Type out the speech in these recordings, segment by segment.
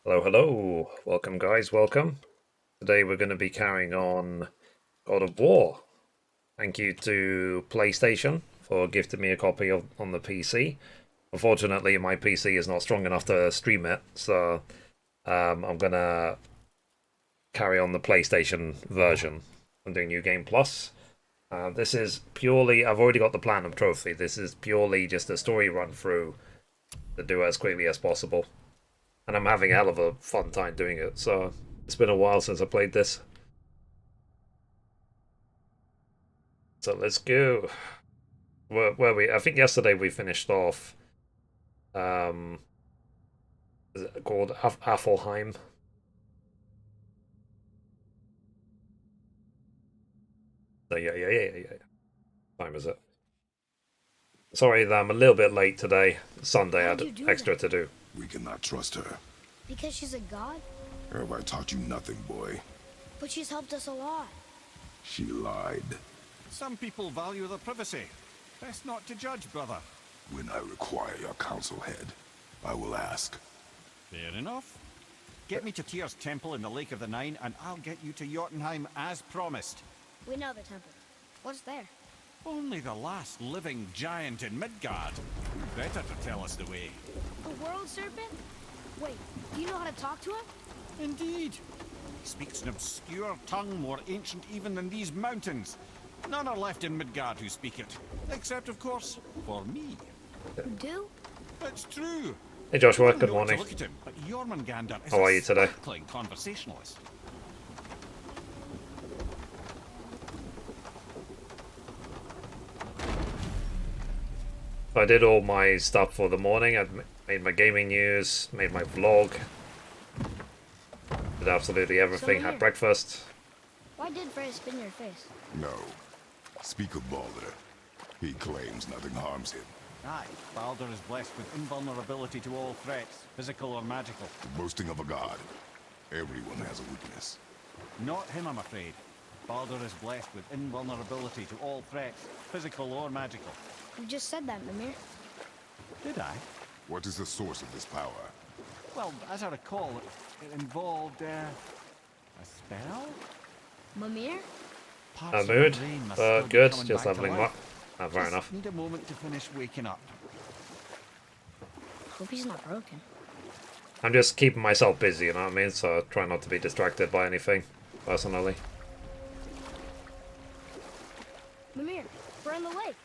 Hello, hello. Welcome, guys. Welcome. Today we're going to be carrying on God of War. Thank you to PlayStation for gifting me a copy on the PC. Unfortunately, my PC is not strong enough to stream it, so I'm going to carry on the PlayStation version. I'm doing New Game Plus. This is purely, I've already got the Platinum Trophy. This is purely just a story run through to do as quickly as possible. And I'm having a hell of a fun time doing it. So it's been a while since I played this. So let's go. Where we? I think yesterday we finished off. Um, is it called Affelheim? So yeah. Time is it? Sorry that I'm a little bit late today. Sunday I How'd had you do extra that? to do. We cannot trust her. Because she's a god? Have I taught you nothing, boy? But she's helped us a lot. She lied. Some people value their privacy. Best not to judge, brother. When I require your council head, I will ask. Fair enough. Get me to Tyr's temple in the Lake of the Nine, and I'll get you to Jötunheim as promised. We know the temple. What's there? Only the last living giant in Midgard. Who better to tell us the way? A world serpent? Wait, do you know how to talk to him? Indeed. He speaks an obscure tongue more ancient even than these mountains. None are left in Midgard who speak it. Except, of course, for me. You do? It's true. Hey Joshua, You wouldn't good know it to morning. Look at him, but Jormungandr is How are you a today? sparkling conversationalist. I did all my stuff for the morning. I made my gaming news, made my vlog, did absolutely everything. So Had here. breakfast. Why did Frey spin your face? No. Speak of Balder. He claims nothing harms him. Aye, Baldur is blessed with invulnerability to all threats, physical or magical. The boasting of a god. Everyone has a weakness. Not him, I'm afraid. Baldur is blessed with invulnerability to all threats, physical or magical. You just said that, Mimir. Did I? What is the source of this power? Well, as I recall, it involved, a spell? Mimir? Parts of Mood, the brain must but still be good. coming Just back to leveling life. up. Fair Just enough. Need a moment to finish waking up. Hope he's not broken. I'm just keeping myself busy, you know what I mean? So I try not to be distracted by anything, personally. Mimir, we're on the lake.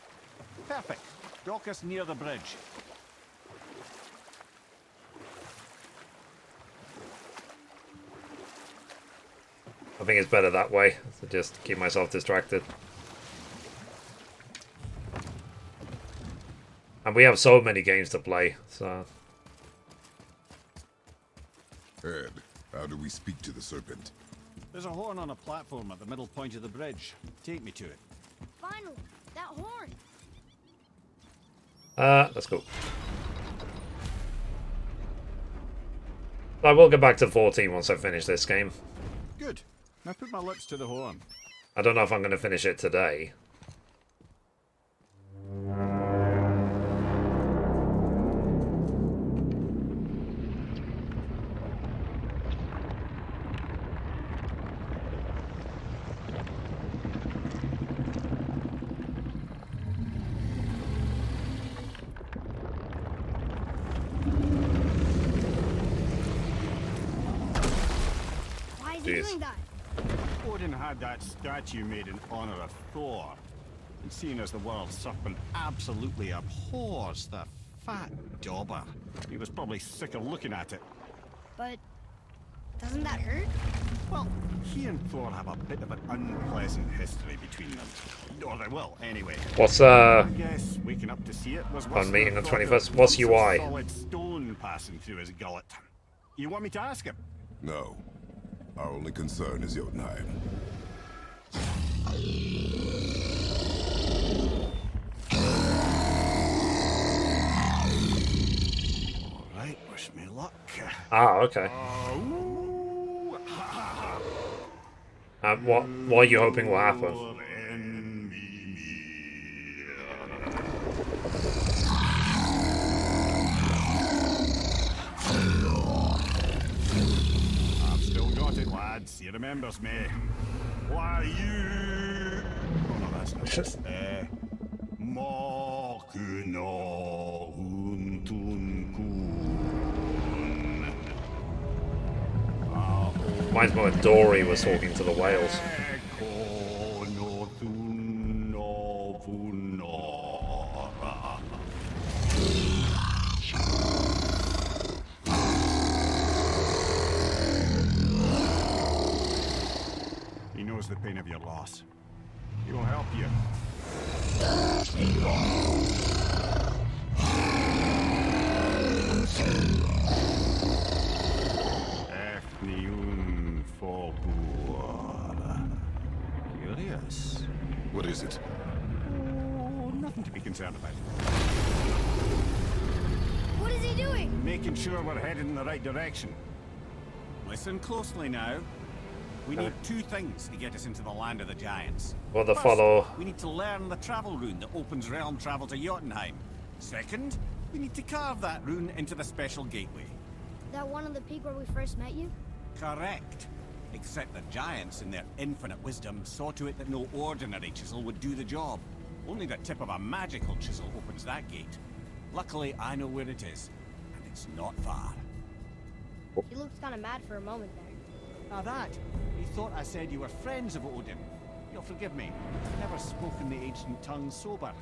Perfect. Dock us near the bridge. I think it's better that way, to just keep myself distracted. And we have so many games to play, so... Ed, how do we speak to the serpent? There's a horn on a platform at the middle point of the bridge. Take me to it. Finally, that horn. Let's go. I will get back to 14 once I finish this game. Good. Now put my lips to the horn. I don't know if I'm going to finish it today. Why is he Jeez. doing that? Odin had that statue made in honor of Thor. And seeing as the world serpent absolutely abhors the fat dauber, he was probably sick of looking at it. But doesn't that hurt? Well, he and Thor have a bit of an unpleasant history between them. Or they will, anyway. What's, I guess waking up to see it was worse on meeting than on the thought 21st? of What's lumps of UI? solid stone passing through his gullet. You want me to ask him? No. Our only concern is Jötunheim. All right, wish me luck. Ah, okay. What are you hoping will happen? He remembers me. Why you? Oh no, that's not. Mokuno Untun Kun. Reminds me when Dory was talking to the whales. He knows the pain of your loss. He will help you. Efniun Folkur. Curious. What is it? Oh, nothing to be concerned about. What is he doing? Making sure we're headed in the right direction. Listen closely now. We need two things to get us into the land of the giants. Well, the First, follow. we need to learn the travel rune that opens realm travel to Jötunheim. Second, we need to carve that rune into the special gateway. That one on the peak where we first met you? Correct. Except the giants, in their infinite wisdom, saw to it that no ordinary chisel would do the job. Only the tip of a magical chisel opens that gate. Luckily, I know where it is, and it's not far. He looked kind of mad for a moment there. Now that, he thought I said you were friends of Odin. You'll forgive me. I've never spoken the ancient tongue sober.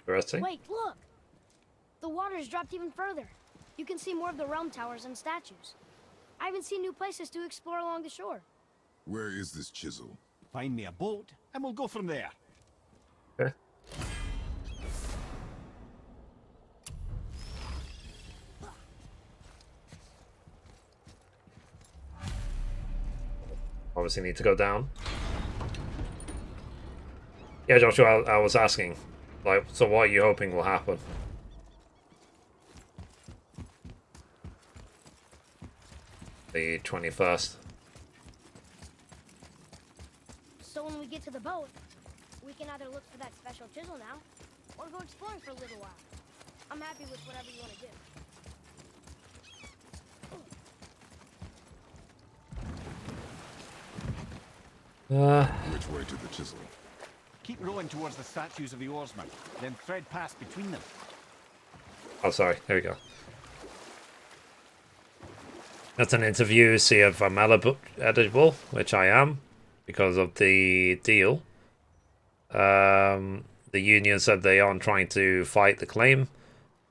Interesting. Wait, look! The water's dropped even further. You can see more of the realm towers and statues. I even see new places to explore along the shore. Where is this chisel? Find me a boat, and we'll go from there. Okay. Obviously need to go down. Yeah, Joshua, I was asking, like, so what are you hoping will happen? The 21st. So when we get to the boat, we can either look for that special chisel now, or go exploring for a little while. I'm happy with whatever you want to do. Which way to the chisel? Keep rowing towards the statues of the oarsmen, then thread past between them. Oh, sorry. There we go. That's an interview. See if I'm eligible, which I am, because of the deal. The union said they aren't trying to fight the claim.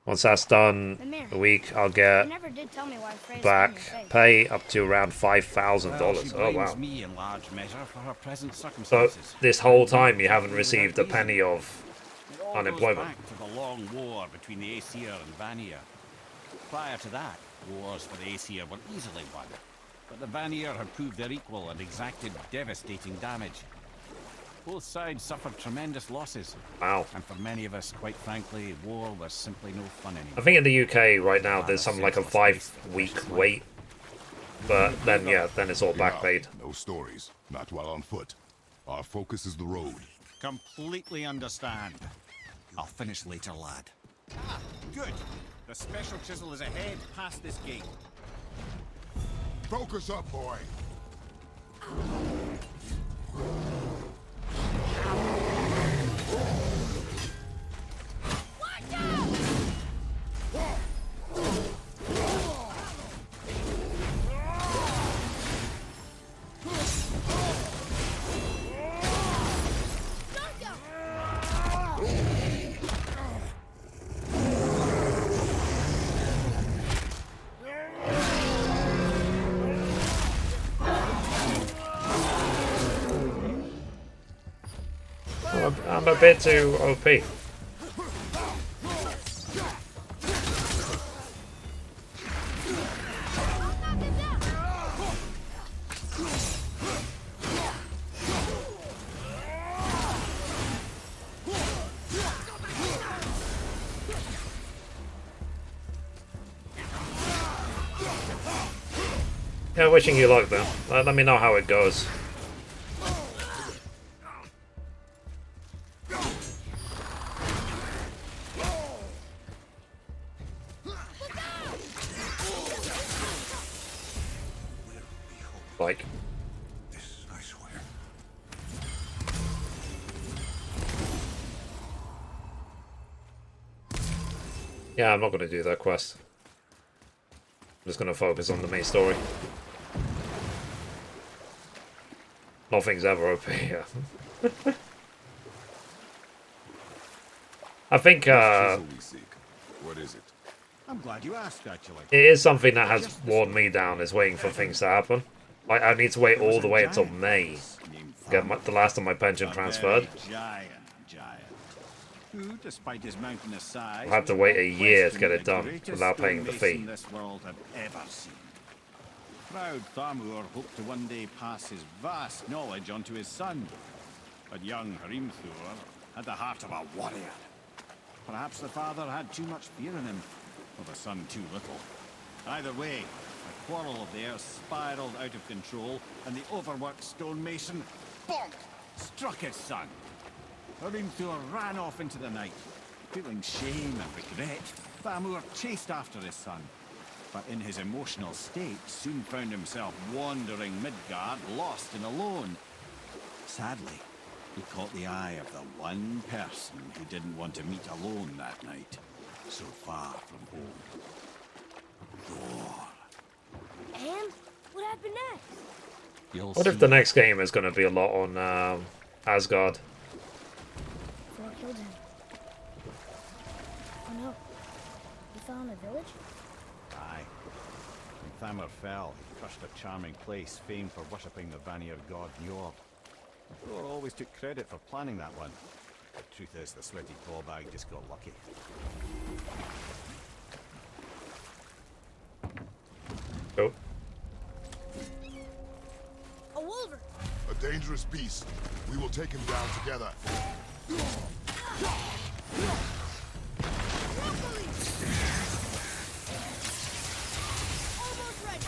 Once that's done, a week, I'll You get never did tell me why Frey's back on your face. pay up to around $5,000. Well, she Oh, blames wow. me in large measure for her present So circumstances. this whole time you haven't received a penny of It all unemployment. goes back to the long war between the Aesir and Vanir. Prior to that, wars for the Aesir were easily won, but the Vanir had proved their equal and exacted devastating damage. Both sides suffered tremendous losses, Wow. and for many of us, quite frankly, war was simply no fun anymore. I think in the UK right now there's something like a 5-week wait. But then, yeah, then it's all back paid. No stories, not while on foot. Our focus is the road. Completely understand. I'll finish later, lad. Ah, good. The special chisel is ahead, past this gate. Focus up, boy! I'm a bit too OP. Yeah, wishing you luck then. Let me know how it goes. Yeah, I'm not going to do that quest. I'm just going to focus on the main story. Nothing's ever OP here. I think Chisel we seek. What is it? I'm glad you asked, actually. it is something that has worn me down, is waiting for things to happen. I need to wait all the way until May to get the last of my pension transferred. Giant, who, despite his mountainous size, I'll have to was wait a year to get it the done greatest without paying the stonemason fee. this world had ever seen. Proud Thamur hoped to one day pass his vast knowledge onto his son, but young Hrimthur had the heart of a warrior. Perhaps the father had too much fear in him, or the son too little. Either way, a quarrel of theirs spiraled out of control, and the overworked stonemason, bonk, struck his son. Hrimthur ran off into the night. Feeling shame and regret, Thamur chased after his son, but in his emotional state soon found himself wandering Midgard, lost and alone. Sadly, he caught the eye of the one person who didn't want to meet alone that night, so far from home. Thor. And what happened next? What if the next game is going to be a lot on Asgard? Thor killed him. Oh no. He fell in a village? Aye. When Thamur fell, he crushed a charming place famed for worshipping the Vanir god Njord. Thor always took credit for planning that one. The truth is, the sweaty clawbag just got lucky. Oh. A wolver! A dangerous beast. We will take him down together. Almost ready!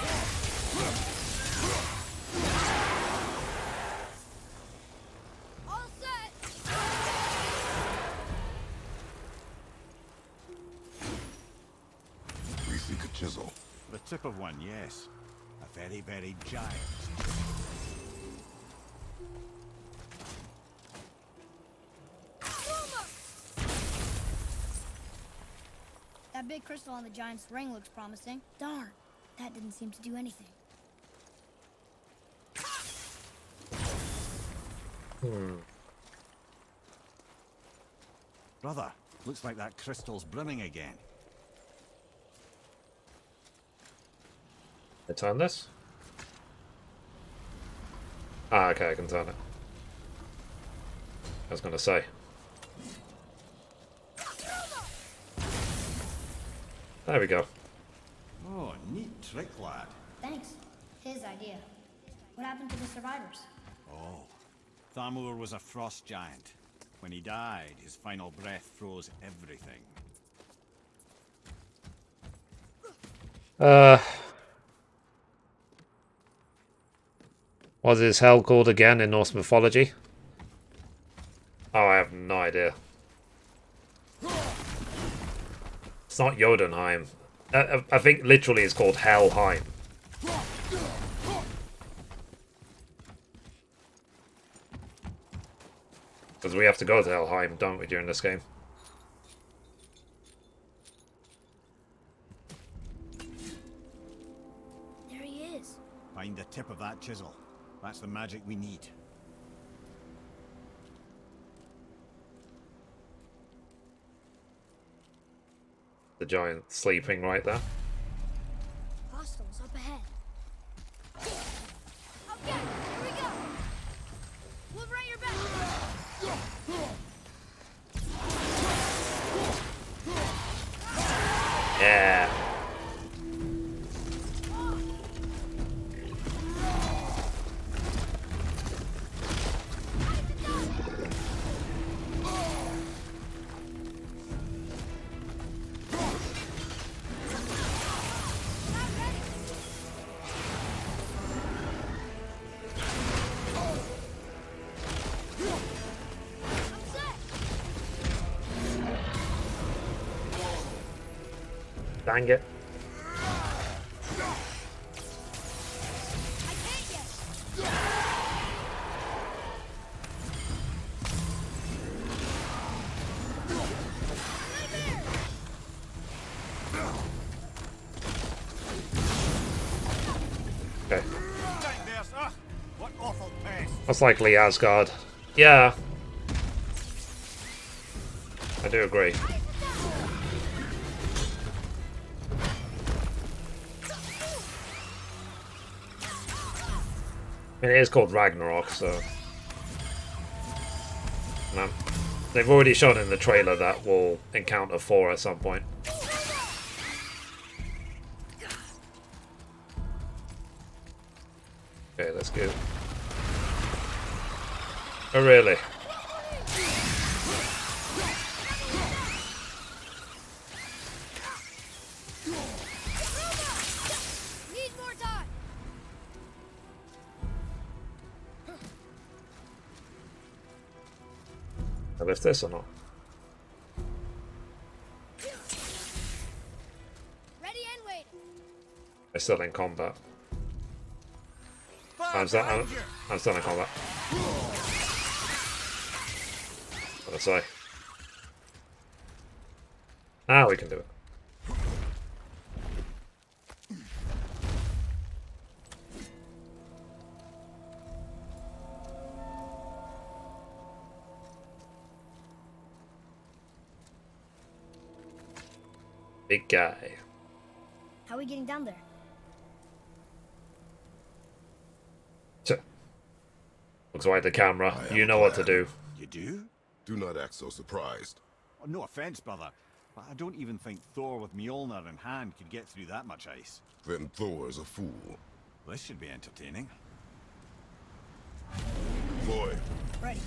All set! We seek a chisel. The tip of one, yes. A very, very giant. That big crystal on the giant's ring looks promising. Darn, that didn't seem to do anything. Brother, looks like that crystal's brimming again. I turn this? Ah, okay, I can turn it. I was going to say. There we go. Oh, neat trick, lad. Thanks. His idea. What happened to the survivors? Oh, Thamur was a frost giant. When he died, his final breath froze everything. What is hell called again in Norse mythology? Oh, I have no idea. It's not Jötunheim. I think literally it's called Helheim. Because we have to go to Helheim, don't we, during this game? There he is. Find the tip of that chisel. That's the magic we need. The giant sleeping right there. Hostiles up ahead. Okay, here we go. Move right your back. Yeah. Dang it. Most likely Asgard. Yeah. I do agree. I mean, it is called Ragnarok, so... No. They've already shown in the trailer that we'll encounter Thor at some point. Okay, let's go. Oh, really? Need more time. I lift this or not? Ready and wait. I'm still in combat. I'm still in combat. What did I say? Now we can do it. Big guy. How are we getting down there? Looks like the camera. I have You a know what to plan. do. You do? Do not act so surprised. Oh, no offense, brother, but I don't even think Thor with Mjolnir in hand could get through that much ice. Then Thor is a fool. This should be entertaining. Boy, Ready.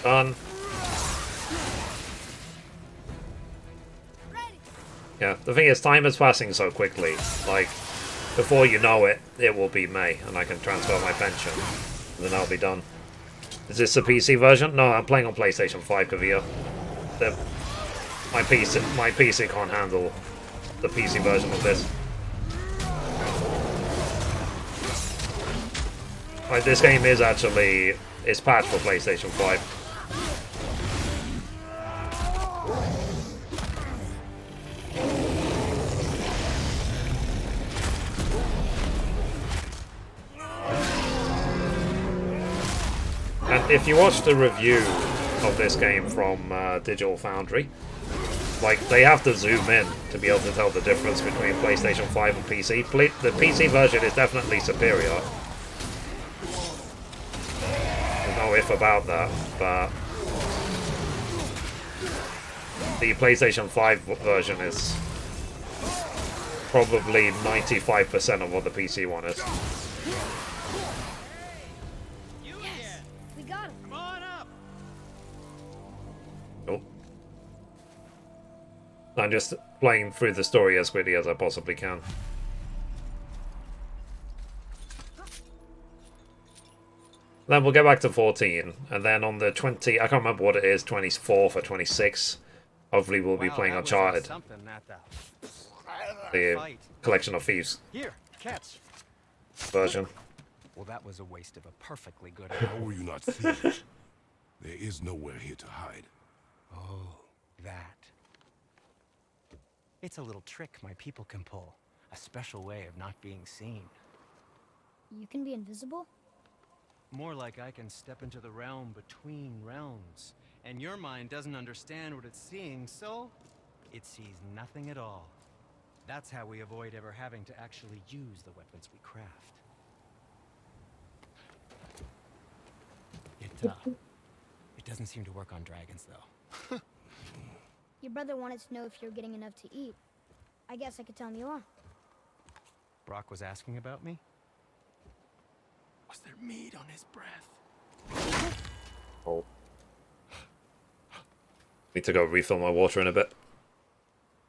Done. Ready. Yeah, the thing is, time is passing so quickly. Like, before you know it, it will be May, and I can transfer my pension. And then I'll be done. Is this the PC version? No, I'm playing on PlayStation 5, Kavia. My PC can't handle the PC version of this. Like, this game is actually... It's patched for PlayStation 5. And if you watch the review of this game from Digital Foundry, like, they have to zoom in to be able to tell the difference between PlayStation 5 and PC. The PC version is definitely superior. There's no if about that, but the PlayStation 5 version is probably 95% of what the PC one is. We got him. Come on up! Cool. I'm just playing through the story as quickly as I possibly can. Then we'll go back to 14, and then on the 20, I can't remember what it is, 24th or 26th, hopefully we'll be playing Uncharted, the Collection of Thieves Here, catch. version. Well, that was a waste of a perfectly good how were you not seen? There is nowhere here to hide. Oh, that. It's a little trick my people can pull. A special way of not being seen. You can be invisible? More like I can step into the realm between realms. And your mind doesn't understand what it's seeing, so it sees nothing at all. That's how we avoid ever having to actually use the weapons we craft. It doesn't seem to work on dragons, though. Your brother wanted to know if you're getting enough to eat. I guess I could tell him you are. Brock was asking about me? Was there meat on his breath? Oh. Need to go refill my water in a bit.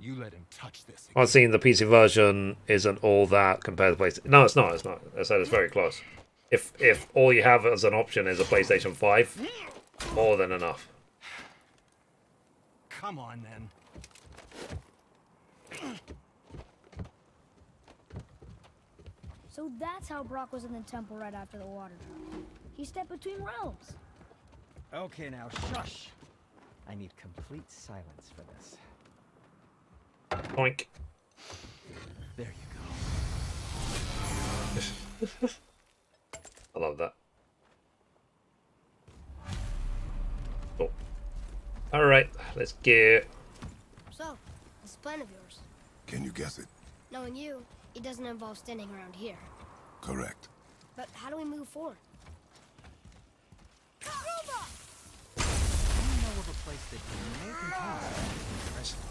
You let him touch this. I've seen the PC version isn't all that compared to PlayStation. No, it's not. It's not. I said it's very close. If all you have as an option is a PlayStation 5, more than enough. Come on, then. So that's how Brock was in the temple right after the water drop. He stepped between realms. Okay, now shush. I need complete silence for this. Oink. There you go. I love that. Cool. Alright, let's get... So, this plan of yours. Can you guess it? Knowing you, it doesn't involve standing around here. Correct. But how do we move forward? I know of a place that may contain presently.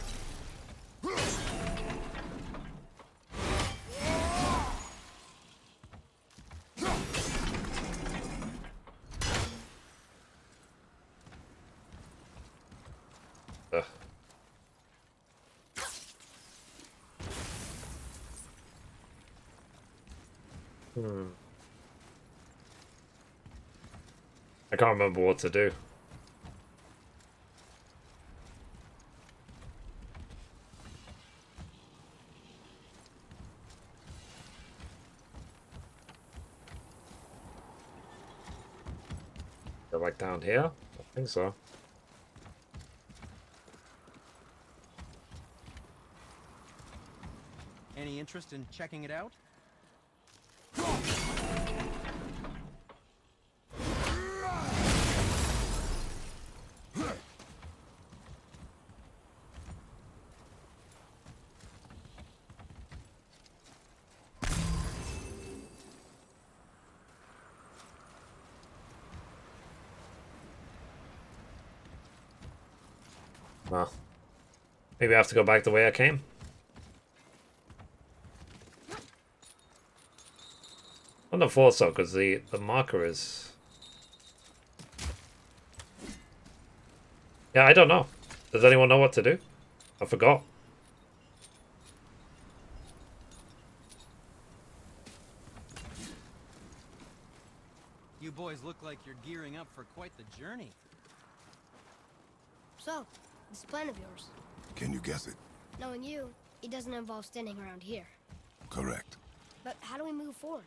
Ugh. I can't remember what to do. Go back down here? I think so. Any interest in checking it out? Well, maybe I have to go back the way I came. I wouldn't have thought so, because the marker is... Yeah, I don't know. Does anyone know what to do? I forgot. You boys look like you're gearing up for quite the journey. So, this plan of yours. Can you guess it? Knowing you, it doesn't involve standing around here. Correct. But how do we move forward?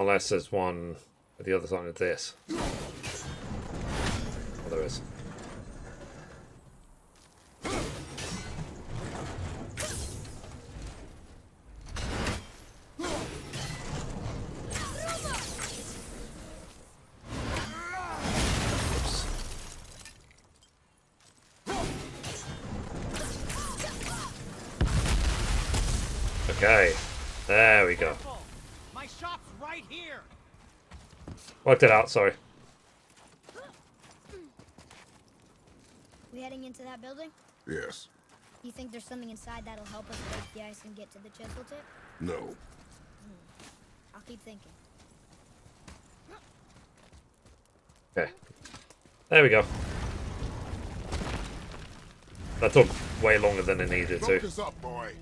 Unless there's one at the other side of this. Oh, there is. Okay, there we go. My shop's right here. Worked it out, sorry. We heading into that building? Yes. You think there's something inside that'll help us break the ice and get to the chisel tip? No. I'll keep thinking. Okay. There we go. That took way longer than it needed to. Focus up, boy.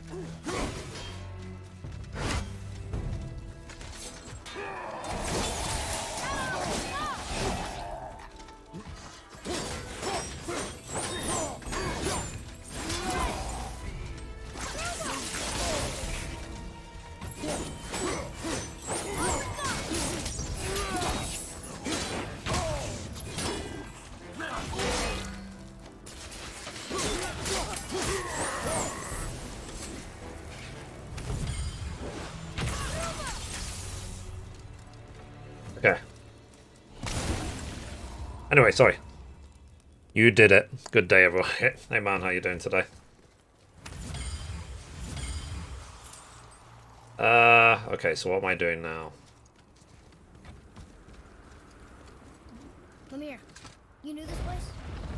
Okay. Anyway, sorry. You did it. Good day, everyone. Hey man, how you doing today? Okay, so what am I doing now? Come here. You knew this place?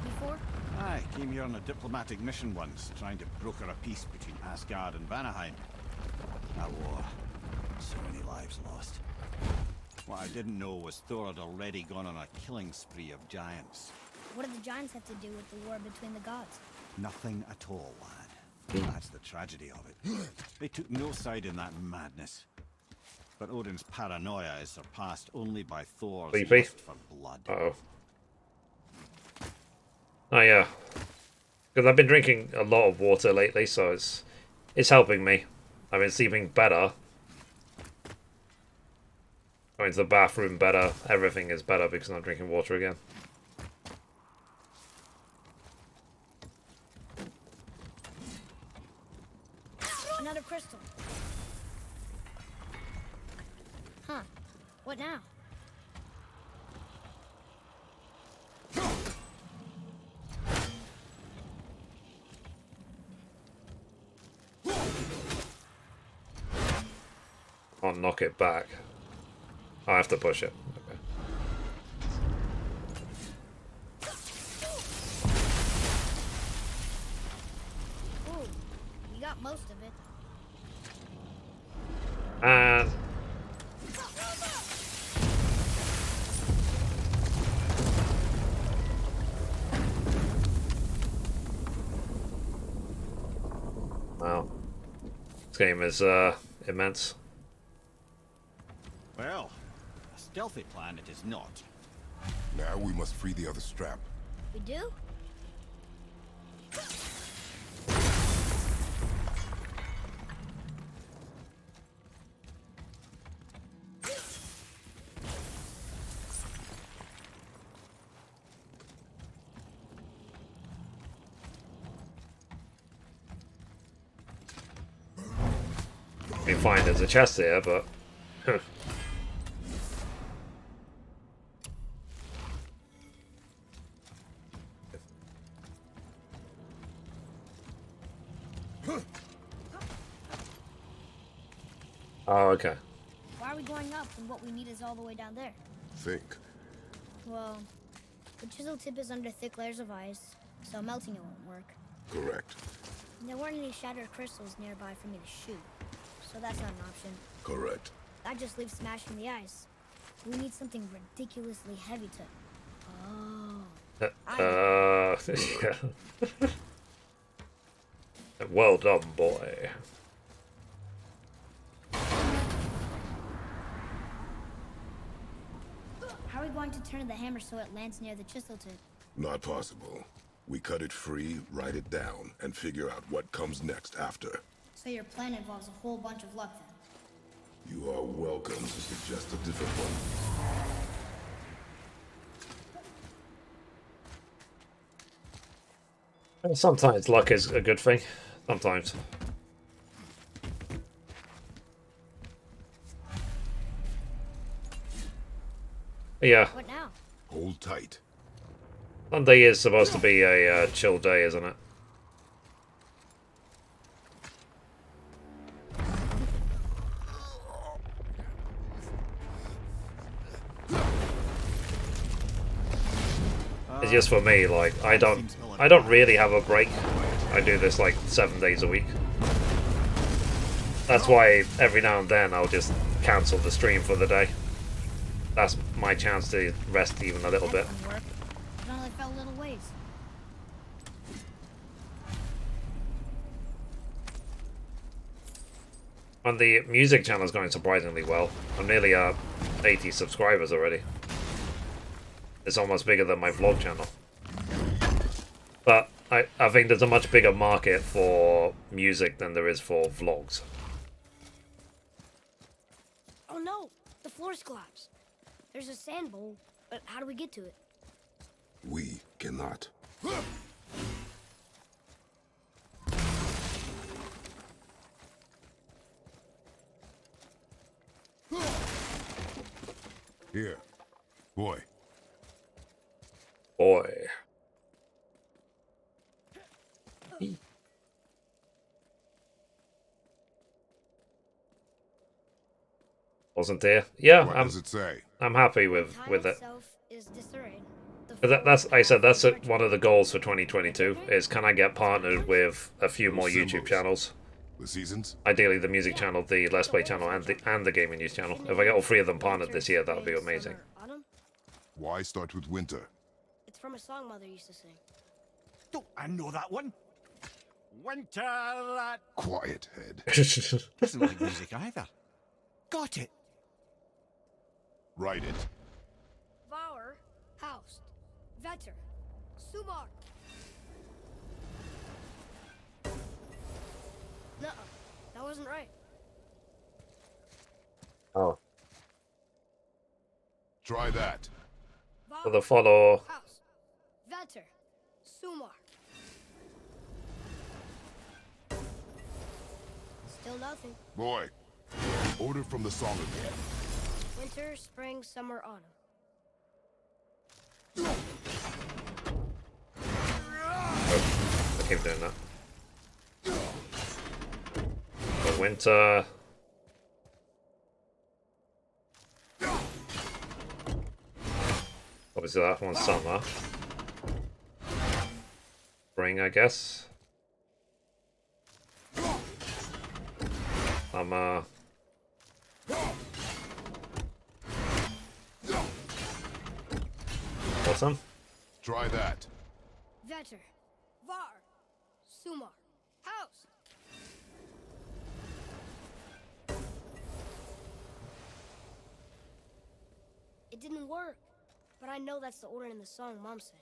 Before? I came here on a diplomatic mission once, trying to broker a peace between Asgard and Vanaheim. That war. So many lives lost. What I didn't know was Thor had already gone on a killing spree of giants. What do the giants have to do with the war between the gods? Nothing at all, lad. That's the tragedy of it. They took no side in that madness. But Odin's paranoia is surpassed only by Thor's Sleepy? lust for blood. Uh-oh. Oh yeah. Because I've been drinking a lot of water lately, so it's helping me. I've been sleeping better. Going to the bathroom better. Everything is better because I'm drinking water again. Another crystal. Huh. What now? I'll knock it back. I have to push it. Okay. Ooh, you got most of it. And wow, this game is immense. Well, a stealthy plan it is not. Now we must free the other strap. We do? I mean, fine, there's a chest here, but oh, okay. Why are we going up when what we need is all the way down there? Think. Well, the chisel tip is under thick layers of ice, so melting it won't work. Correct. And there weren't any shattered crystals nearby for me to shoot, so that's not an option. Correct. That just leaves smashing the ice. We need something ridiculously heavy to... Oh. Yeah. Well done, boy. How are we going to turn the hammer so it lands near the chisel tip? Not possible. We cut it free, write it down, and figure out what comes next after. So your plan involves a whole bunch of luck then? You are welcome to suggest a different one. And sometimes luck is a good thing. Sometimes. Yeah, What now? Hold tight. Sunday is supposed to be a chill day, isn't it? It's just for me, like I don't really have a break. I do this like 7 days a week. That's why every now and then I'll just cancel the stream for the day. That's my chance to rest even a little bit. That wouldn't work. It only fell little ways. And the music channel is going surprisingly well. I'm nearly 80 subscribers already. It's almost bigger than my vlog channel. But I think there's a much bigger market for music than there is for vlogs. Oh no! The floor's collapsed. There's a sand bowl, but how do we get to it? We cannot. Here. Boy. Boy. Wasn't there? Yeah, What does it say? I'm happy with Time it. itself is disarrayed. The But floor I said that's collapsed one of the goals for 2022 is can I get partnered with a few more YouTube Symbols. channels? The seasons? Ideally the music channel, the Let's Play channel, and the gaming news channel. If I get all three of them partnered this year, that would be Spring, amazing. summer, autumn? Why start with winter? It's from a song Mother used to sing. Don't I know that one? Winter that Quiet, head. doesn't like music either. Got it. Write it. Vour, Haust, Vetter, Sumar. Nuh-uh, that wasn't right. Oh, Try that. so the follow. Haust, Vetter, Sumar. Still nothing. Boy, order from the song again. Winter, spring, summer, autumn. I keep doing that. The winter. Obviously that one's summer. Spring, I guess. Summer. Autumn. Try that. Vetter, Var, Sumar, Haust. It didn't work, but I know that's the order in the song Mom sang.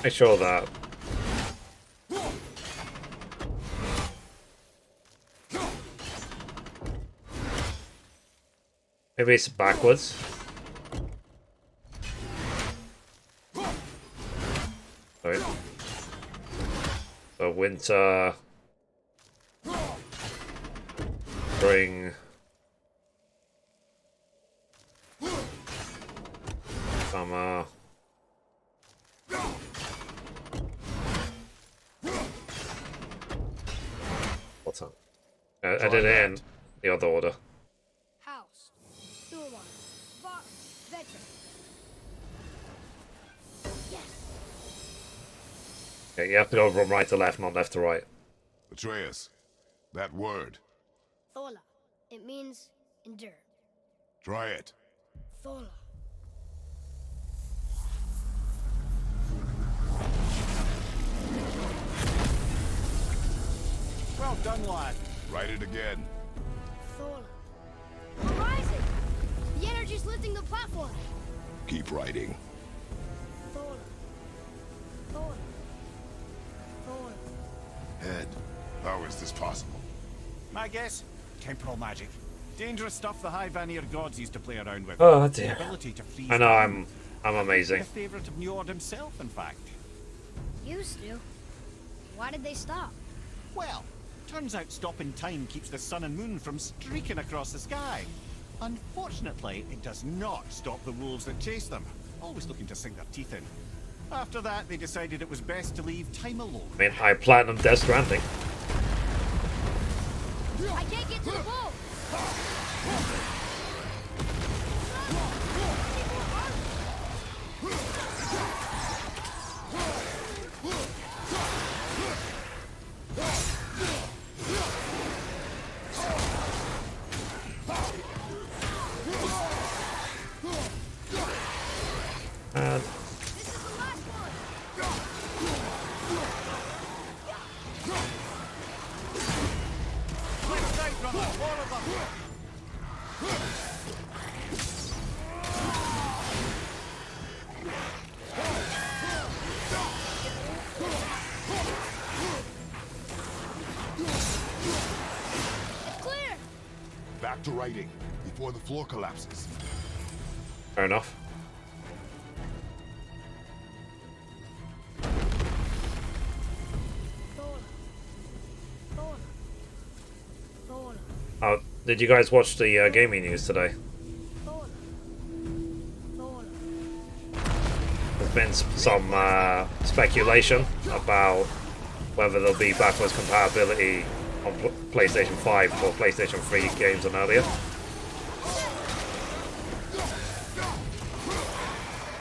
Make sure that maybe it's backwards. Right. So winter, spring, summer. What's up? I did it in the other order. Haust, Sumar, Var, Vetter. Yes. Okay, you have to go from right to left, not left to right. Atreus, that word. Thola. It means endure. Try it. Thola. well done, lad. Write it again. Thola. We're rising. The energy's lifting the platform. Keep writing. Thola. Thola. Thola. Head, how is this possible? My guess? Temporal magic. Dangerous stuff the high Vanir gods used to play around with. Oh The dear. ability to freeze I know time. I'm amazing. A favourite of Njord himself, in fact. Used to. Why did they stop? Well, turns out stopping time keeps the sun and moon from streaking across the sky. Unfortunately, it does not stop the wolves that chase them, always looking to sink their teeth in. After that, they decided it was best to leave time alone. I mean, high platinum Death Stranding. I can't get to the boat. This is the last one. Left side, brother, all of them. It's clear. Back to writing, before the floor collapses. Fair enough. Thola. Thola. Thola. Oh, did you guys watch the gaming news today? Thola. Thola. There's been some speculation about whether there'll be backwards compatibility on PlayStation 5 for PlayStation 3 games and earlier.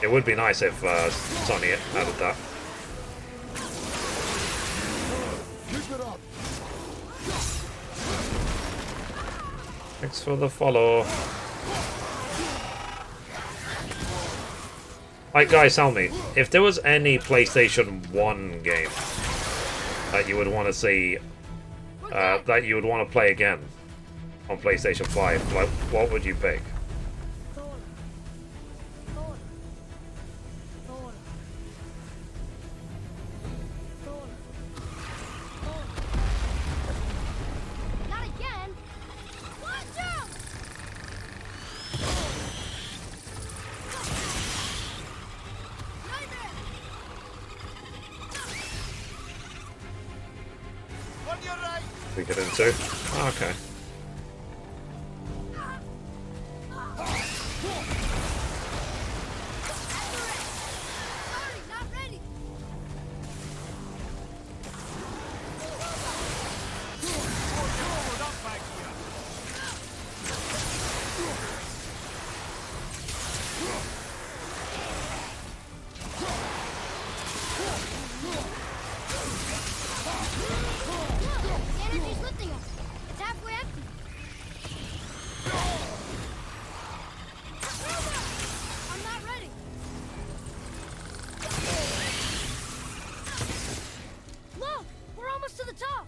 It would be nice if Sony added that. Thanks for the follow. Right, guys, tell me, if there was any PlayStation 1 game that you would want to see, that you would want to play again on PlayStation 5, like, what would you pick? Thor. Thor. Thor. Thor. Thor. Not again! Watch out! Right there! On your right! We get into? Oh, okay. Sorry, not ready! Look, the energy's lifting him. It's halfway empty. I'm not ready. Look, we're almost to the top.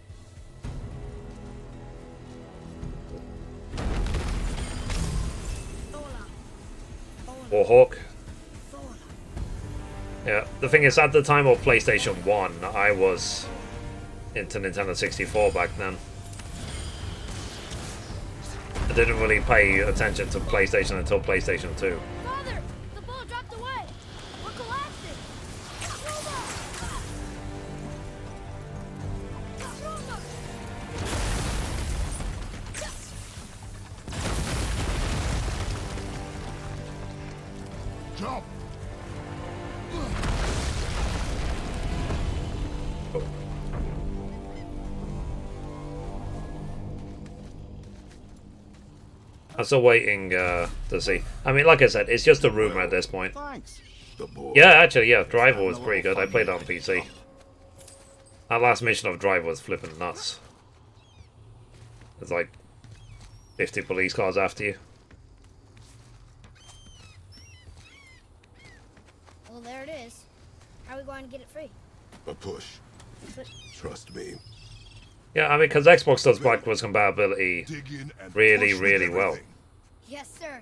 Warhawk. Thor. Yeah, the thing is, at the time of PlayStation 1, I was into Nintendo 64 back then. I didn't really pay attention to PlayStation until PlayStation 2. Father, the ball dropped away. We're collapsing. Roma! Roma! Jump! I'm still waiting to see. I mean, like I said, it's just a rumor at this point. Thanks. The boy. Yeah, actually, yeah, Driver was pretty good. I played it on PC. That last mission of Driver was flipping nuts. There's like 50 police cars after you. Well, there it is. How are we going to get it free? A push. But Trust me. Yeah, I mean, because Xbox does backwards compatibility Dig in and really, push with really well. everything. yes, sir.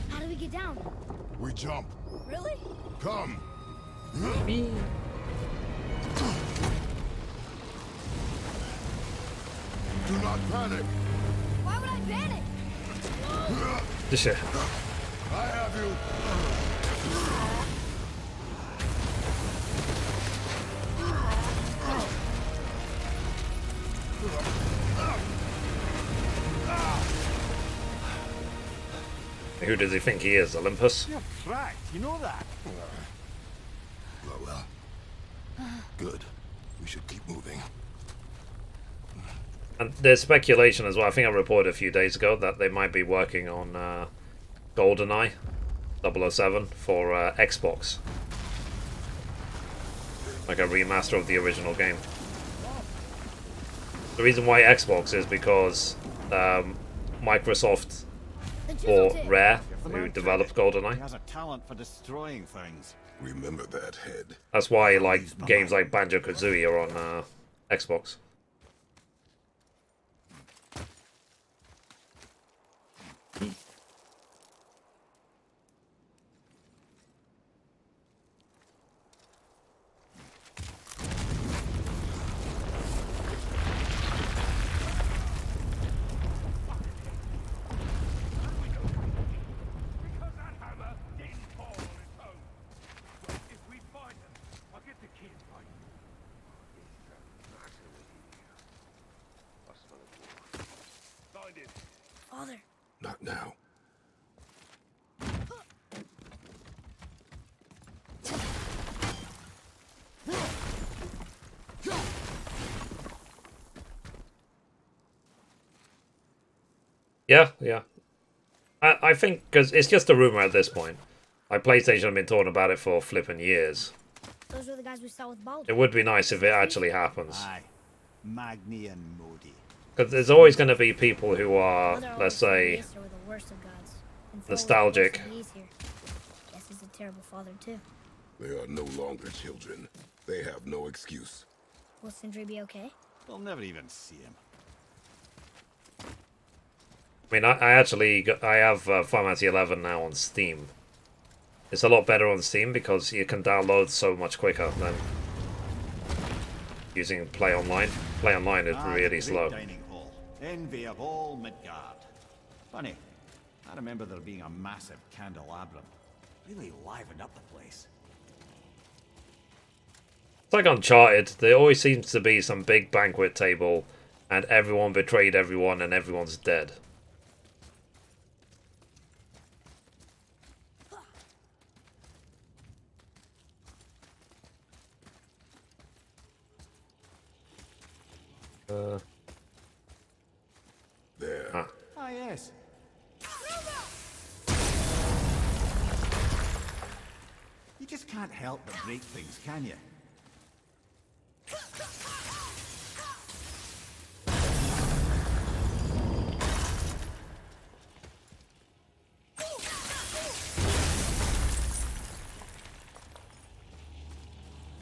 How do we get down? We jump. Really? Come. Do not panic. Why would I panic? This shit. I have you. Who does he think he is? Olympus? You're cracked, you know that. Well. Good. We should keep moving. And there's speculation as well. I think I reported a few days ago that they might be working on GoldenEye 007 for Xbox. Like a remaster of the original game. The reason why Xbox is because Microsoft The chisel or tip. Rare, The who man developed He GoldenEye. has a talent for destroying things. Remember that head. That's why like games like Banjo-Kazooie are on Xbox. Because that hammer didn't fall on its own. But if we find them, I'll get the kid fighting. Find it. Father. Not now. Yeah, yeah. I think because it's just a rumor at this point. Like PlayStation have been talking about it for flipping years. Those were the guys we saw with Baldur. It would be nice if it actually happens. Aye. Magni and Modi. Because there's always going to be people who are, Mother let's always said say, the Aesir were the worst of gods, and Thor was the worst nostalgic. of the Aesir. Guess he's a terrible father too. They are no longer children. They have no excuse. Will Sindri be okay? We'll never even see him. I mean, I have Final Fantasy 11 now on Steam. It's a lot better on Steam because you can download so much quicker than using Play Online. Play Online is really great slow. Dining hall. Envy of all Midgard. Funny, I remember there being a massive candelabrum. Really livened up the place. It's like Uncharted. There always seems to be some big banquet table and everyone betrayed everyone and everyone's dead. There. Ah, yes. You just can't help but break things, can you?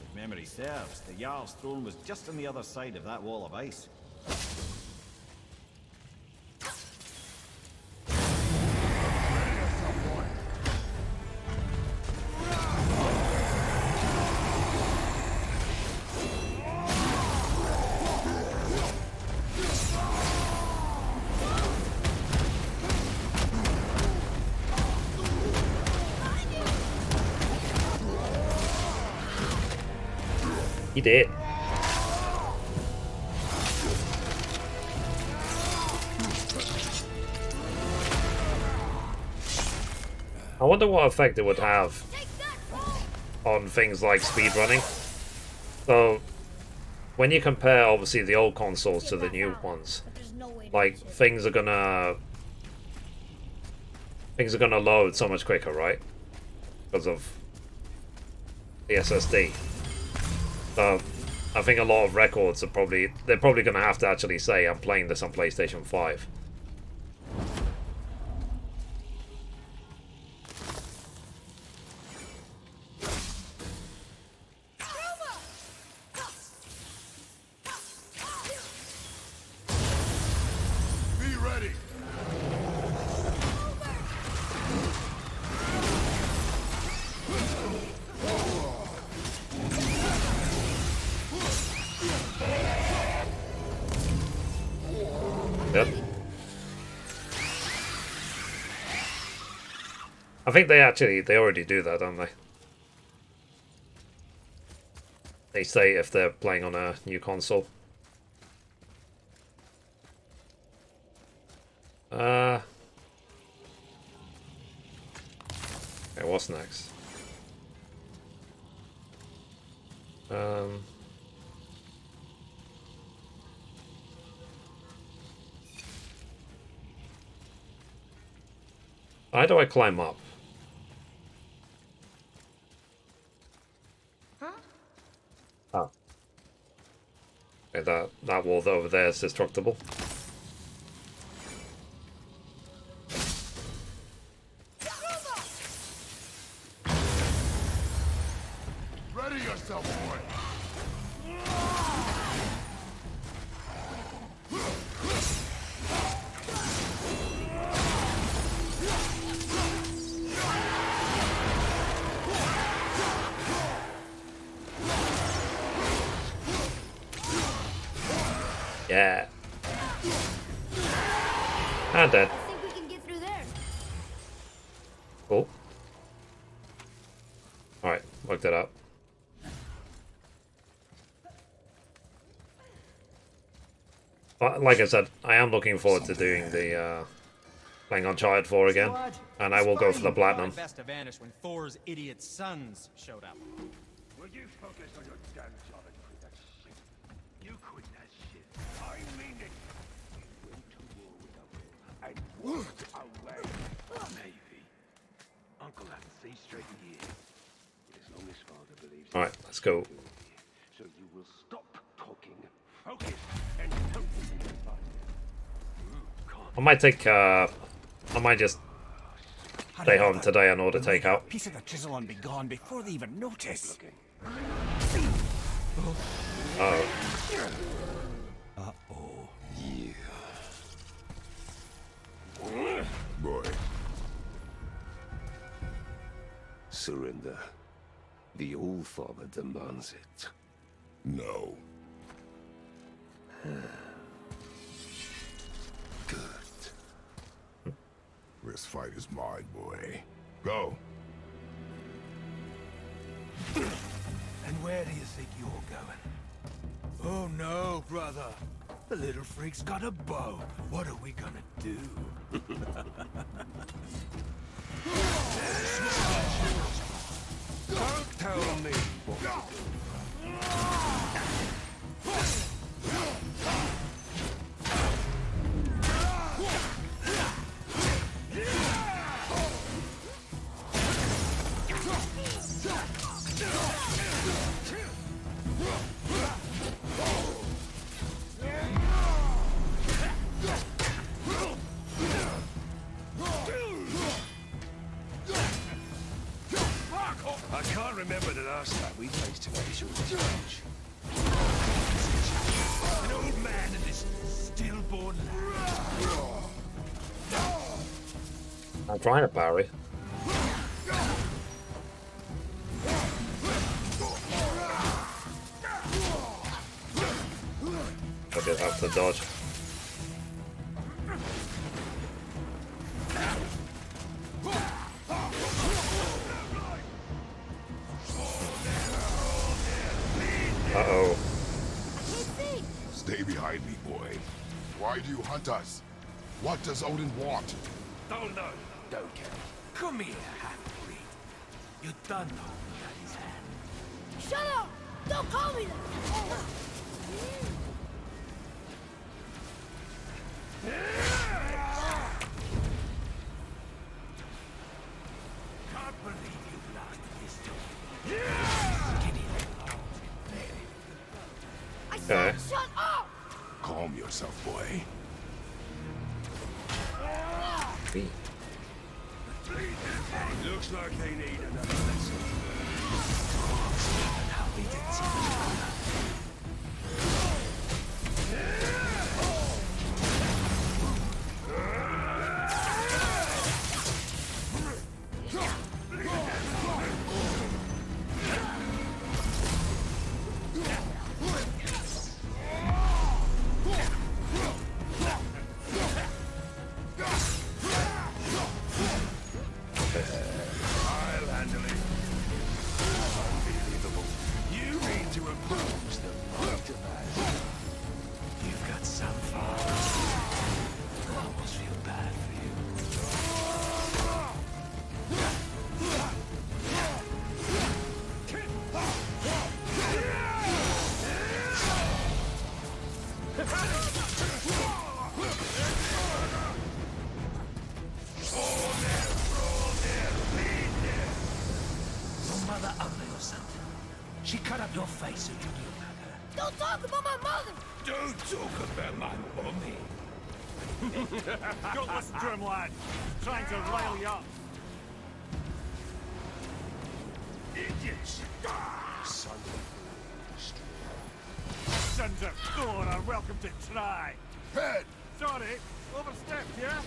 If memory serves, the Jarl's throne was just on the other side of that wall of ice. He did. I wonder what effect it would have on things like speedrunning. So, when you compare, obviously, the old consoles to the new ones, But there's no way to like, reach it. things are gonna load so much quicker, right? Because of the SSD. So, I think a lot of records are they're probably gonna have to actually say, I'm playing this on PlayStation 5. Be ready. Yep. I think they already do that, don't they? They say if they're playing on a new console. Okay, what's next? How do I climb up? Huh? Oh. Okay, that wall over there is destructible. Ready yourself, boy. Yeah. And dead. I think we can get through there. Cool. Alright, worked it out. But like I said, I am looking forward to doing the playing Uncharted 4 again. And I will go for the platinum. Best to vanish when Thor's idiot sons showed up. Will you focus on your damn job and quit that shit? You quit that shit. I mean it. You went to war with a will and walked away. Alright, let's go. So you will stop talking, focus, and don't I might take, I might just stay home today and order takeout. Piece of the chisel and be gone before they even notice. Oh. Boy, surrender. The All-Father demands it. no. Good. This fight is mine, boy. Go. And where do you think you're going? Oh no, brother. The little freak's got a bow. What are we gonna do? Don't tell me what to do. I can't remember the last time we faced an actual challenge. An old man and his stillborn lad. I'm trying to parry. I did have to dodge. Uh-oh. Stay behind me, boy. Why do you hunt us? What does Odin want? Don't know. Don't care. Come here, half-breed. You done know me at his hand. Shut up! Don't call me that! Can't believe you've lost this job. Skinny little I said Okay. shut up! Calm yourself, boy. Looks like they need another lesson. how they didn't see the corner. I'll handle it. Unbelievable. You mean to oppose the might of us? You've got some fun. I almost feel bad for you. Your mother ugly or something. She cut up your face so you look like her. Don't talk about my mother! Don't talk about my mommy. Don't listen to him, lad. Trying to rile you up. Idiots. Son Sons of Thor are welcome to try. Head! Sorry, overstepped, yeah?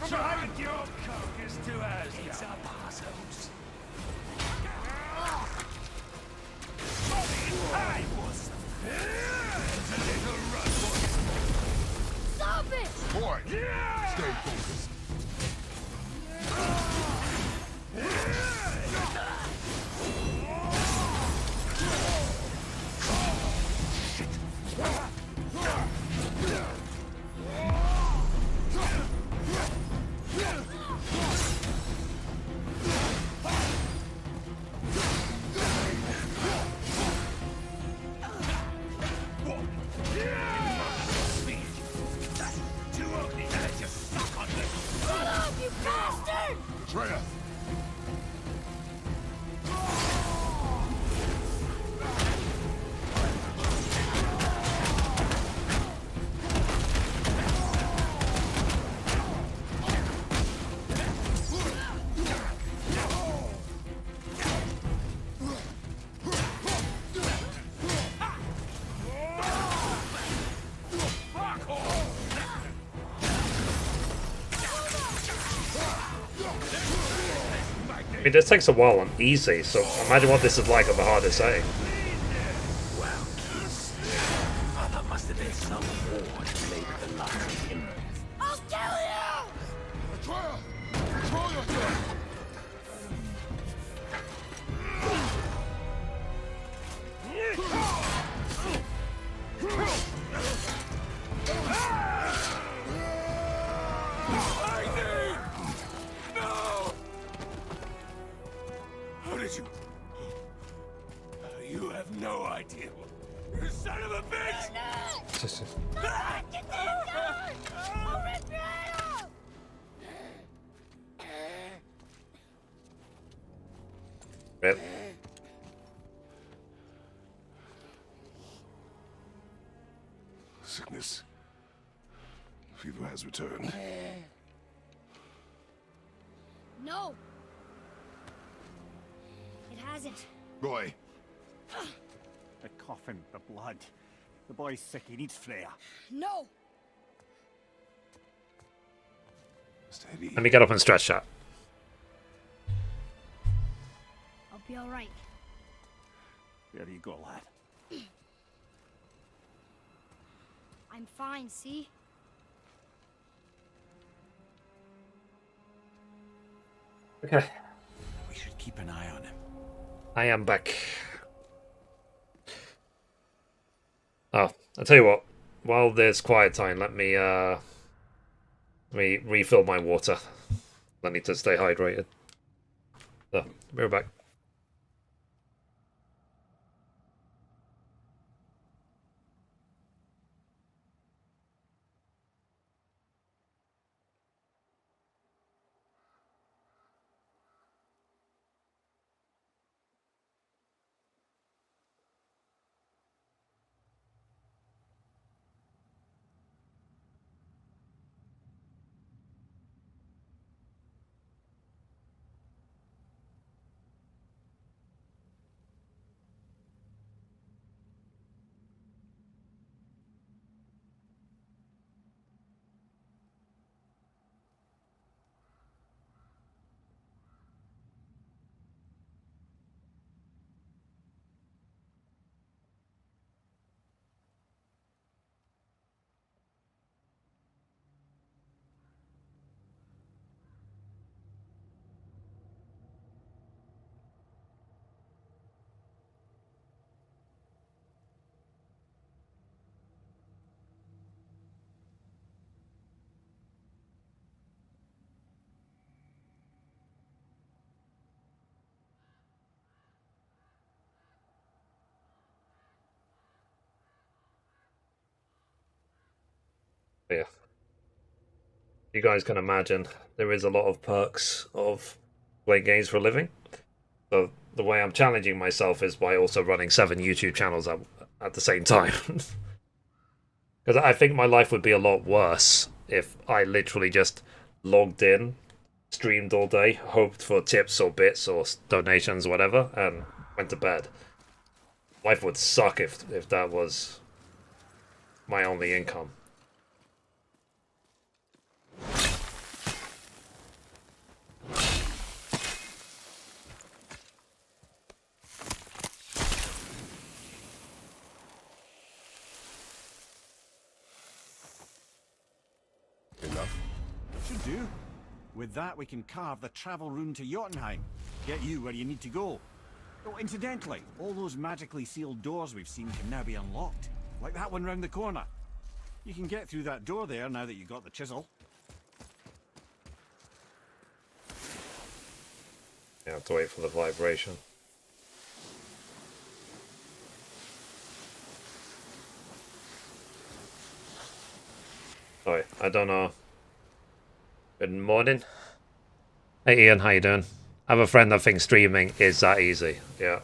Charge your carcass to us. It's a parcels. I was a little run Stop it! Boy! Stay focused. Too ugly to let you suck on Atreus! I mean, this takes a while on easy, so imagine what this is like on the hardest setting. Wow, kids. Oh, that must have been some war to play with the likes of him. I'll kill you! Atreus! Control yourself! How did you? You have no idea. You son of a bitch! Get this done! I'll rip your head off! Rip. Sickness. Fever has returned. No! It hasn't. Roy, The coughing, the blood. The boy's sick, he needs Freya. No! steady. Let me get up and stretch that. I'll be alright. There you go, lad. I'm fine, see? Okay. We should keep an eye on him. I am back. Oh, I'll tell you what. While there's quiet time, let me refill my water. I need to stay hydrated. So, we're back. Yeah. You guys can imagine there is a lot of perks of playing games for a living. So the way I'm challenging myself is by also running 7 YouTube channels at the same time. Because I think my life would be a lot worse if I literally just logged in, streamed all day, hoped for tips or bits or donations, whatever, and went to bed. Life would suck if that was my only income. Enough? Should do. With that, we can carve the travel rune to Jötunheim. Get you where you need to go. Oh, incidentally, all those magically sealed doors we've seen can now be unlocked. Like that one round the corner. You can get through that door there now that you got the chisel. You have to wait for the vibration. Sorry, I don't know. Good morning. Hey Ian, how you doing? I have a friend that thinks streaming is that easy. Yeah.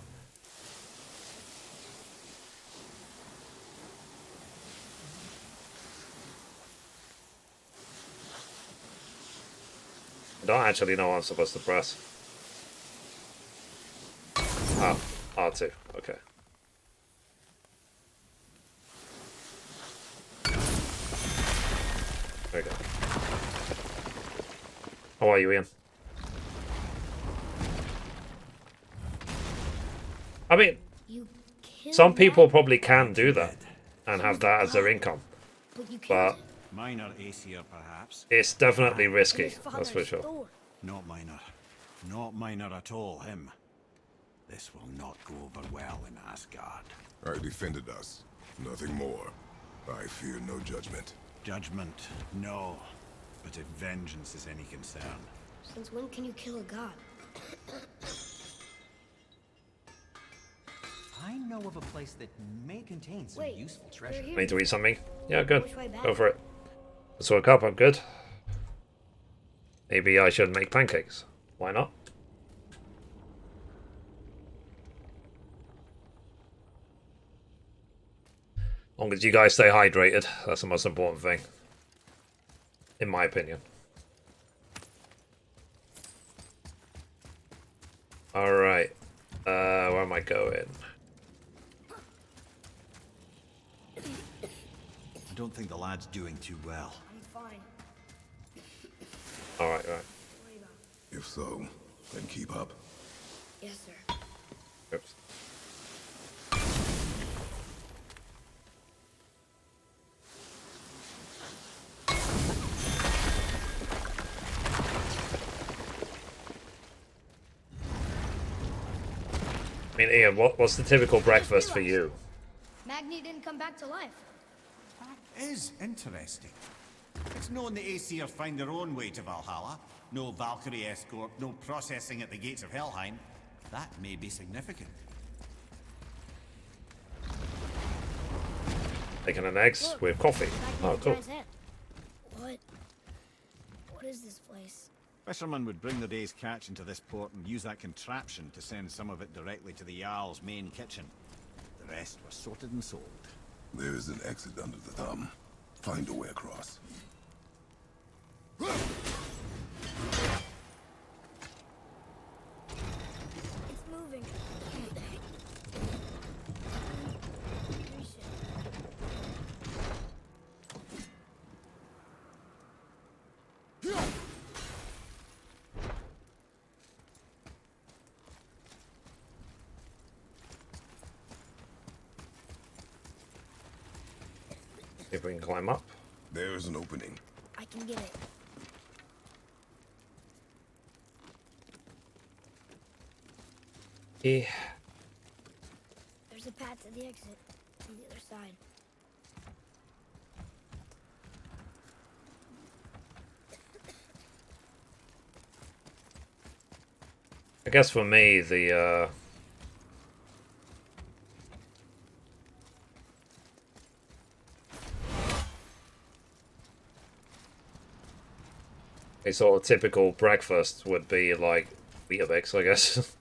I don't actually know what I'm supposed to press. Oh, R2. Okay. There we go. How are you, Ian? I mean, You killed some people that, probably can do that and have that as their income, but you killed but it Minor Aesir, perhaps. it's definitely in risky, his that's father's for sure. store. Not minor. Not minor at all, him. This will not go over well in Asgard. I defended us. Nothing more. I fear no judgment. Judgment, no. But if vengeance is any concern, Since when can you kill a god? I know of a place that may contain some Wait, useful they're treasure. here. Need to eat something? Yeah, good. Which way back? Go for it. Let's wake up, I'm good. Maybe I should make pancakes. Why not? As long as you guys stay hydrated, that's the most important thing. In my opinion. Alright. Where am I going? I don't think the lad's doing too well. I'm fine. Alright, right. Worry about it. If so, then keep up. Yes, sir. Oops. I mean, Ian, what's the typical breakfast for you? Magni didn't come back to life. That is interesting. It's known the Aesir find their own way to Valhalla. No Valkyrie escort, no processing at the gates of Helheim. That may be significant. Bacon and eggs Look, with coffee. Back Oh, near the cool. giant's head. What is this place? Fishermen would bring the day's catch into this port and use that contraption to send some of it directly to the Jarl's main kitchen. The rest was sorted and sold. There is an exit under the thumb. Find a way across. It's moving. If we can climb up. There is an opening. I can get it. Yeah. There's a path to the exit on the other side. I guess for me, the a sort of typical breakfast would be like Weetabix, I guess.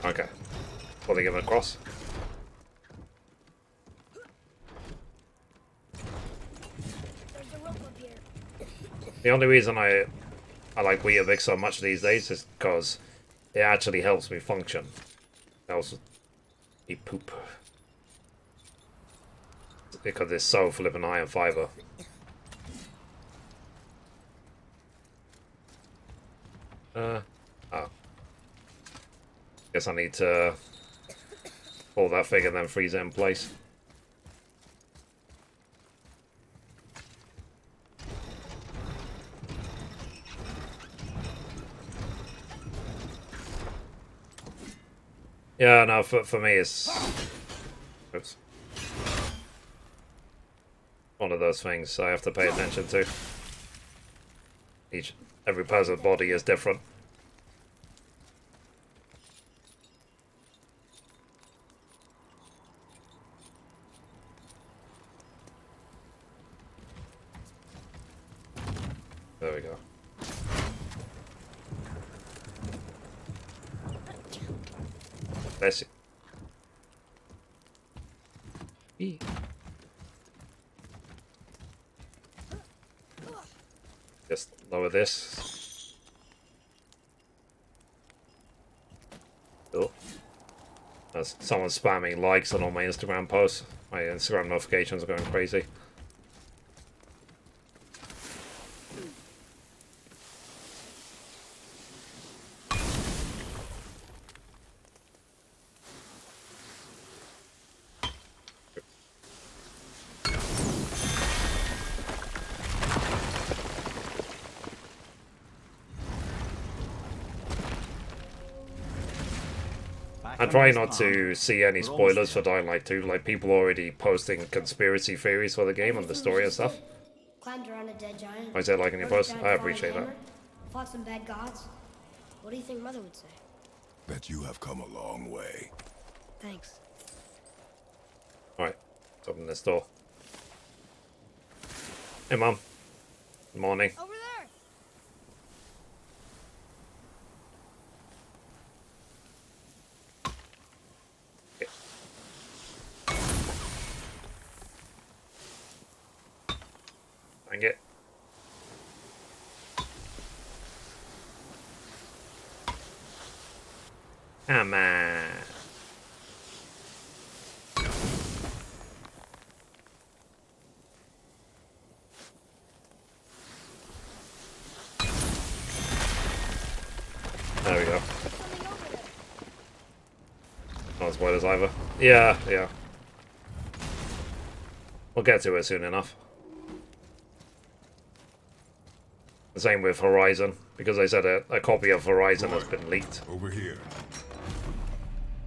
Okay. Will they give it across? There's a rope up here. The only reason I like Weetabix so much these days is because it actually helps me function. Helps me poop. Because it's so flippin' high in fiber. Oh. Guess I need to pull that thing and then freeze it in place. Yeah, no, for me it's... Oops. One of those things I have to pay attention to. Every person's body is different. Bless you. Eee. Just lower this. Oh. There's someone spamming likes on all my Instagram posts. My Instagram notifications are going crazy. I try not to see any spoilers for Dying Light 2, like people already posting conspiracy theories for the game and the story and stuff. Climbed around a dead giant. I said like in your rode a post, giant I flying appreciate that. hammer, fought some bad gods. What do you think Mother would say? Bet you have come a long way. Thanks. Alright, let's open this door. Hey Mom. Good morning. Over there! Dang it. Come on. There we go. Something over there. Not as spoilers either. Yeah, yeah. We'll get to it soon enough. The same with Horizon, because I said a copy of Horizon has been leaked. Over here.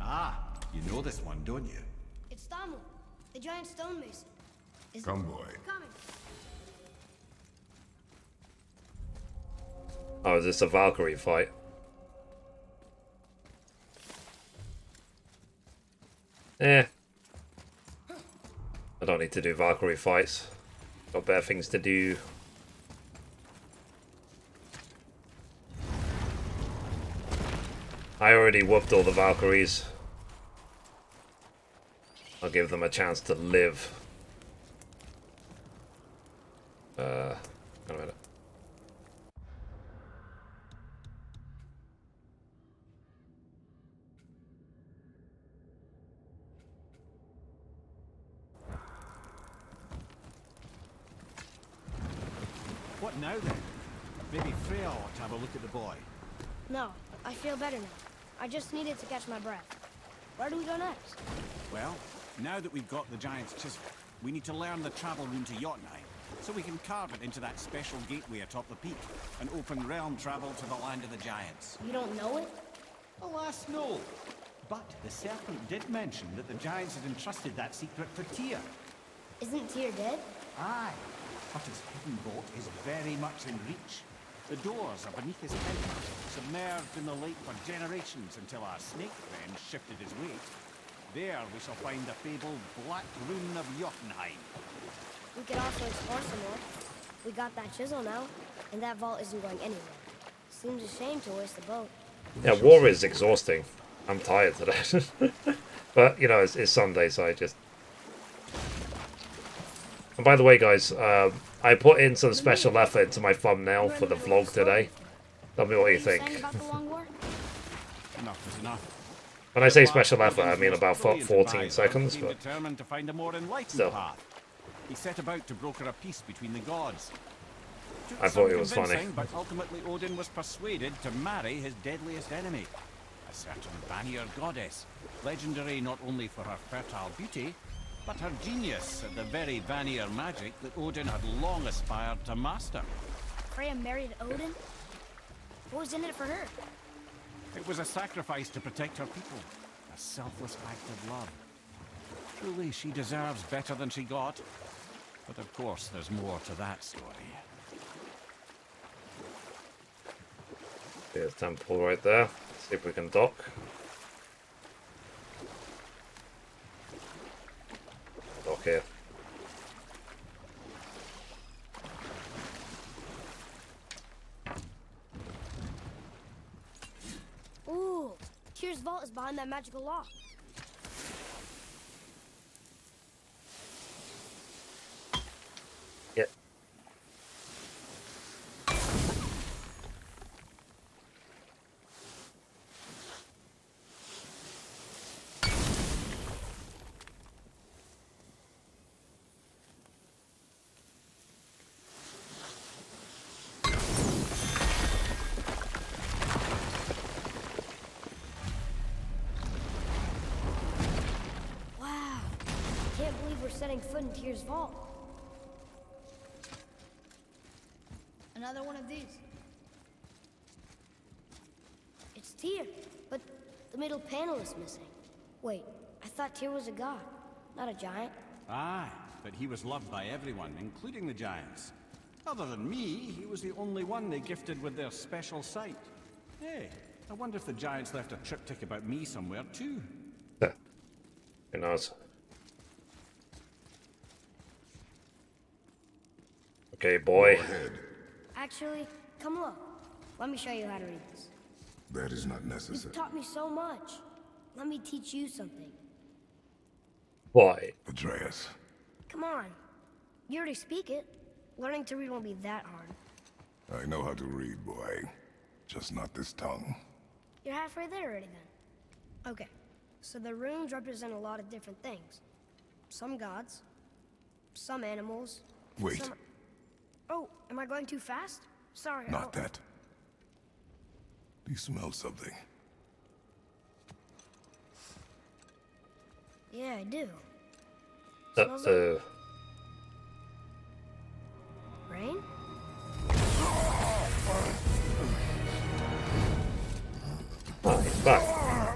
Ah, you know this one, don't you? It's Thamur, the giant stonemason. Is Come, boy. coming. Oh, is this a Valkyrie fight? Eh. I don't need to do Valkyrie fights. Got better things to do. I already whooped all the Valkyries. I'll give them a chance to live. Wait a minute. What now then? Maybe Freya ought to have a look at the boy. No, I feel better now. I just needed to catch my breath. Where do we go next? Well, now that we've got the giant's chisel, we need to learn the travel rune to Jötunheim, so we can carve it into that special gateway atop the peak, and open realm travel to the land of the giants. You don't know it? Alas, no. But the serpent did mention that the giants had entrusted that secret to Tyr. Isn't Tyr dead? Aye, but his hidden vault is very much in reach. The doors are beneath his tent, submerged in the lake for generations until our snake friend shifted his weight. There we shall find the fabled Black Rune of Jötunheim. We could also explore some more. We got that chisel now, and that vault isn't going anywhere. Seems a shame to waste the boat. Yeah, war is exhausting. I'm tired today. But, you know, it's Sunday, so I just... And by the way, guys, I put in some special effort into my thumbnail for the vlog today. Tell me what you Saying think. about the long war? Enough is enough. When I say special effort, I mean about 14 seconds, He but determined to find a more enlightened still. path. He set about to broker a peace between the gods. Took I some thought it was funny. convincing, But ultimately Odin was persuaded to marry his deadliest enemy, a certain Vanir goddess, legendary not only for her fertile beauty, but her genius at the very Vanir magic that Odin had long aspired to master. Freya married Odin? What was in it for her? It was a sacrifice to protect her people, a selfless act of love. Truly, she deserves better than she got. But of course, there's more to that story. there's a temple right there. See if we can dock. Dock here. Ooh, Tyr's vault is behind that magical lock. Yeah. Wow. Can't believe we're setting foot in Tyr's vault. Another one of these. It's Tyr, but the middle panel is missing. Wait, I thought Tyr was a god, not a giant. Aye, but he was loved by everyone, including the giants. Other than me, he was the only one they gifted with their special sight. Hey, I wonder if the giants left a triptych about me somewhere too. Who knows? Okay, boy. Go ahead. Actually, come look. Let me show you how to read this. That is not You've necessary. taught me so much. Let me teach you something. Why? Atreus. Come on. You already speak it. Learning to read won't be that hard. I know how to read, boy. Just not this tongue. You're halfway there already then. Okay, so the runes represent a lot of different things. Some gods, some animals. Wait, Some... Oh, am I going too fast? Sorry. not that. Do you smell something? Yeah, I do. Uh-oh. Rain? Oh, he's back.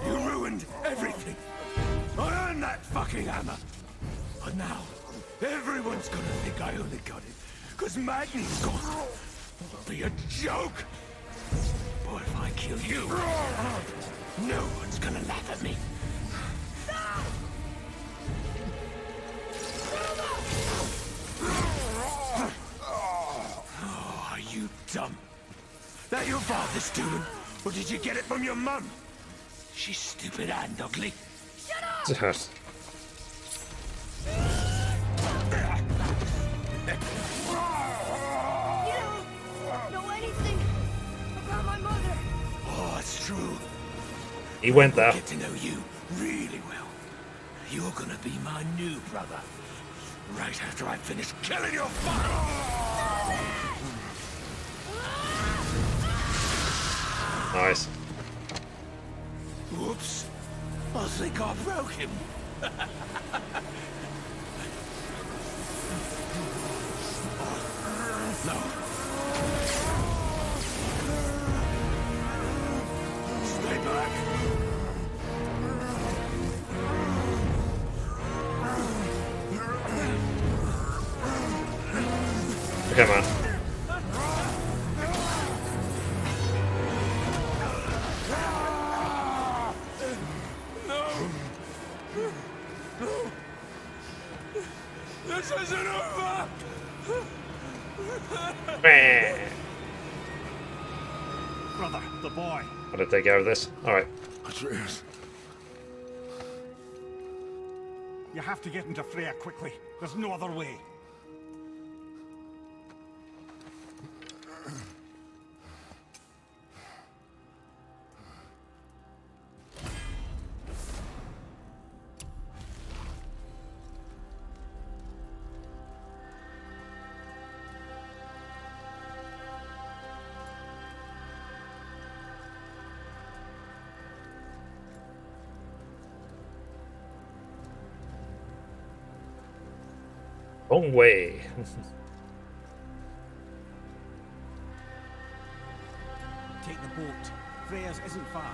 You ruined everything. I earned that fucking hammer. But now, everyone's gonna think I only got it because Magni's gone. It'll be a joke. Boy, if I kill you, no one's gonna laugh at me. Oh, are you dumb? That your father's doing? Or did you get it from your mum? She's stupid and ugly. Just- You don't know anything about my mother. Oh, it's true. He went there. Get to know you really well. You're gonna be my new brother. Right after I finish killing your father. Nice. Whoops. I think I broke him. No. Stay back. Come on. This isn't over. Meh. Brother, the boy. Gotta take care of this. Alright. Atreus. You have to get into Freya quickly. There's no other way. Wrong way. Take the boat. Freya's isn't far.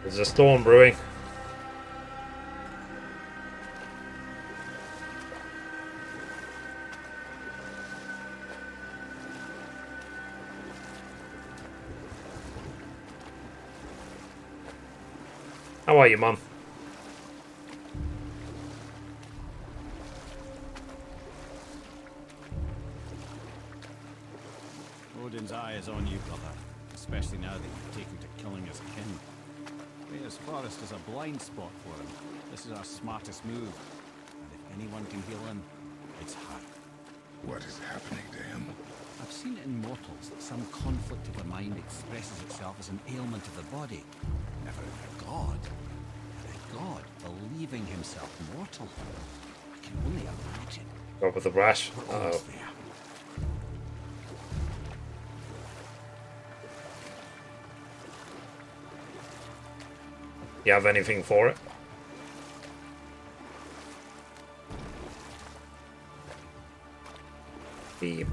There's a storm brewing. How are you, Mum? Odin's eye is on you, brother. Especially now that you've taken to killing his kin. Freya's forest is a blind spot for him. This is our smartest move. And if anyone can heal him, it's her. What is happening to him? I've seen it in mortals that some conflict of the mind expresses itself as an ailment of the body. Never in a god. A god believing himself mortal. I can only imagine. Go with the rash. We're almost there. You have anything for it? Beep.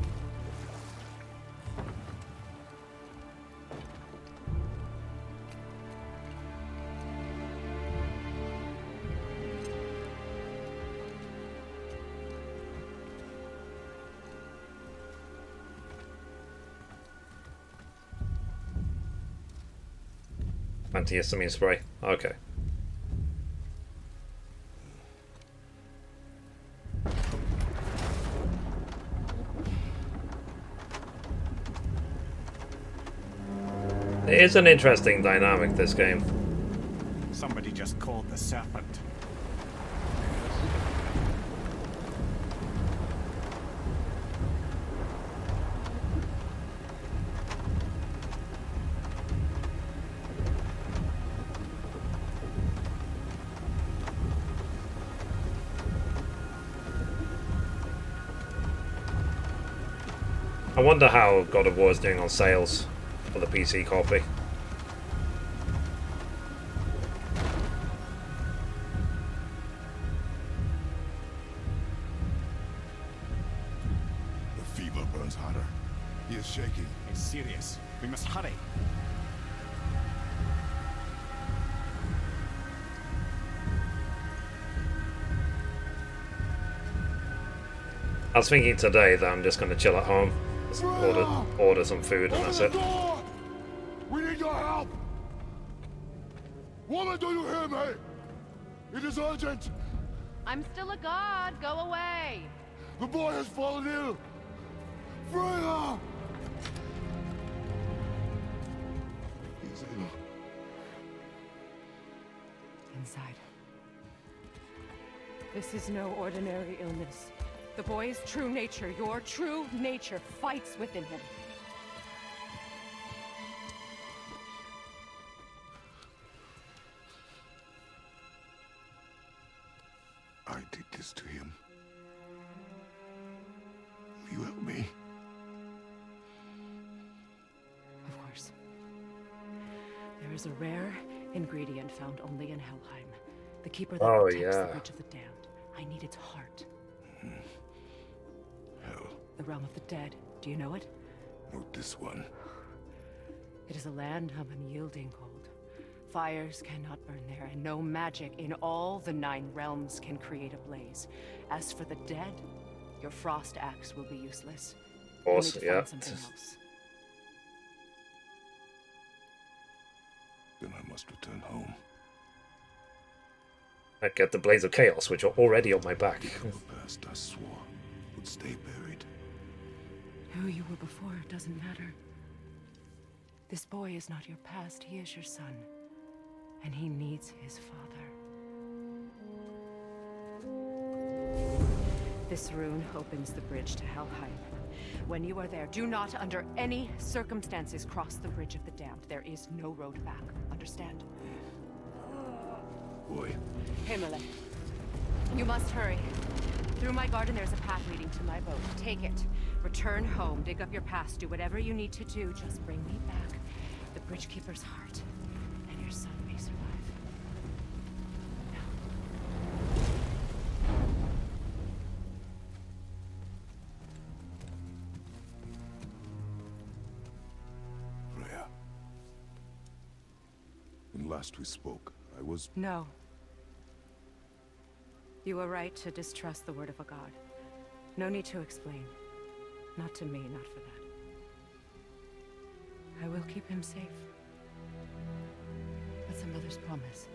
Antihistamine spray. Okay. It is an interesting dynamic, this game. Somebody just called the serpent. I wonder how God of War is doing on sales for the PC copy. The fever burns hotter. He is shaking. It's serious. We must hurry. I was thinking today that I'm just going to chill at home, just order some food, and that's it. We need your help! Woman, do you hear me? It is urgent! I'm still a god. Go away. The boy has fallen ill! Freya! He's ill. Inside. This is no ordinary illness. The boy's true nature, your true nature, fights within him. I did this to him. Will you help me? Of course. There is a rare ingredient found only in Helheim. The keeper that protects the Bridge of the Damned. I need its heart. Hell, The realm of the dead. Do you know it? not this one. It is a land of unyielding cold. Fires cannot burn there, and no magic in all the 9 realms can create a blaze. As for the dead, your frost axe will be useless. Of course, You need to yeah. find something else. Then I must return home. I get the Blades of Chaos, which are already on my back. The past I swore would stay buried. Who you were before doesn't matter. This boy is not your past, he is your son. And he needs his father. This rune opens the bridge to Helheim. When you are there, do not under any circumstances cross the Bridge of the Damned. There is no road back. Understand? Boy, Himalay. You must hurry. Through my garden there's a path leading to my boat. Take it. Return home, dig up your past, do whatever you need to do. Just bring me back the Bridgekeeper's heart, and your son may survive. Freya. When last we spoke, I was... No. You were right to distrust the word of a god. No need to explain. Not to me, not for that. I will keep him safe. That's a mother's promise.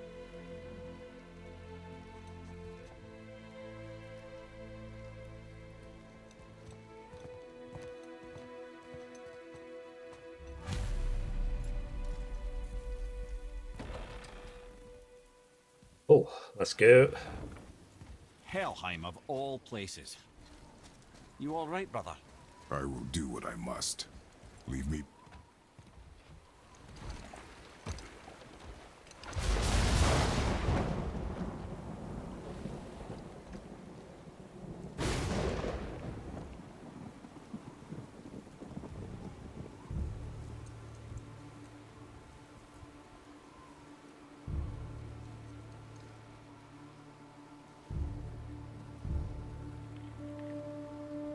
Oh, let's go. Helheim of all places. You all right, brother? I will do what I must. Leave me.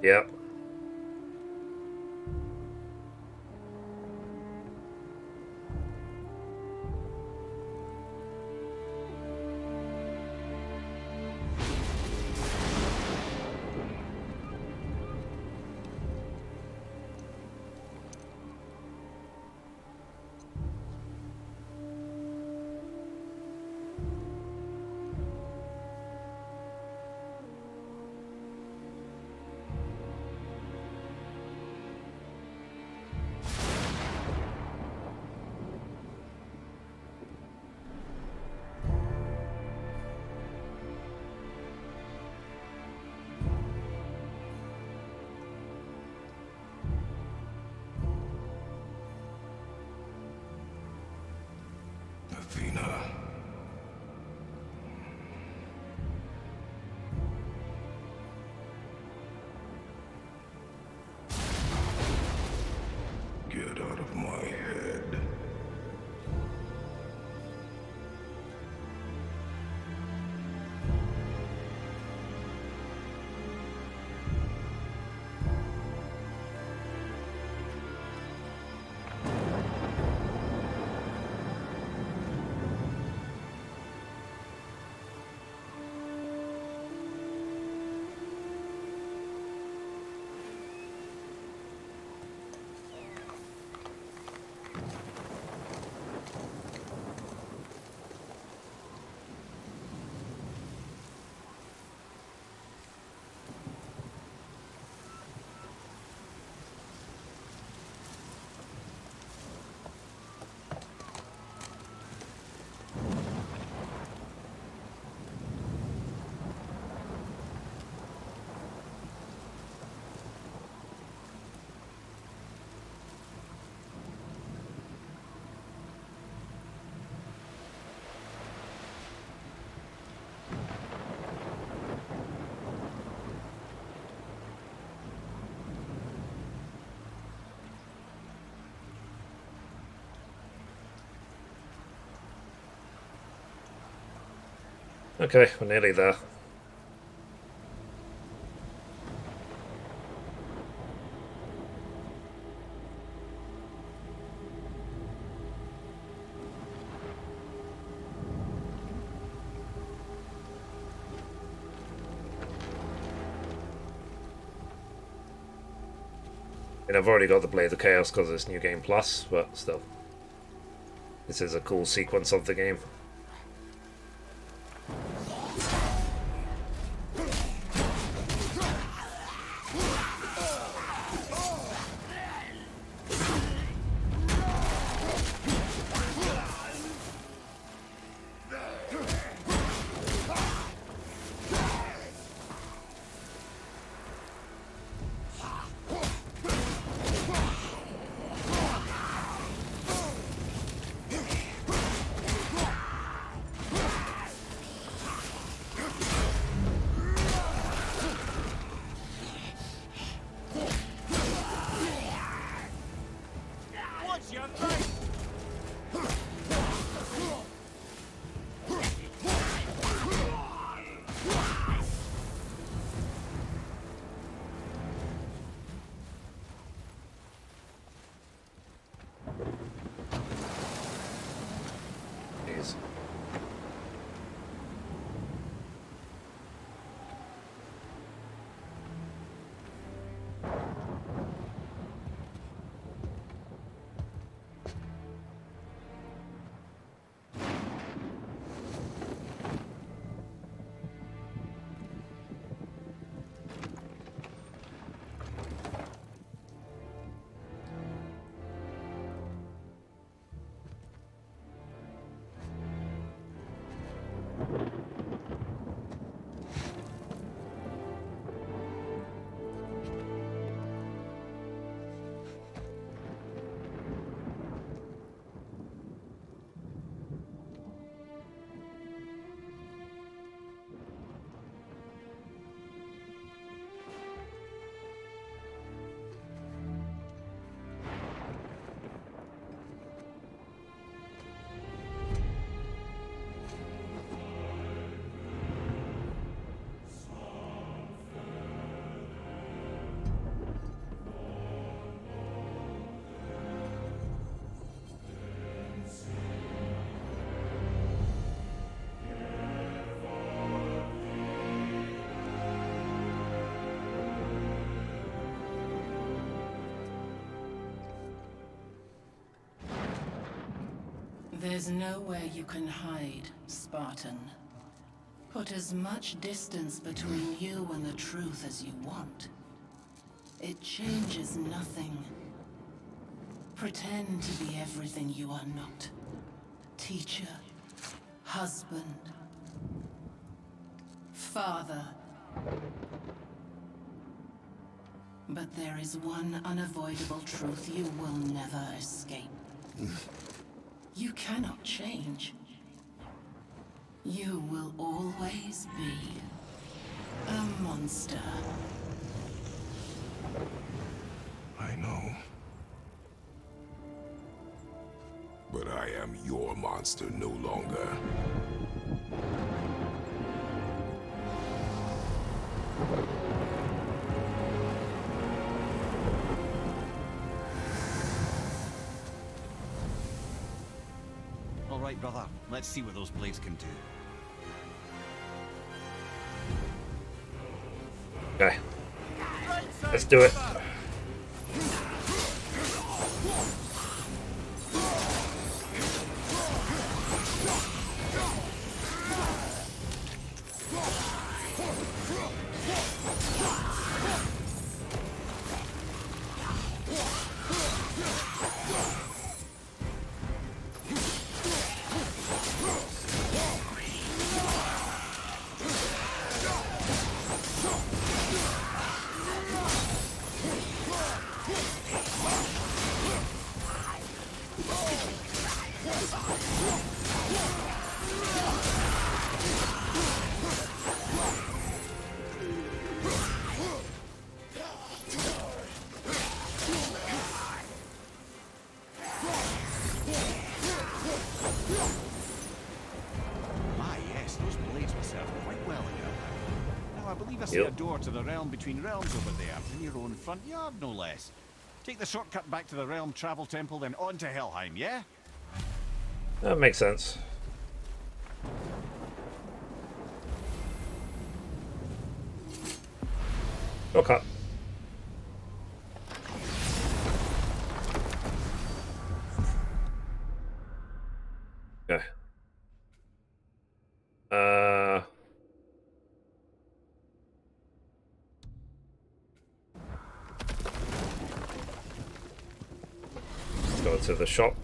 Yep. Athena. Get out of my head. Okay, we're nearly there. And I've already got the Blade of Chaos because it's New Game Plus, but still. This is a cool sequence of the game. There's nowhere you can hide, Spartan. Put as much distance between you and the truth as you want. It changes nothing. Pretend to be everything you are not. Teacher, husband, father. But there is one unavoidable truth you will never escape. You cannot change. You will always be a monster. I know. But I am your monster no longer. All right, brother. Let's see what those blades can do. Okay. Let's do it. I see a door to the realm between realms over there, in your own front yard, no less. Take the shortcut back to the realm travel temple, then on to Helheim, yeah? That makes sense. Okay. Okay. Let's go to the shop.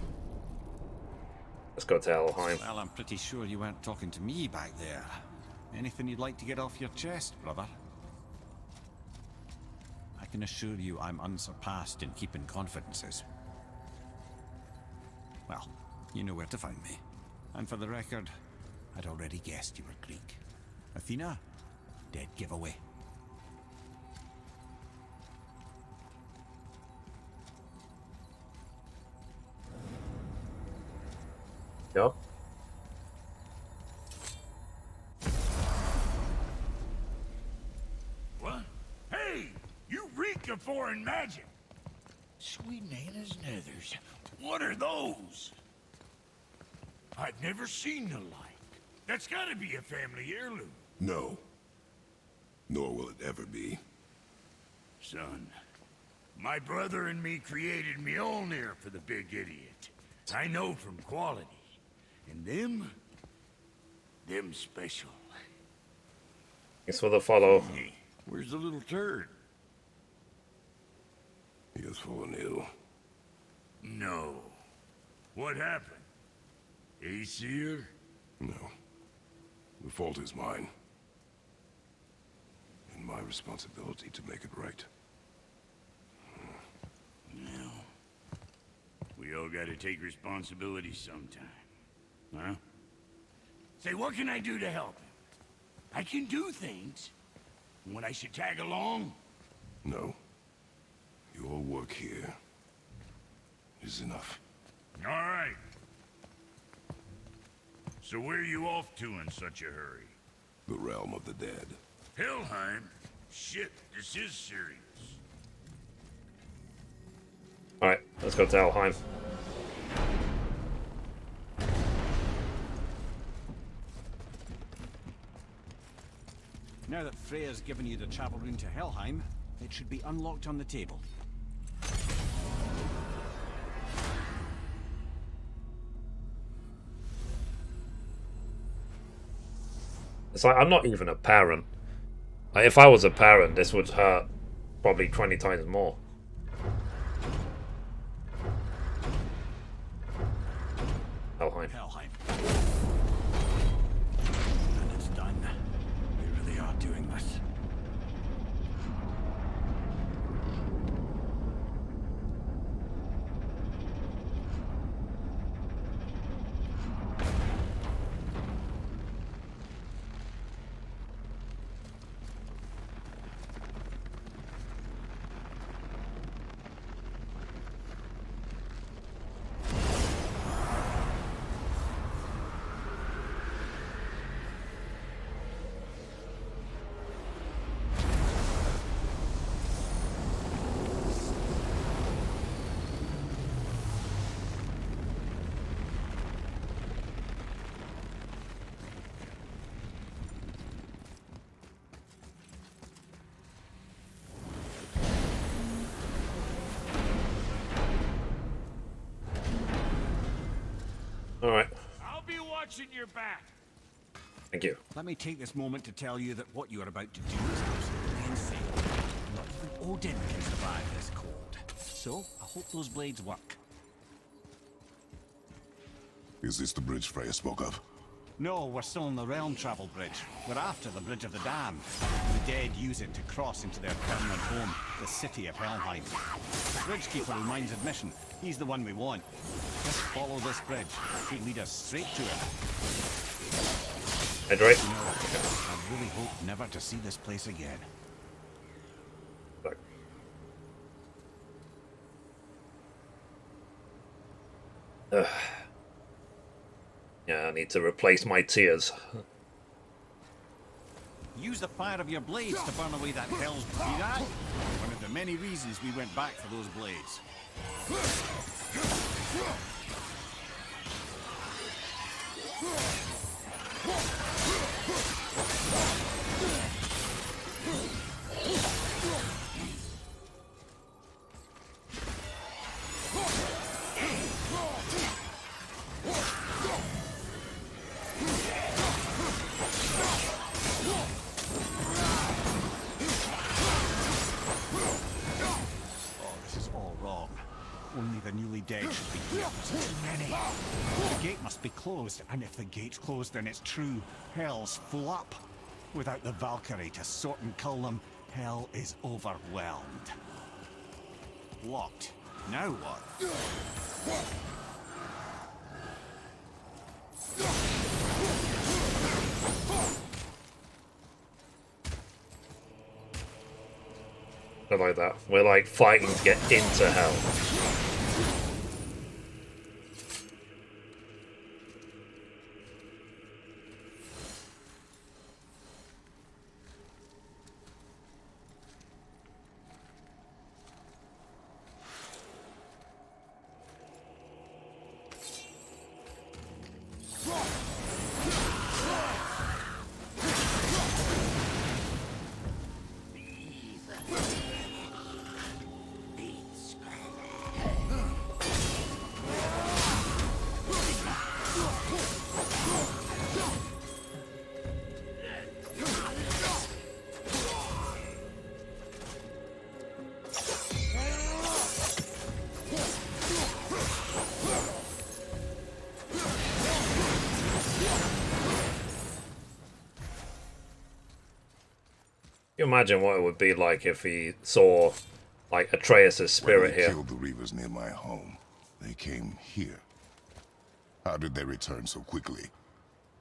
Let's go to Helheim. Well, I'm pretty sure you weren't talking to me back there. Anything you'd like to get off your chest, brother? I can assure you I'm unsurpassed in keeping confidences. Well, you know where to find me. And for the record, I'd already guessed you were Greek. Athena? Dead giveaway. Yep. What? Hey! You reek of foreign magic! Sweet Nana's nethers. What are those? I've never seen the like. That's gotta be a family heirloom. No. Nor will it ever be. Son, my brother and me created Mjolnir for the big idiot. I know from quality. And them special. Thanks for the follow. Hey, where's the little turd? He has fallen ill. No. What happened? Aesir? No. The fault is mine. And my responsibility to make it right. No. We all gotta take responsibility sometime. Huh? Say, what can I do to help? I can do things. When I should tag along? No. Your work here is enough. All right. So where are you off to in such a hurry? The realm of the dead. Helheim? Shit, this is serious. Alright, let's go to Helheim. Now that Freya's given you the travel rune to Helheim, it should be unlocked on the table. It's like, I'm not even a parent. Like, if I was a parent, this would hurt probably 20 times more. Helheim. Helheim. And it's done. We really are doing this. Alright, I'll be watching your back. thank you. Let me take this moment to tell you that what you are about to do is absolutely insane. Not even Odin can survive this cold. So, I hope those blades work. Is this the bridge Freya spoke of? No, we're still on the realm travel bridge. We're after the Bridge of the Damned. The dead use it to cross into their permanent home, the city of Helheim. The bridgekeeper who minds admission, he's the one we want. Just follow this bridge. He'll lead us straight to it. Head right. You know, I really hope never to see this place again. Back. Ugh. Yeah, I need to replace my tears. Use the fire of your blades to burn away that hell's... See that? One of the many reasons we went back for those blades. Only the newly dead should be here. Too many. The gate must be closed, and if the gate's closed, then it's true. Hell's full up. Without the Valkyrie to sort and cull them, hell is overwhelmed. Locked. Now what? I like that. We're like fighting to get into hell. You imagine what it would be like if he saw, like, Atreus' spirit When they here. killed the Reavers near my home, they came here. How did they return so quickly?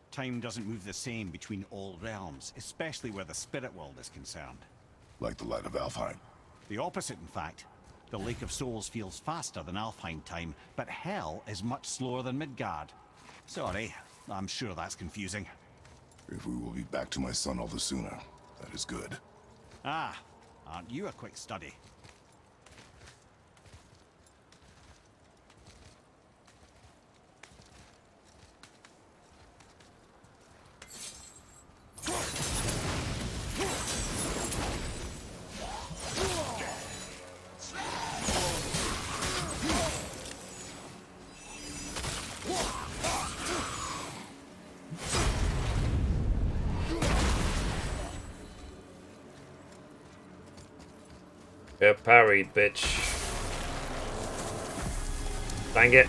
Time doesn't move the same between all realms, especially where the spirit world is concerned. Like the light of Alfheim. The opposite, in fact. The Lake of Souls feels faster than Alfheim time, but Hell is much slower than Midgard. Sorry, I'm sure that's confusing. If we will be back to my son all the sooner, that is good. Ah, aren't you a quick study? Get parried, bitch. Dang it.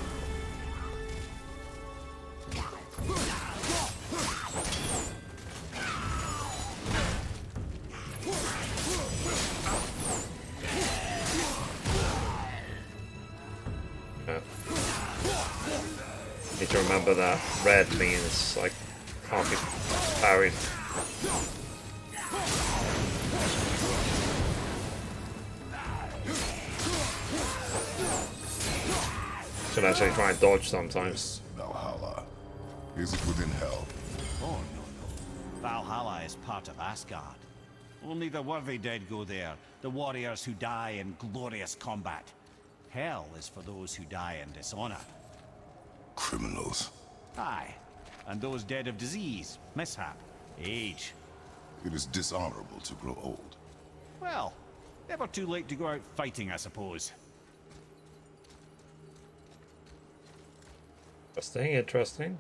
Need to remember that red means like can't be parried. Should actually try and dodge sometimes. Valhalla. Is it within hell? Oh, no, no. Valhalla is part of Asgard. Only the worthy dead go there, the warriors who die in glorious combat. Hell is for those who die in dishonor. Criminals. Aye, and those dead of disease, mishap, age. It is dishonorable to grow old. Well, never too late to go out fighting, I suppose. Interesting, interesting.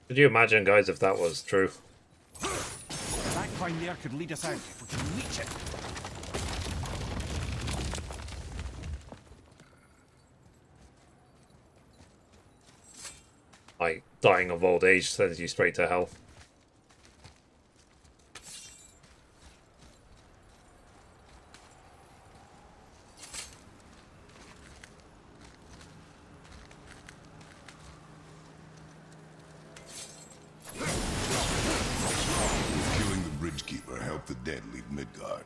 Could you imagine, guys, if that was true? That climb there could lead us out if we can reach it. Like, dying of old age sends you straight to hell. Killing the Bridgekeeper helped the dead leave Midgard.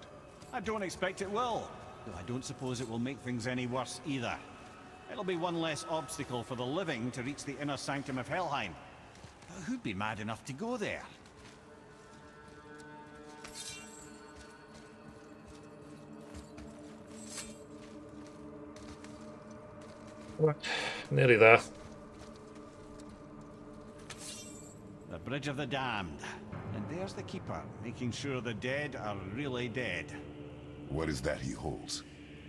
I don't expect it will, though I don't suppose it will make things any worse either. It'll be one less obstacle for the living to reach the inner sanctum of Helheim. But who'd be mad enough to go there? Nearly there. The Bridge of the Damned. And there's the Keeper, making sure the dead are really dead. What is that he holds?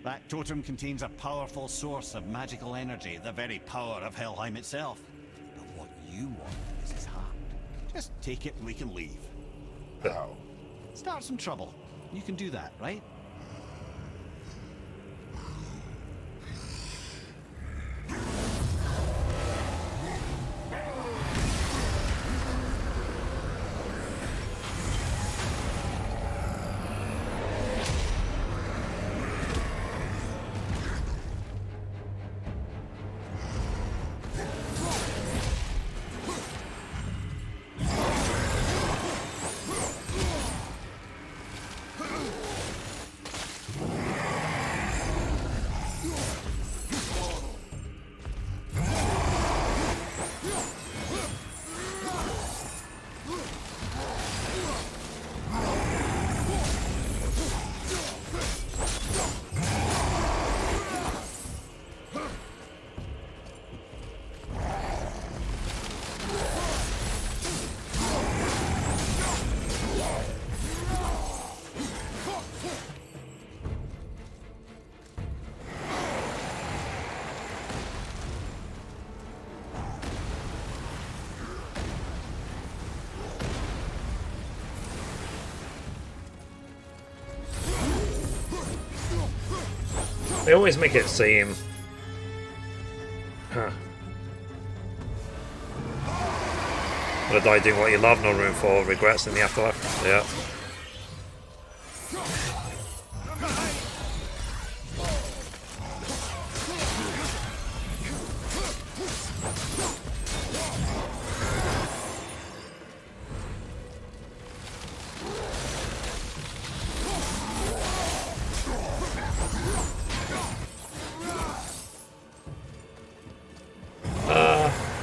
That totem contains a powerful source of magical energy, the very power of Helheim itself. But what you want is his heart. Just take it and we can leave. How? Start some trouble. You can do that, right? They always make it seem... Huh. Gonna die doing what you love, no room for regrets in the afterlife. Yeah.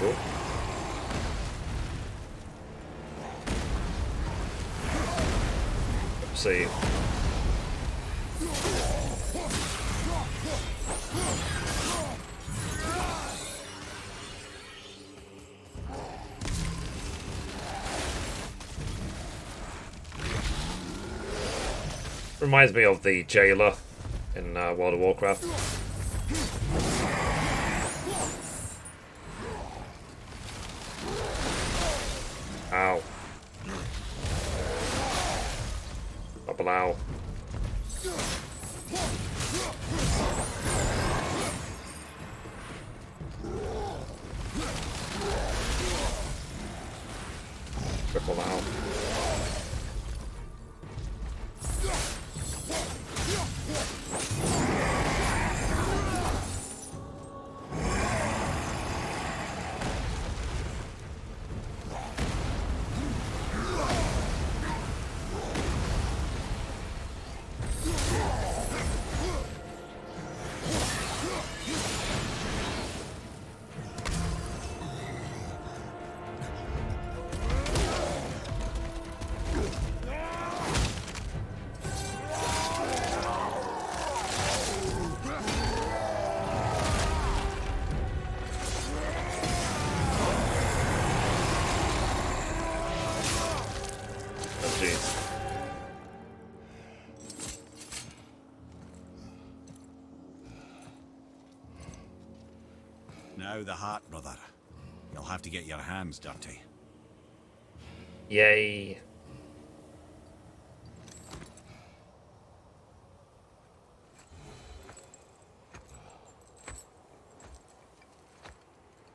Cool. Let's see. Reminds me of the jailer in World of Warcraft. Ow. Double ow. Triple ow. Now the heart, brother. You'll have to get your hands dirty. Yay.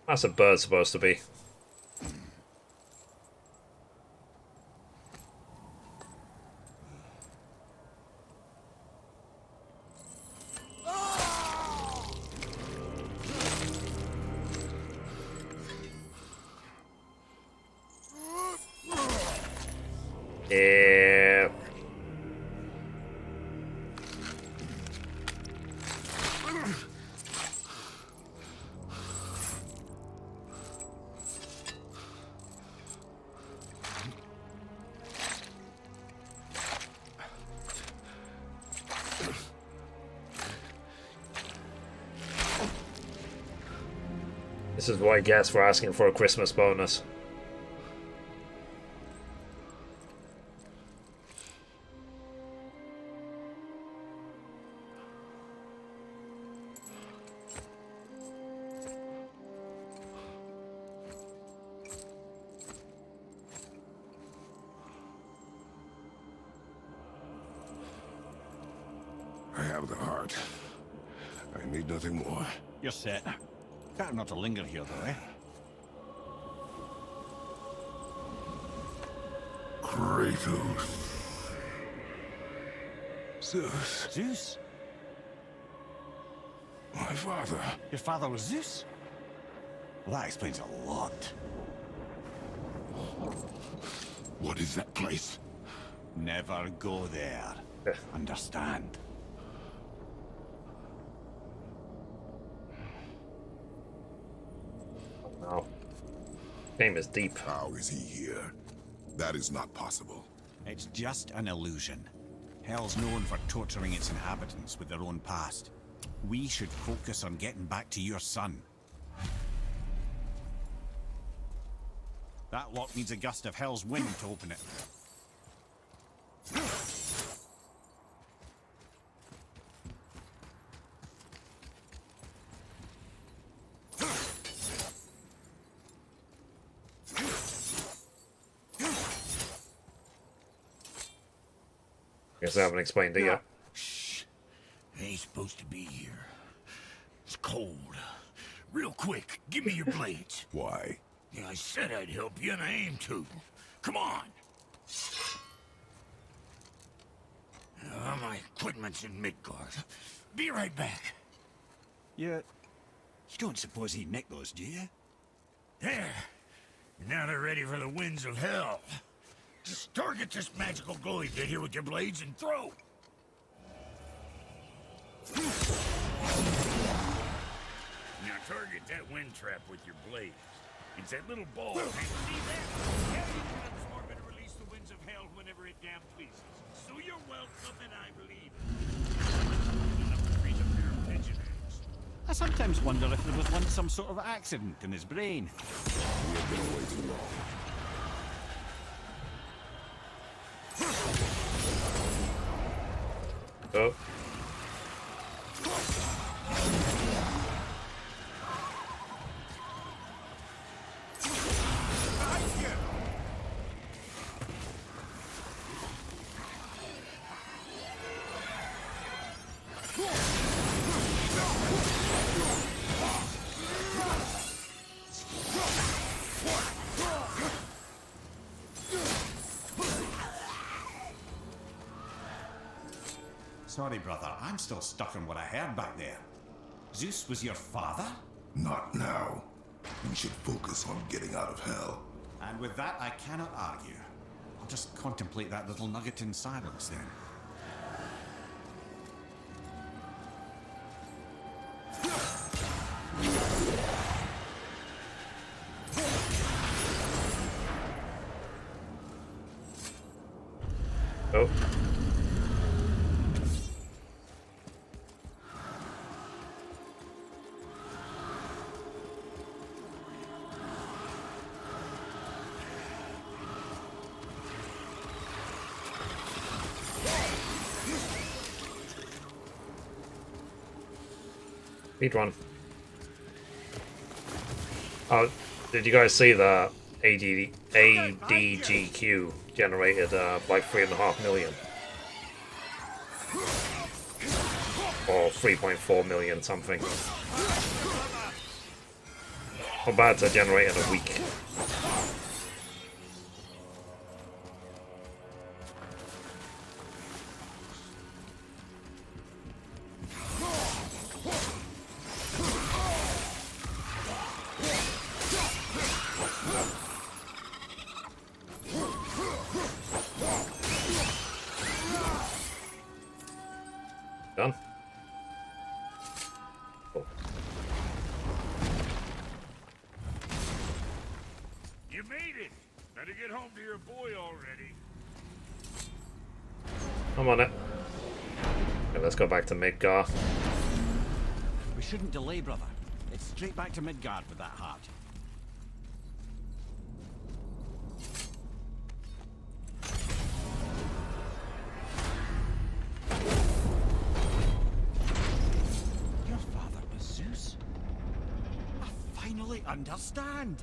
That's a bird supposed to be. Yeah. This is what I guess for asking for a Christmas bonus. I have the heart. I need nothing more. You're set. Better not to linger here, though, eh? Kratos. Zeus. Zeus? My father. Your father was Zeus? Well, that explains a lot. What is that place? Never go there. Understand? No. Game is deep. How is he here? That is not possible. It's just an illusion. Hell's known for torturing its inhabitants with their own past. We should focus on getting back to your son. That lock needs a gust of Hell's wind to open it. Guess I haven't explained it yet. Shh. I ain't supposed to be here. It's cold. Real quick, give me your blades. Why? Yeah, I said I'd help you, and I aim to. Come on. My equipment's in Midgard. Be right back. You don't suppose he nicked those, do you? There. Now they're ready for the winds of hell. Just target this magical glowy bit here with your blades and throw. Now target that wind trap with your blades. It's that little ball. See that? Yeah, you can absorb it and release the winds of hell whenever it damn pleases. So you're welcome, and I believe enough to freeze a pair of pigeon eggs. I sometimes wonder if there was once some sort of accident in his brain. We have been away too long. Oh. Sorry, brother. I'm still stuck on what I heard back there. Zeus was your father? Not now. We should focus on getting out of hell. And with that, I cannot argue. I'll just contemplate that little nugget in silence then. Oh. Speed run. Oh, did you guys see the ADGQ generated like 3.5 million? Or 3.4 million something. How bad to generate in a week? Done. Cool. You made it! Better get home to your boy already. I'm on it. Okay, let's go back to Midgard. We shouldn't delay, brother. It's straight back to Midgard with that heart. Your father was Zeus? I finally understand.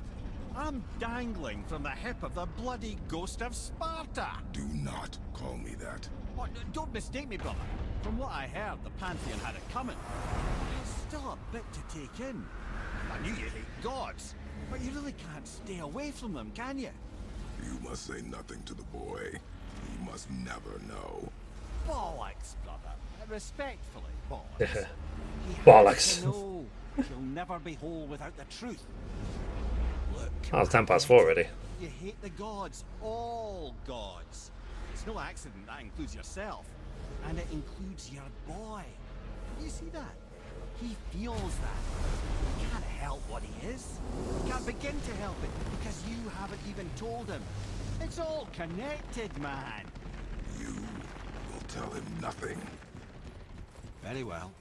I'm dangling from the hip of the bloody ghost of Sparta. Do not call me that. Oh, don't mistake me, brother. From what I heard, the Pantheon had it coming. It's still a bit to take in. I knew you hate gods, but you really can't stay away from them, can you? You must say nothing to the boy. He must never know. Bollocks, brother. Respectfully, bollocks. He has Bollocks. to know. He'll never be whole without the truth. Look, Oh, it's 4:10 already. you hate the gods, all gods. It's no accident that includes yourself. And it includes your boy. You see that? He feels that. He can't help what he is. He can't begin to help it because you haven't even told him. It's all connected, man. You will tell him nothing. Very well.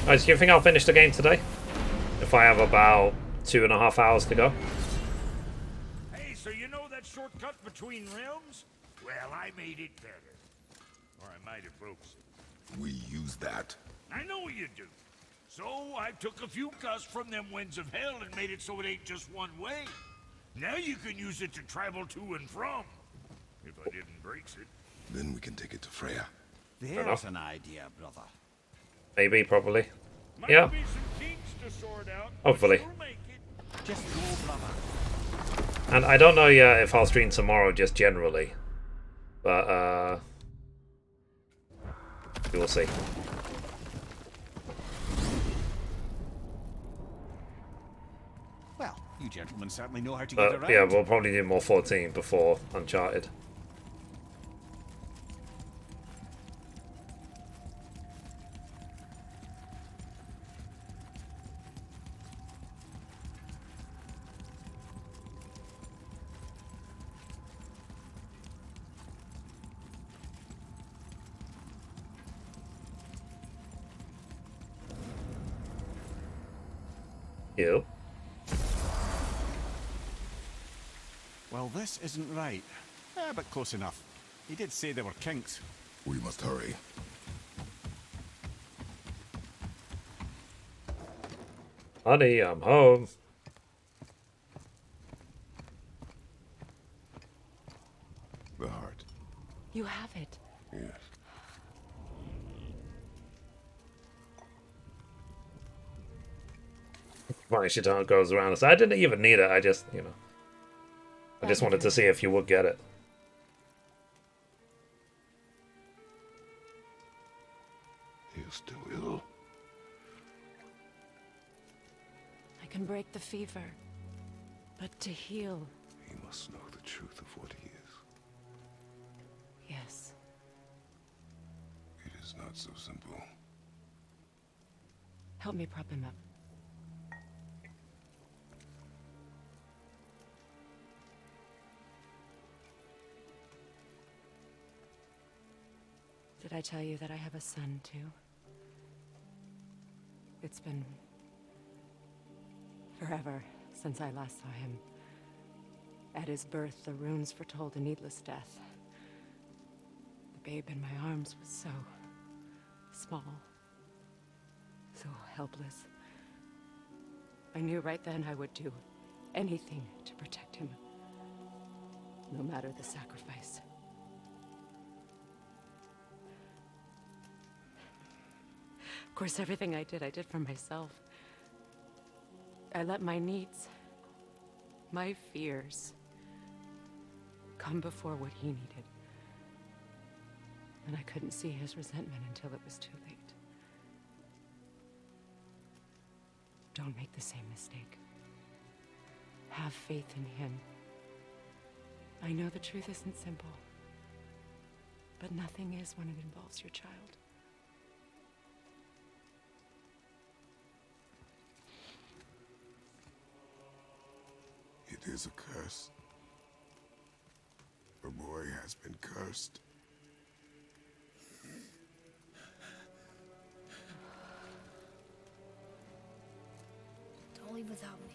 Guys, do you think I'll finish the game today? If I have about 2.5 hours to go? Hey, so you know that shortcut between realms? Well, I made it better. Or I might have broke some. We use that. I know you do. So I took a few gusts from them winds of hell and made it so it ain't just one way. Now you can use it to travel to and from. If I didn't break it. Then we can take it to Freya. There's enough. an idea, brother. Maybe, probably. Might Yeah. be some kinks to sort out. Hopefully. But you'll make it. Just go, brother. And I don't know yet if I'll stream tomorrow just generally. But, we will see. Well, you gentlemen certainly know how to get But, around. yeah, we'll probably do more 14 before Uncharted. Ew. Well, this isn't right. But close enough. He did say there were kinks. We must hurry. Honey, I'm home. The heart. You have it. Yes. Funny she goes around us. I didn't even need it. I just, you know, I just wanted to see if you would get it. He is still ill. I can break the fever. But to heal... He must know the truth of what he is. Yes. It is not so simple. Help me prop him up. Did I tell you that I have a son, too? It's been... forever since I last saw him. At his birth, the runes foretold a needless death. The babe in my arms was so... small. So helpless. I knew right then I would do anything to protect him. No matter the sacrifice. Of course, everything I did for myself. I let my needs, my fears, come before what he needed. And I couldn't see his resentment until it was too late. Don't make the same mistake. Have faith in him. I know the truth isn't simple, but nothing is when it involves your child. It is a curse. The boy has been cursed. Don't leave without me.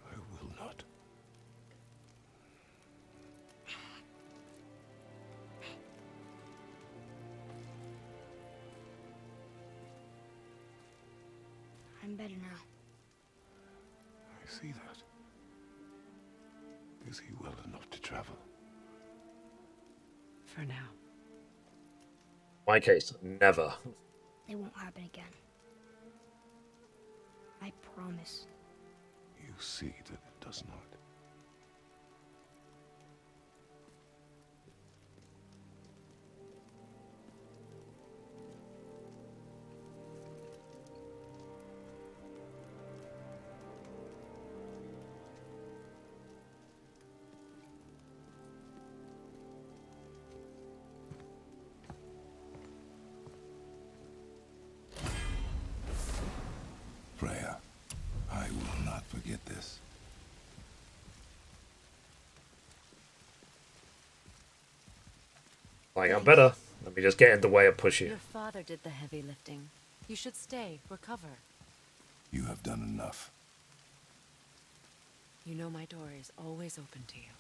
I will not. I'm better now. I see that. Is he well enough to travel? For now. My case, never. It won't happen again. I promise. You see that it does not. Freya, I will not forget this. Like, I'm better. Let me just get in the way and push you. Your father did the heavy lifting. You should stay, recover. You have done enough. You know my door is always open to you.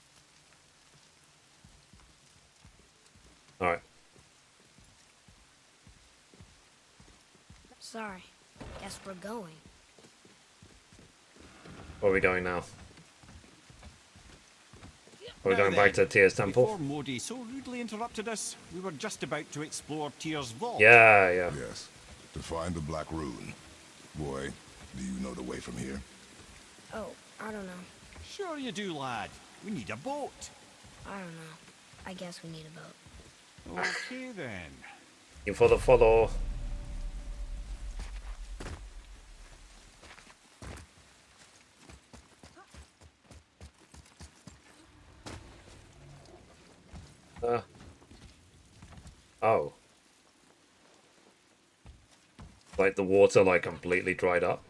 Alright. Sorry. Guess we're going. Where are we going now? We're Now going back to then, Tyr's temple? Before Modi so rudely interrupted us, we were just about to explore Tyr's vault. Yeah, yeah. Yes, to find the Black Rune. Boy, do you know the way from here? Oh, I don't know. Sure you do, lad. We need a boat. I don't know. I guess we need a boat. Okay, then. You for the follow. Oh. Like the water like completely dried up.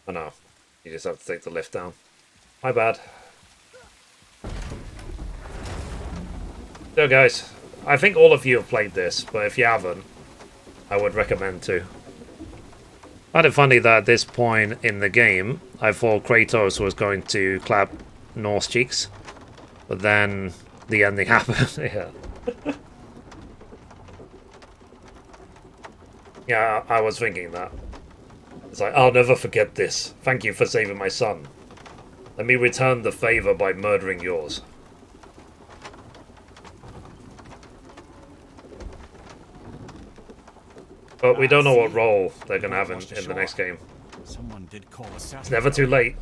Oh no. You just have to take the lift down. My bad. So guys, I think all of you have played this, but if you haven't, I would recommend to. I find it funny that at this point in the game, I thought Kratos was going to clap Norse cheeks, but then the ending happened. Yeah. Yeah, I was thinking that. It's like, I'll never forget this. Thank you for saving my son. Let me return the favor by murdering yours. But we don't know what role they're going to have in the next game. Someone did call assassin. It's never too late.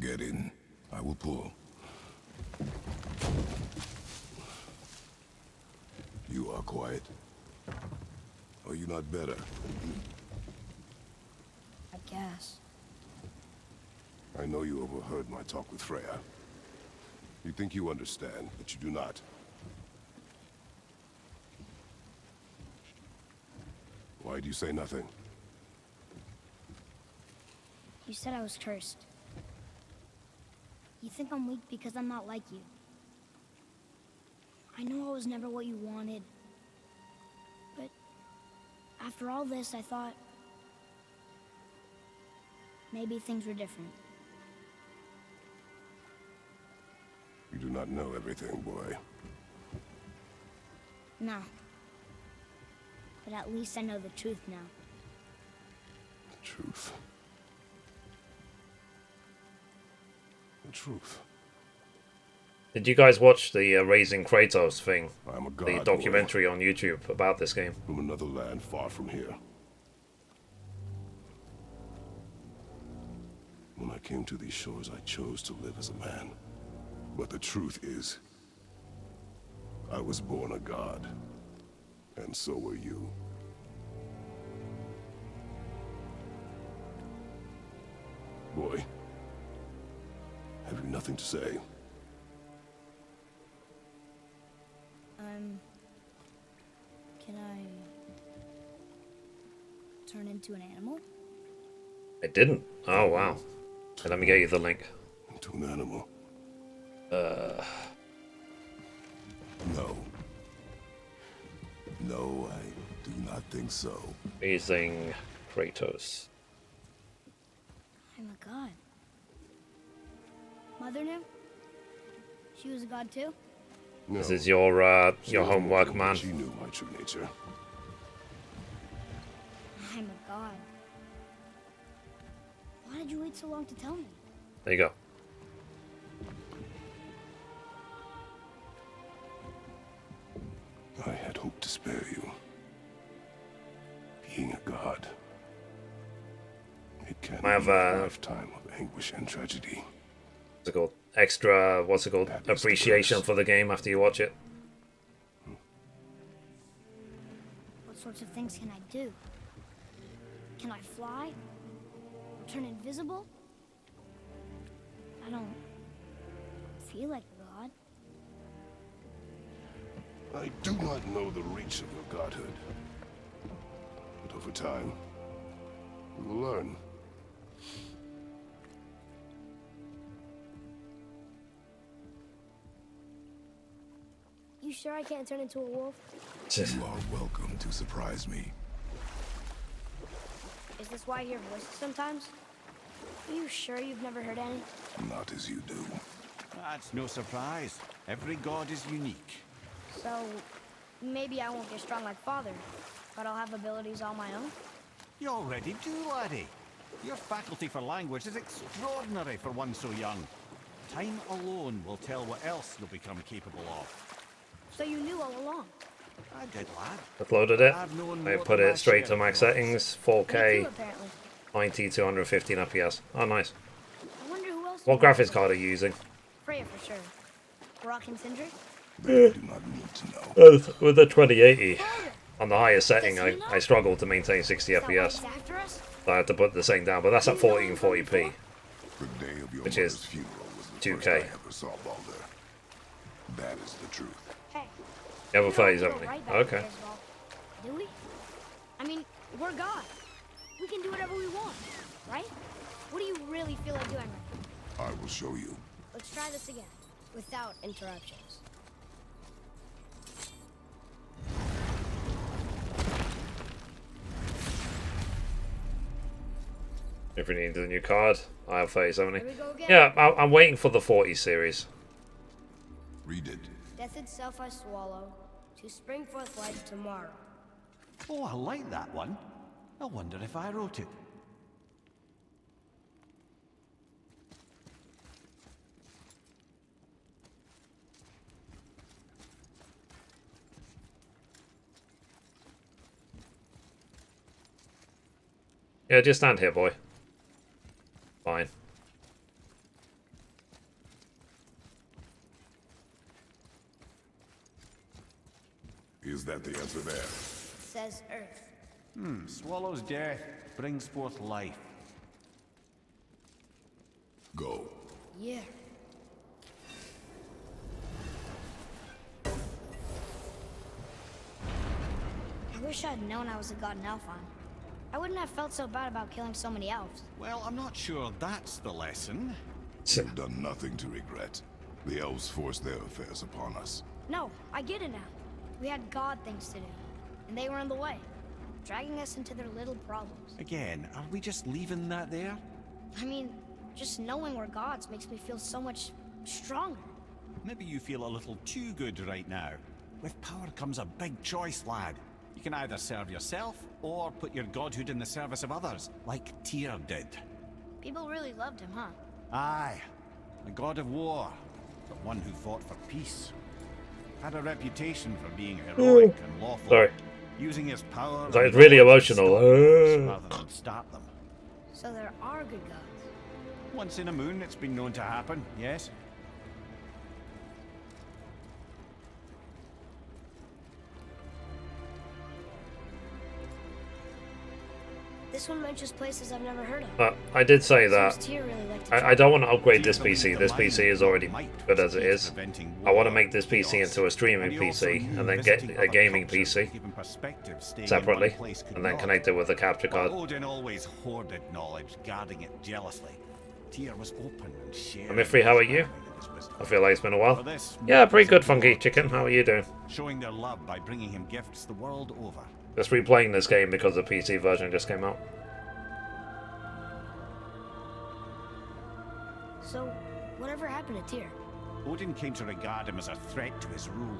Get in. I will pull. You are quiet. Are you not better? I guess. I know you overheard my talk with Freya. You think you understand, but you do not. Why do you say nothing? You said I was cursed. You think I'm weak because I'm not like you. I know I was never what you wanted. But after all this, I thought maybe things were different. You do not know everything, boy. No. But at least I know the truth now. The truth. The truth. Did you guys watch the Raising Kratos thing? I'm a god, The documentary on YouTube about this game? from another land far from here. When I came to these shores, I chose to live as a man. But the truth is, I was born a god. And so were you. Boy, have you nothing to say? Can I turn into an animal? It didn't. Oh, wow. Okay, let me get you the link. Into an animal? No. No, I do not think so. Raising Kratos. I'm a god. Mother knew? She was a god too? No. This is your She was homework, more man. She knew my true nature. I'm a god. Why did you wait so long to tell me? There you go. I had hoped to spare you. Being a god, it can I have, be a lifetime of anguish and tragedy. What's it called? Extra, what's it called? That is the Appreciation curse. for the game after you watch it. What sorts of things can I do? Can I fly? Turn invisible? I don't feel like a god. I do not know the reach of your godhood. But over time, you will learn. You sure I can't turn into a wolf? You are welcome to surprise me. Is this why I hear voices sometimes? Are you sure you've never heard any? Not as you do. That's no surprise. Every god is unique. So, maybe I won't get strong like Father, but I'll have abilities all my own? You already do, laddie. Your faculty for language is extraordinary for one so young. Time alone will tell what else you'll become capable of. So you knew all along? I did, lad. Uploaded it. I've known I more put than my it straight share to max of gods. settings, Me 4K, too, apparently. 90 to 115 FPS. Oh, nice. I wonder who else... What graphics card are you using? Freya for sure. Rock and Sindri? They do not need to know. With the 2080 Father! on the highest setting, Does he know? I struggled to maintain 60 Is that why FPS. he's after us? So I had to put the setting down, but that's at Do you know him from 1440p. before? The day of your Which is mother's funeral was the 2K. first I ever saw Balder. That is the truth. Hey. You have a we don't phase, go haven't you? right back Okay. there as well, do we? I mean, we're God. We can do whatever we want, right? What do you really feel like doing right now? I will show you. Let's try this again, without interruptions. If we need a new card, I have Faye, so many. Here we go again. Yeah, I'm waiting for the 40 series. Read it. Death itself I swallow, to spring forth life tomorrow. Oh, I like that one. I wonder if I wrote it. Yeah, just stand here, boy. Fine. Is that the answer there? Says Earth. Swallows death, brings forth life. Go. Yeah. I wish I'd known I was a god in Elfheim. I wouldn't have felt so bad about killing so many elves. Well, I'm not sure that's the lesson. You've done nothing to regret. The elves forced their affairs upon us. No, I get it now. We had god things to do, and they were in the way, dragging us into their little problems. Again, are we just leaving that there? I mean, just knowing we're gods makes me feel so much stronger. Maybe you feel a little too good right now. With power comes a big choice, lad. You can either serve yourself, or put your godhood in the service of others, like Tyr did. People really loved him, huh? Aye, a god of war, but one who fought for peace. Had a reputation for being heroic and lawful. Sorry. Using his power... That and is really knowledge to emotional. stop wars rather than start them. So there are good gods. Once in a moon, it's been known to happen, yes? This one mentions places I've never heard of. I did say that. Seems Tyr really liked to I travel. don't want to upgrade this PC. This PC is already good as it is. I want to make this PC into a streaming PC and then get a gaming PC separately and then connect it with a capture While card. Odin always hoarded knowledge, guarding it jealously. Tyr was open and shared. Mithrie, how are you? his wisdom. I feel like it's been a while. For this, Yeah, pretty good, Funky Chicken. How are you doing? showing their love by bringing him gifts the world over. Just replaying this game because the PC version just came out. So, whatever happened to Tyr? Odin came to regard him as a threat to his rule.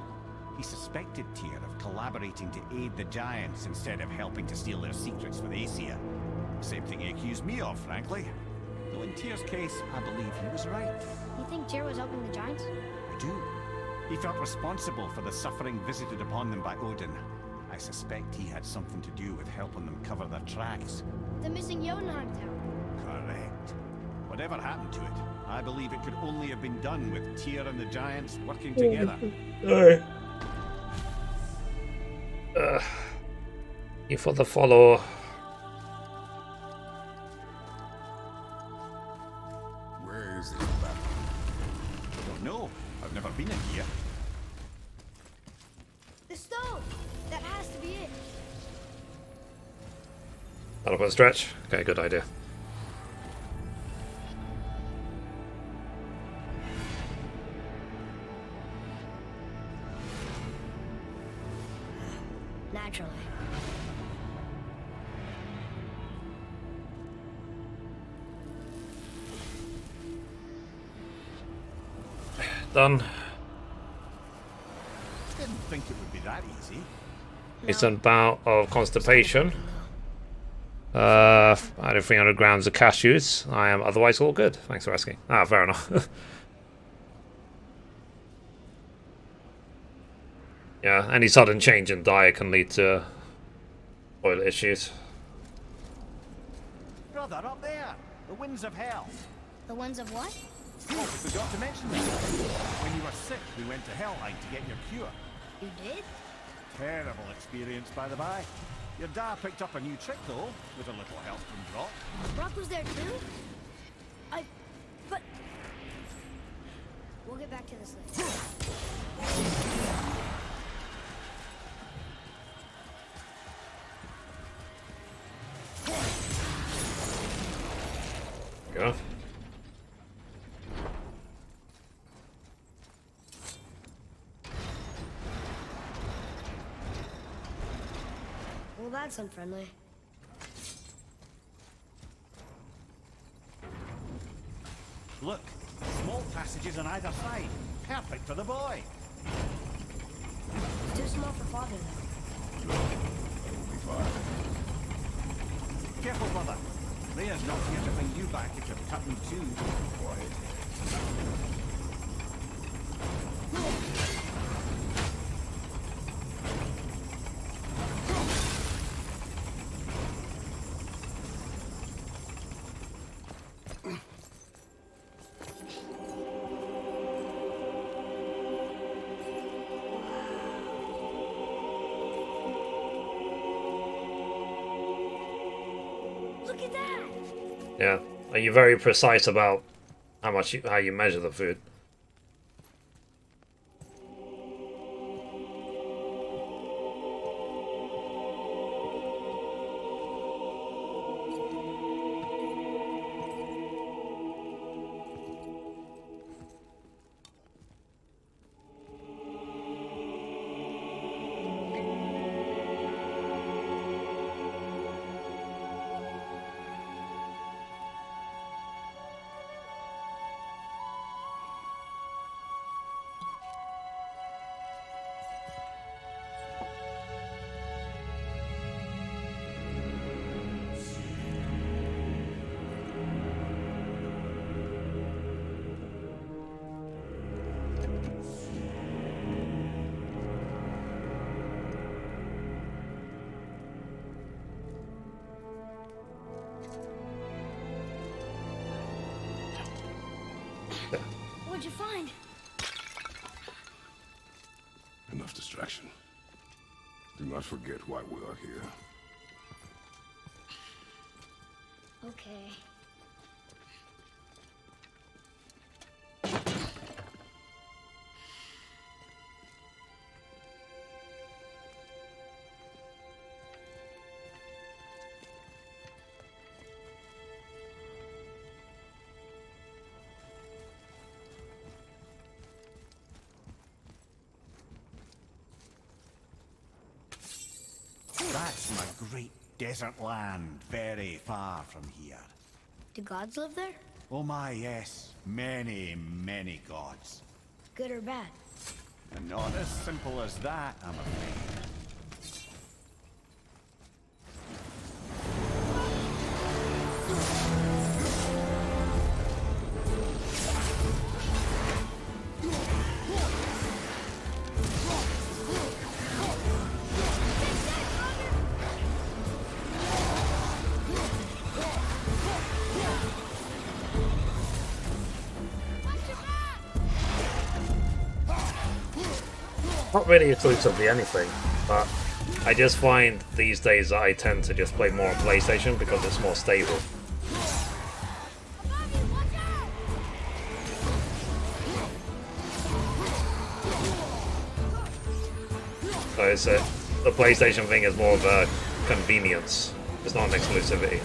He suspected Tyr of collaborating to aid the giants instead of helping to steal their secrets for the Aesir. Same thing he accused me of, frankly. Though in Tyr's case, I believe he was right. You think Tyr was helping the giants? I do. He felt responsible for the suffering visited upon them by Odin. I suspect he had something to do with helping them cover their tracks. The missing Jötunheim tower. Correct. Whatever happened to it, I believe it could only have been done with Tyr and the giants working together. Alright. You for the follow. Where is this battle? I don't know. I've never been in here. The stone! That has to be it. That'll put a stretch. Okay, good idea. Naturally. Done. Didn't think it would be that easy. Recent bout of constipation. Added 300 grams of cashews. I am otherwise all good. Thanks for asking. Ah, fair enough. Yeah, any sudden change in diet can lead to toilet issues. Brother, up there! The winds of hell! The ones of what? Oh, we forgot to mention that. When you were sick, we went to Helheim to get your cure. You did? Terrible experience, by the by. Your dad picked up a new trick, though, with a little help from Brock. Brock was there too? But... We'll get back to this later. Go. Well, that's unfriendly. Look, small passages on either side. Perfect for the boy. It's too small for father, though. It'll be fine. Careful, brother. Rhea's not here to bring you back if you're cutting too. Quiet. Look at that! Yeah. Are you very precise about how you measure the food? What'd you find? Enough distraction. Do not forget why we are here. Okay. That's my great desert land, very far from here. Do gods live there? Oh my, yes. Many, many gods. Good or bad? And not as simple as that, I'm afraid. Not really exclusively anything, but I just find these days that I tend to just play more on PlayStation because it's more stable. So it's the PlayStation thing is more of a convenience. It's not an exclusivity.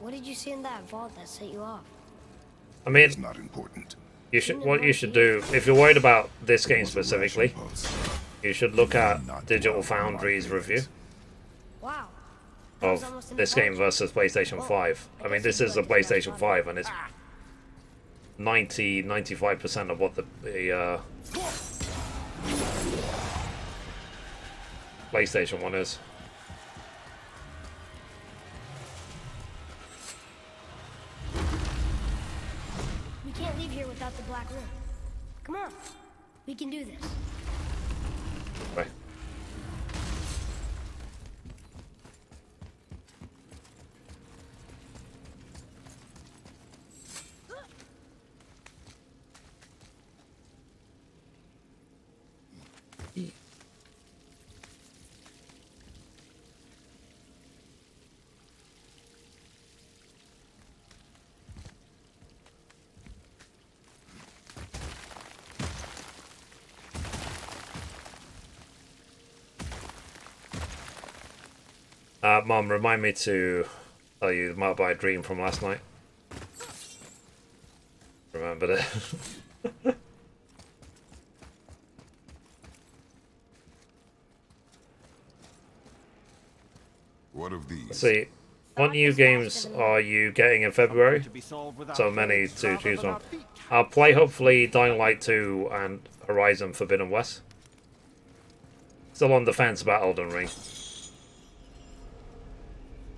What did you see in that vault that set you off? I mean, It's not important. you should. What you should do, if you're worried about this game specifically, you should look at Digital Foundry's review Wow. of this game versus PlayStation 5. I mean, this is a PlayStation 5, and it's 95% of what the PlayStation 1 is. We can't leave here without the black room. Come on. We can do this. Right. Mom, remind me to tell you about my dream from last night. Remembered it. What of these? Let's see. What new games are you getting in February? So many to choose from. I'll play hopefully Dying Light 2 and Horizon Forbidden West. Still on the fence about Elden Ring.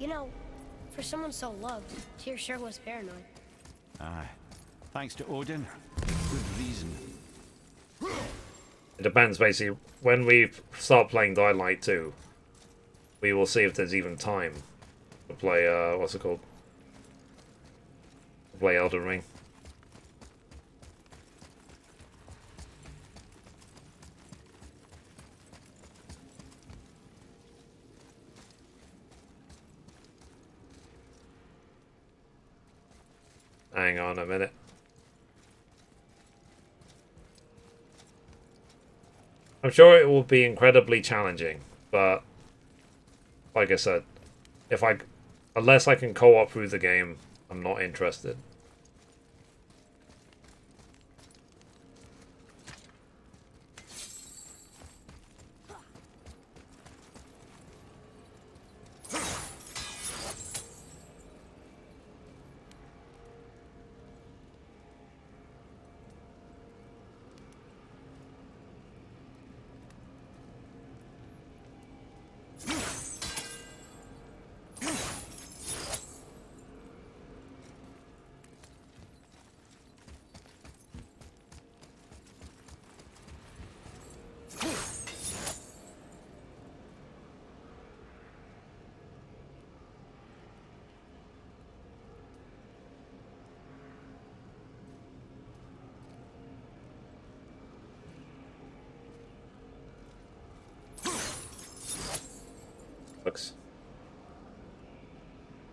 You know, for someone so loved, Tyr sure was paranoid. Aye. Thanks to Odin, good reason. It depends, basically. When we start playing Dying Light 2, we will see if there's even time to play, what's it called? To play Elden Ring. Hang on a minute. I'm sure it will be incredibly challenging, but like I said, unless I can co-op through the game, I'm not interested.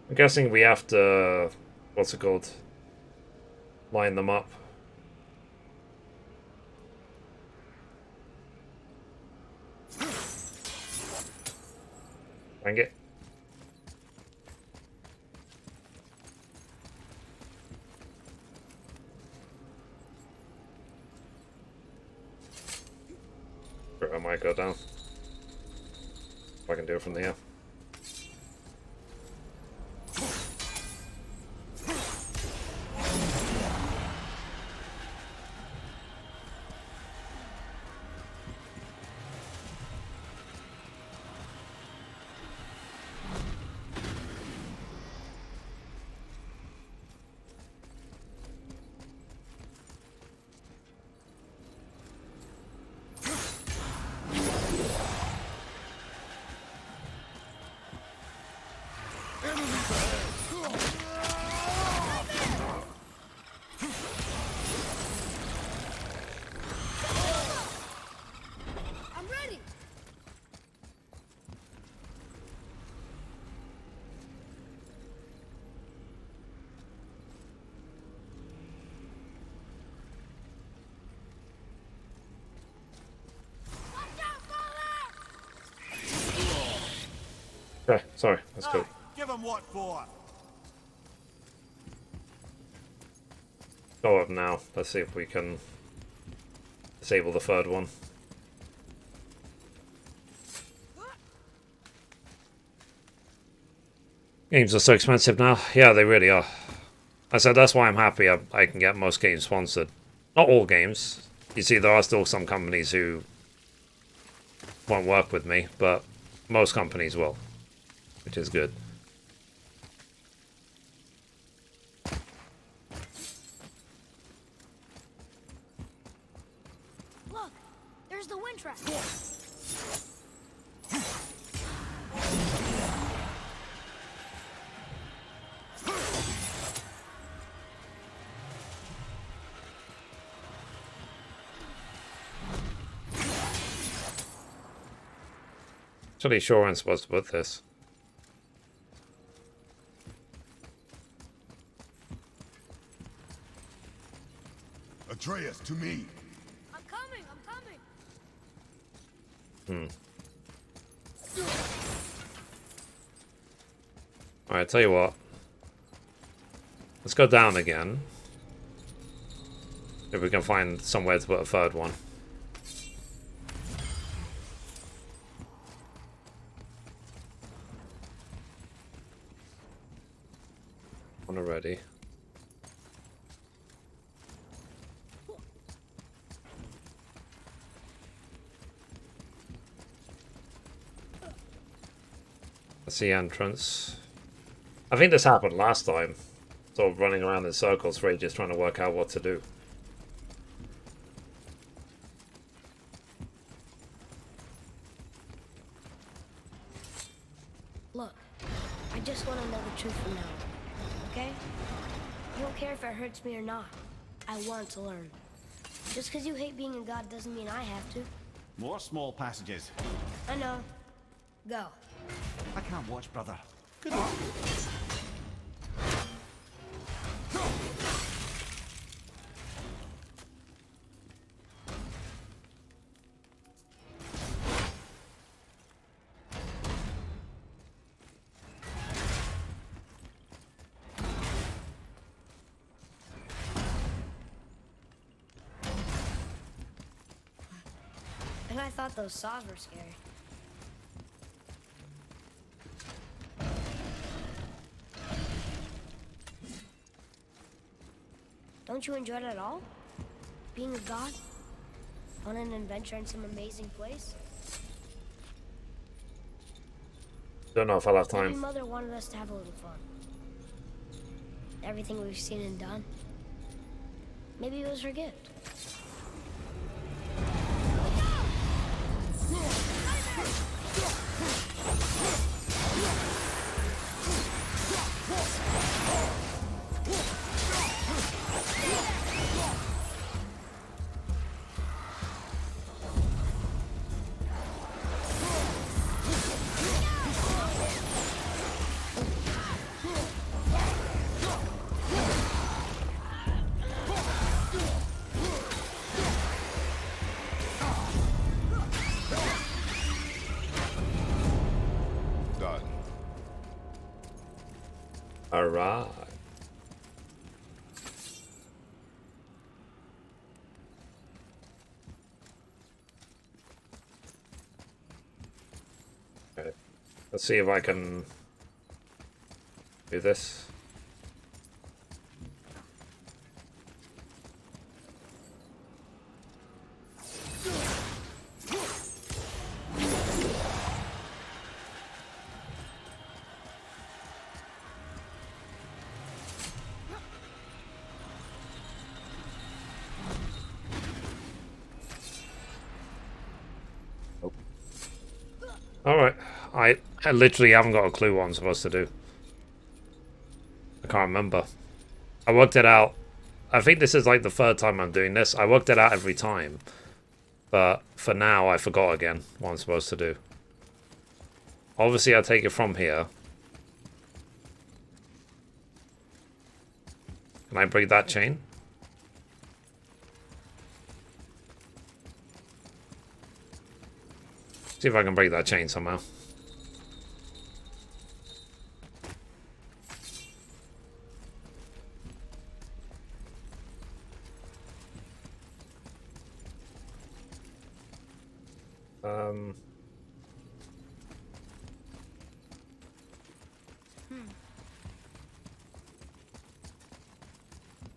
I'm guessing we have to, what's it called, line them up. Dang it. I might go down. If I can do it from here. Okay, sorry, that's good. Give him what for? Go up now. Let's see if we can disable the third one. Games are so expensive now. Yeah, they really are. I said that's why I'm happy I can get most games sponsored. Not all games. You see, there are still some companies who won't work with me, but most companies will, which is good. Look, there's the wind track. Actually, sure I'm supposed to put this. Atreus, to me. I'm coming, I'm coming. Alright, tell you what. Let's go down again. If we can find somewhere to put a third one. One already. That's the entrance. I think this happened last time. Sort of running around in circles for ages trying to work out what to do. Look, I just want to know the truth from now on, okay? I don't care if it hurts me or not. I want to learn. Just because you hate being a god doesn't mean I have to. More small passages. I know. Go. I can't watch, brother. Good luck. And I thought those saws were scary. Don't you enjoy it at all? Being a god? On an adventure in some amazing place? Don't know if I'll have Maybe time. Mother wanted us to have a little fun. Everything we've seen and done. Maybe it was her gift. Done. Alright. Okay. Let's see if I can do this. Alright, I literally haven't got a clue what I'm supposed to do. I can't remember. I worked it out. I think this is like the third time I'm doing this. I worked it out every time. But for now, I forgot again what I'm supposed to do. Obviously, I take it from here. Can I break that chain? See if I can break that chain somehow.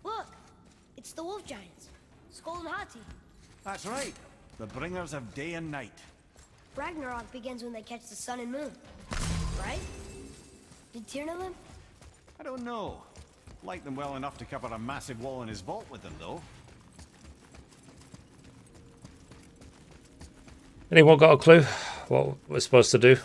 Look! It's the wolf giants. Skull and Hati. That's right. The bringers of day and night. Ragnarok begins when they catch the sun and moon. Right? Did Tyr know them? I don't know. Like them well enough to cover a massive wall in his vault with them, though. Anyone got a clue what we're supposed to do?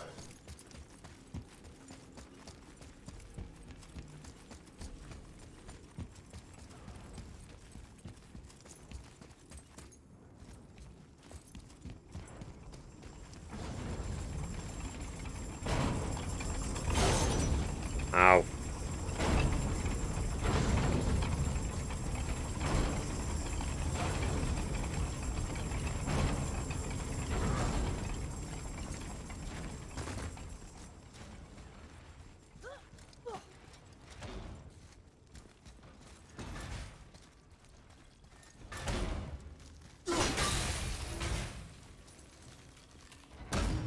Ow.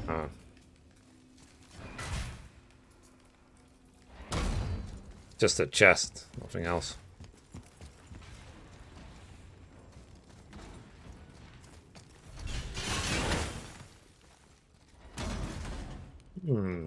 Oh. Just a chest, nothing else. Hmm.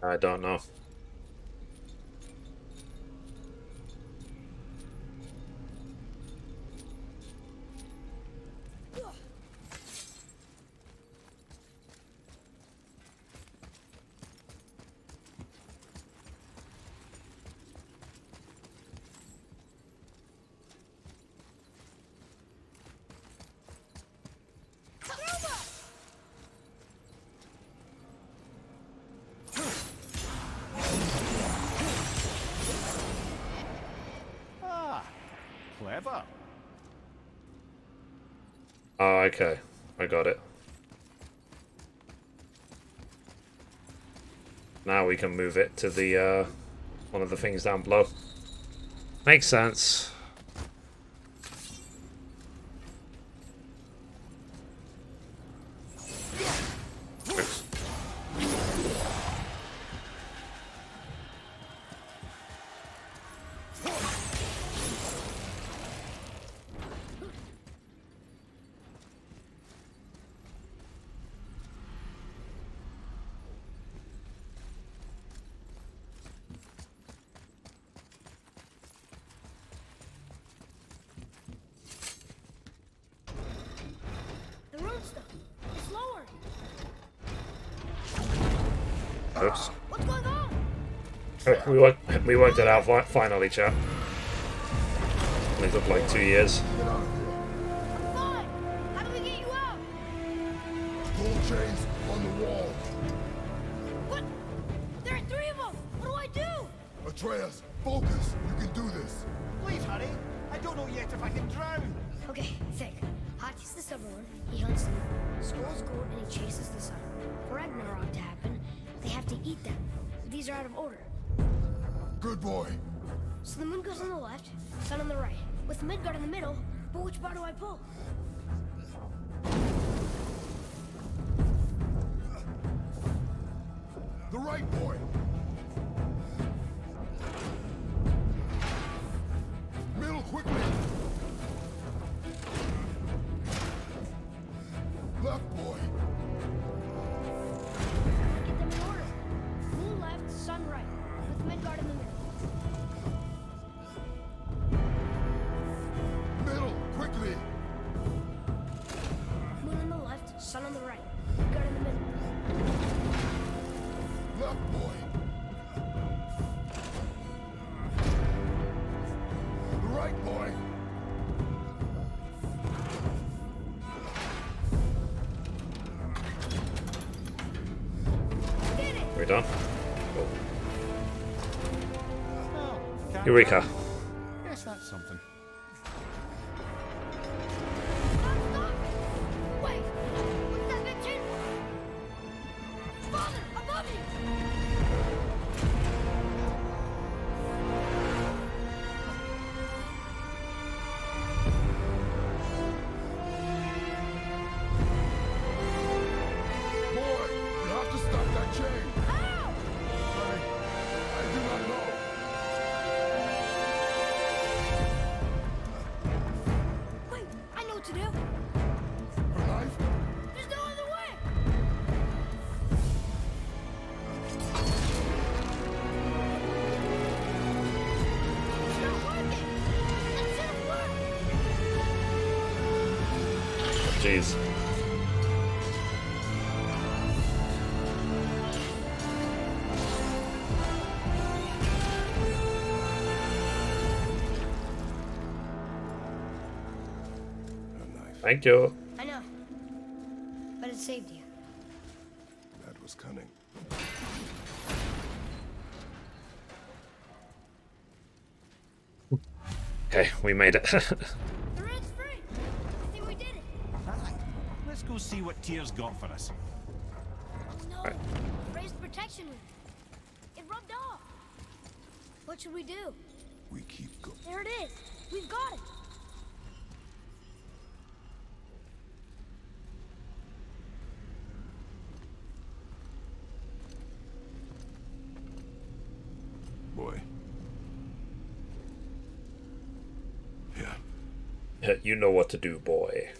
I don't know. Clever. Oh, okay. I got it. Now we can move it to the one of the things down below. Makes sense. The road stuff. It's lowered. Oops. What's going on? We worked it out finally, chat. It took like 2 years. I'm fine. How do we get you out? Pull chains on the wall. What? There are 3 of them. What do I do? Atreus, focus. You can do this. Please, hurry. I don't know yet if I can drown. Okay, think. Hati's the stubborn. He hunts them. Skull's goat and he chases the sun. For Ragnarok to happen, they have to eat them. These are out of order. Good boy. So the moon goes on the left, sun on the right. With Midgard in the middle, but which bar do I pull? The right boy. Middle quickly. Left boy. Get them in order. Moon left, sun right. With Midgard in the middle. Middle quickly. Moon on the left, sun on the right. Midgard in the middle. Left boy. The right boy. Get it! We're done. Cool. Well, can't Eureka. drown. Guess that's something. Stop, stop! Wait! What's that big chain for? Father, above you! Boy, you have to stop that chain. How? I do not know. Wait, I know what to do. Her knife? There's no other way! It's not working! It didn't work! Jeez. Her knife. Thank you. I know. But it saved you. Okay, we made it. The road's free. I think we did it. Let's go see what Tyr's got for us. Oh no! Raised protection roof. It rubbed off. What should we do? We keep going. There it is. We've got it. Boy. Yeah. You know what to do, boy.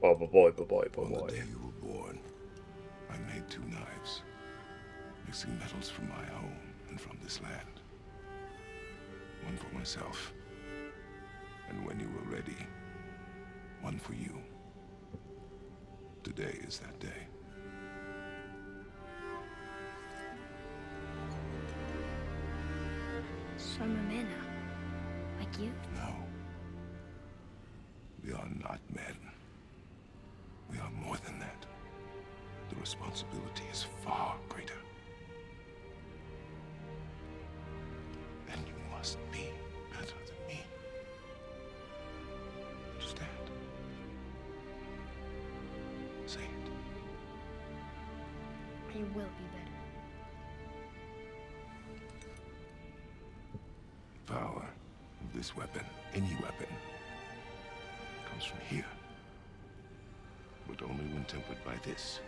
Boy, boy, boy, boy, boy, On the boy. day you were born, I made 2 knives, mixing metals from my home and from this land. One for myself, and when you were ready, one for you. Today is that day. So I'm a man now. Like you? No. We are not men. We are more than that. The responsibility is far greater. And you must be better than me. Understand? Say it. I will be better. Power of this weapon, any weapon, comes from here. But only when tempered by this.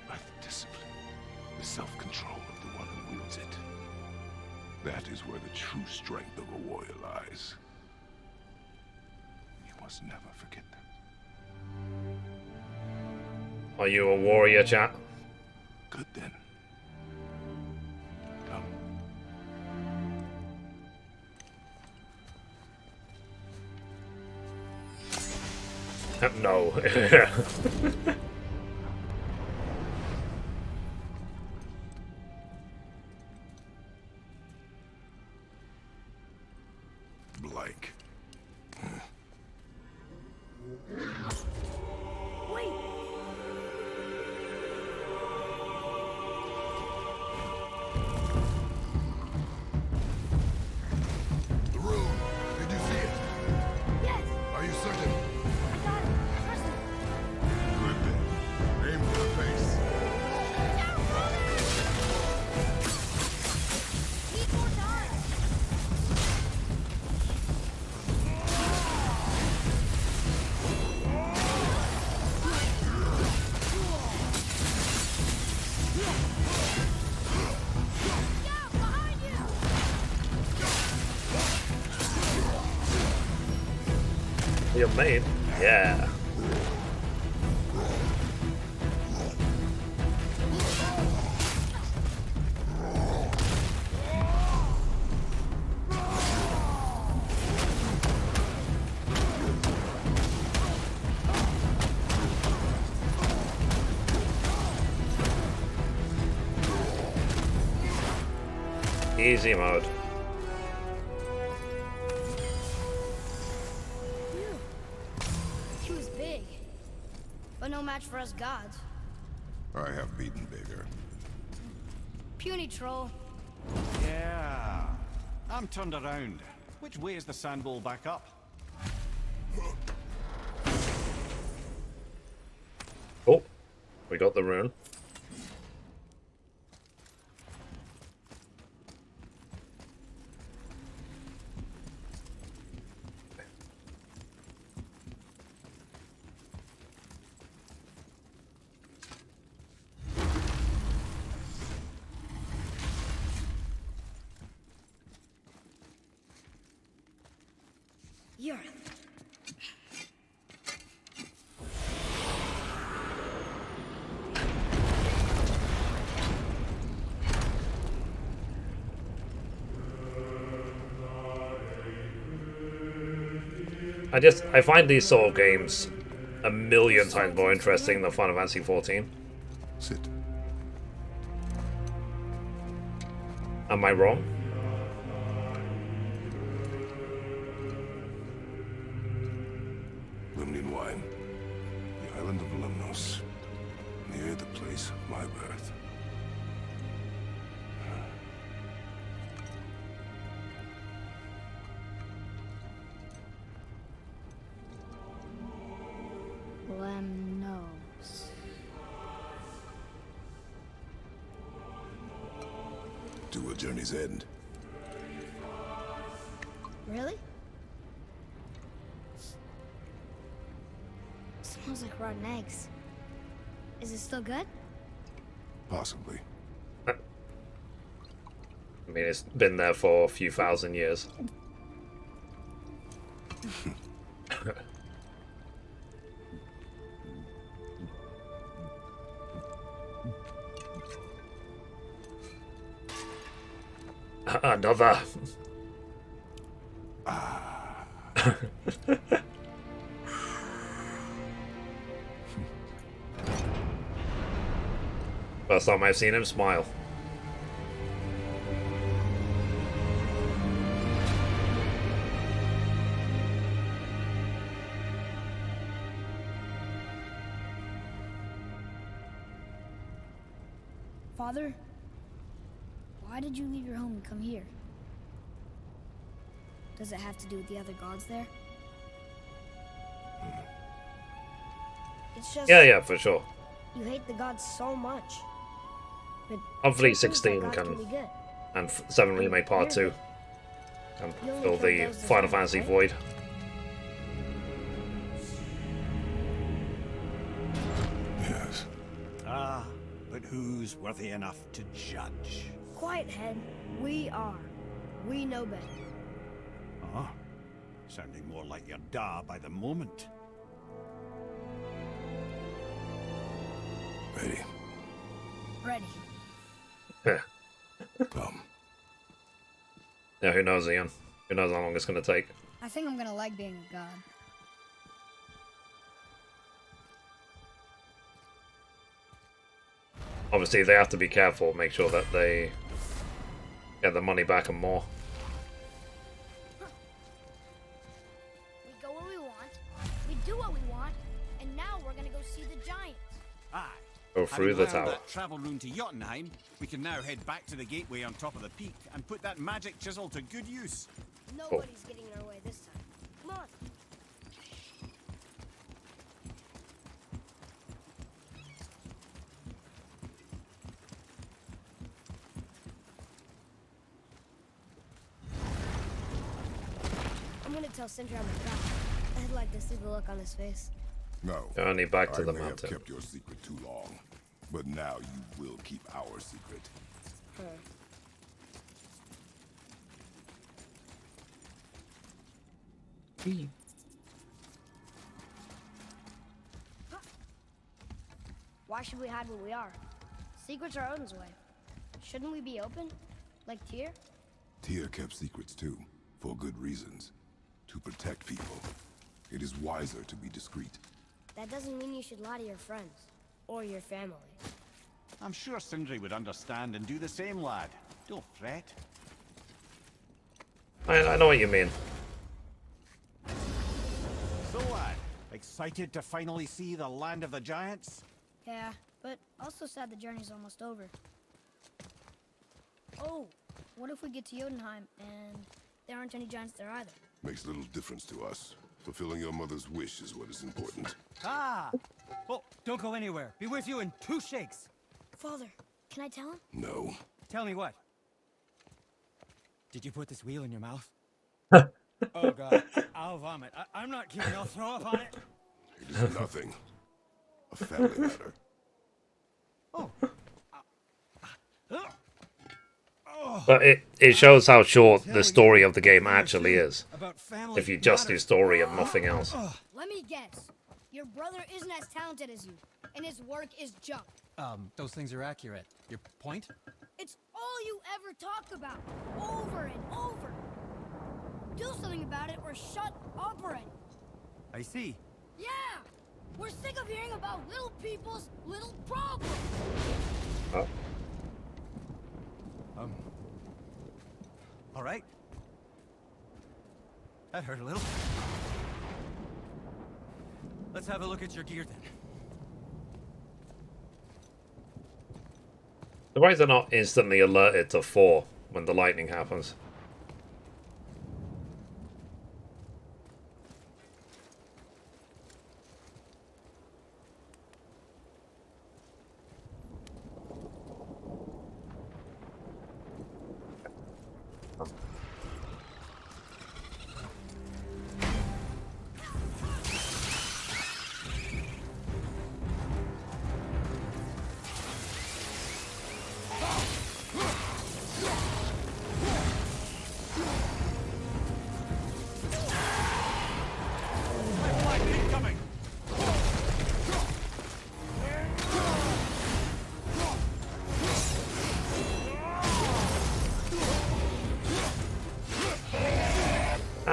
By the discipline, the self-control of the one who wields it. That is where the true strength of a warrior lies. You must never forget that. Are you a warrior, chat? Good then. Come. No. Blank. Wait! The room. Did you see it? Yes! Are you certain? I got it. Trust me. Good then. Aim for the face. Down, brother! Need more time! Yeah, behind you! Your mate? Yeah. Easy mode. He was big, but no match for us gods. I have beaten bigger. Puny troll. Yeah. I'm turned around. Which way is the sand bowl back up? Oh, we got the rune. You're... I find these sort of games a million times more interesting than Final Fantasy 14. Sit. Am I wrong? Lemnian wine. The island of Lemnos. Near the place of my birth. Lemnos. To a journey's end. Really? Smells like rotten eggs. Is it still good? Possibly. I mean, it's been there for a few thousand years. Another. First time I've seen him smile. Father, why did you leave your home and come here? Does it have to do with the other gods there? It's just... Yeah, for sure. You hate the gods so much. But Hopefully it seems 16 like gods can, be good. and 7 Remake Part 2 can You only fill killed the those that Final died, Fantasy right? void. Yes. Ah, but who's worthy enough to judge? Quiet head, we are. We know better. Ah, sounding more like your da by the moment. Ready. Ready. Yeah. Come. Yeah, who knows, Ian? Who knows how long it's going to take? I think I'm gonna like being a god. Obviously, they have to be careful, make sure that they get the money back and more. We go where we want, we do what we want, and now we're gonna go see the giants. Aye. Go through the Having learned tower. that travel rune to Jötunheim, we can now head back to the gateway on top of the peak and put that magic chisel to good use. Nobody's getting in our way this time. Come on. I'm gonna tell Sindri I'm a god. I'd like to see the look on his face. No. Only back to I the may mountain. have kept your secret too long, but now you will keep our secret. Why should we hide where we are? Secrets are Odin's way. Shouldn't we be open? Like Tyr? Tyr kept secrets too, for good reasons. To protect people. It is wiser to be discreet. That doesn't mean you should lie to your friends. Or your family. I'm sure Sindri would understand and do the same, lad. Don't fret. I know what you mean. So, lad, excited to finally see the land of the giants? Yeah, but also sad the journey's almost over. Oh, what if we get to Jötunheim and there aren't any giants there either? Makes little difference to us. Fulfilling your mother's wish is what is important. Ah! Oh, don't go anywhere. Be with you in 2 shakes. Father, can I tell him? No. Tell me what? Did you put this wheel in your mouth? Oh god, I'll vomit. I'm not kidding. I'll throw up on it. It is nothing. A family matter. Oh. But it shows how short the story of the game actually is. About family If you just do matters. story and nothing else. Let me guess. Your brother isn't as talented as you, and his work is junk. Those things are accurate. Your point? It's all you ever talk about, over and over. Do something about it or shut up already. I see. Yeah! We're sick of hearing about little people's little problems. Oh. All right. That hurt a little. Let's have a look at your gear then. Why is it not instantly alerted to 4 when the lightning happens?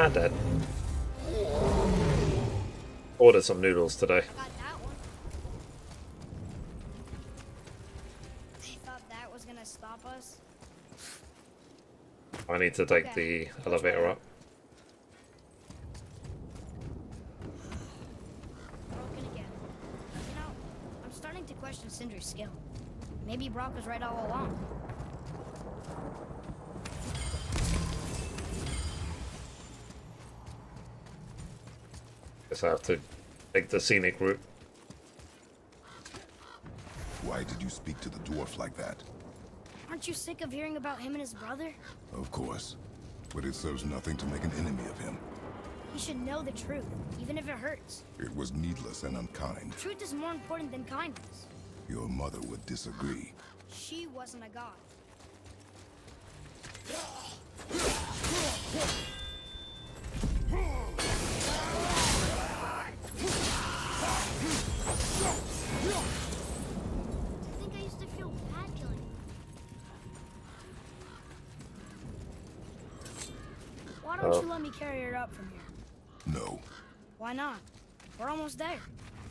Dead. Ordered some noodles today. Got that one. They thought that was gonna stop us. I need to take Okay. the elevator up. Broken again. You know, I'm starting to question Sindri's skill. Maybe Brock was right all along. Guess I have to take the scenic route. Why did you speak to the dwarf like that? Aren't you sick of hearing about him and his brother? Of course. But it serves nothing to make an enemy of him. He should know the truth, even if it hurts. It was needless and unkind. Truth is more important than kindness. Your mother would disagree. She wasn't a god. I think I used to feel bad killing him. Why don't you let me carry her up from here? No. Why not? We're almost there.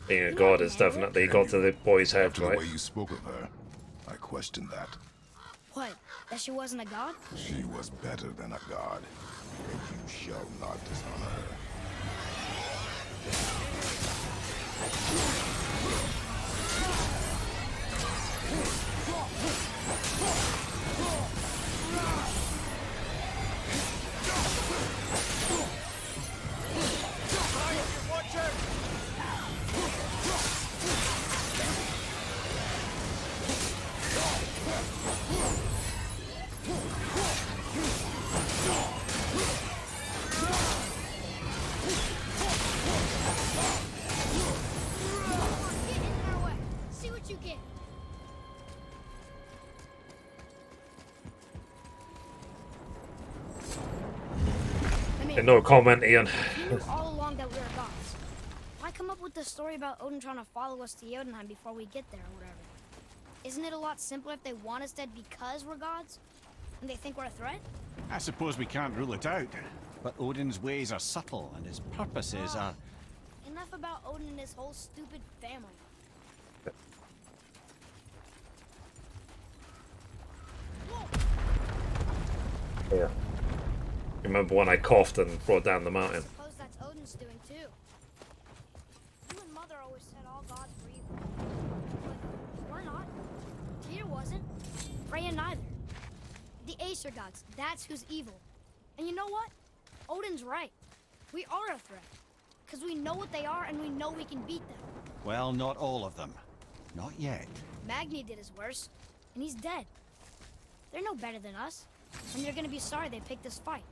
Being a You know god I has can handle definitely got to the boy's head, After the right? way you spoke of her, I questioned that. What? That she wasn't a god? She was better than a god. And you shall not dishonor her. Get in our way. See what you get. Come here. No comment, Ian. You knew all along that we were gods. Why come up with the story about Odin trying to follow us to Jötunheim before we get there or whatever? Isn't it a lot simpler if they want us dead because we're gods? And they think we're a threat? I suppose we can't rule it out. But Odin's ways are subtle, and his purposes are... Enough about Odin and his whole stupid family. Yeah. Remember when I coughed and brought down the mountain? Suppose that's Odin's doing too. You and Mother always said all gods were evil. But we're not. Tyr wasn't. Freya neither. The Aesir gods, that's who's evil. And you know what? Odin's right. We are a threat. Because we know what they are and we know we can beat them. Well, not all of them. Not yet. Magni did his worst, and he's dead. They're no better than us, and they're gonna be sorry they picked this fight.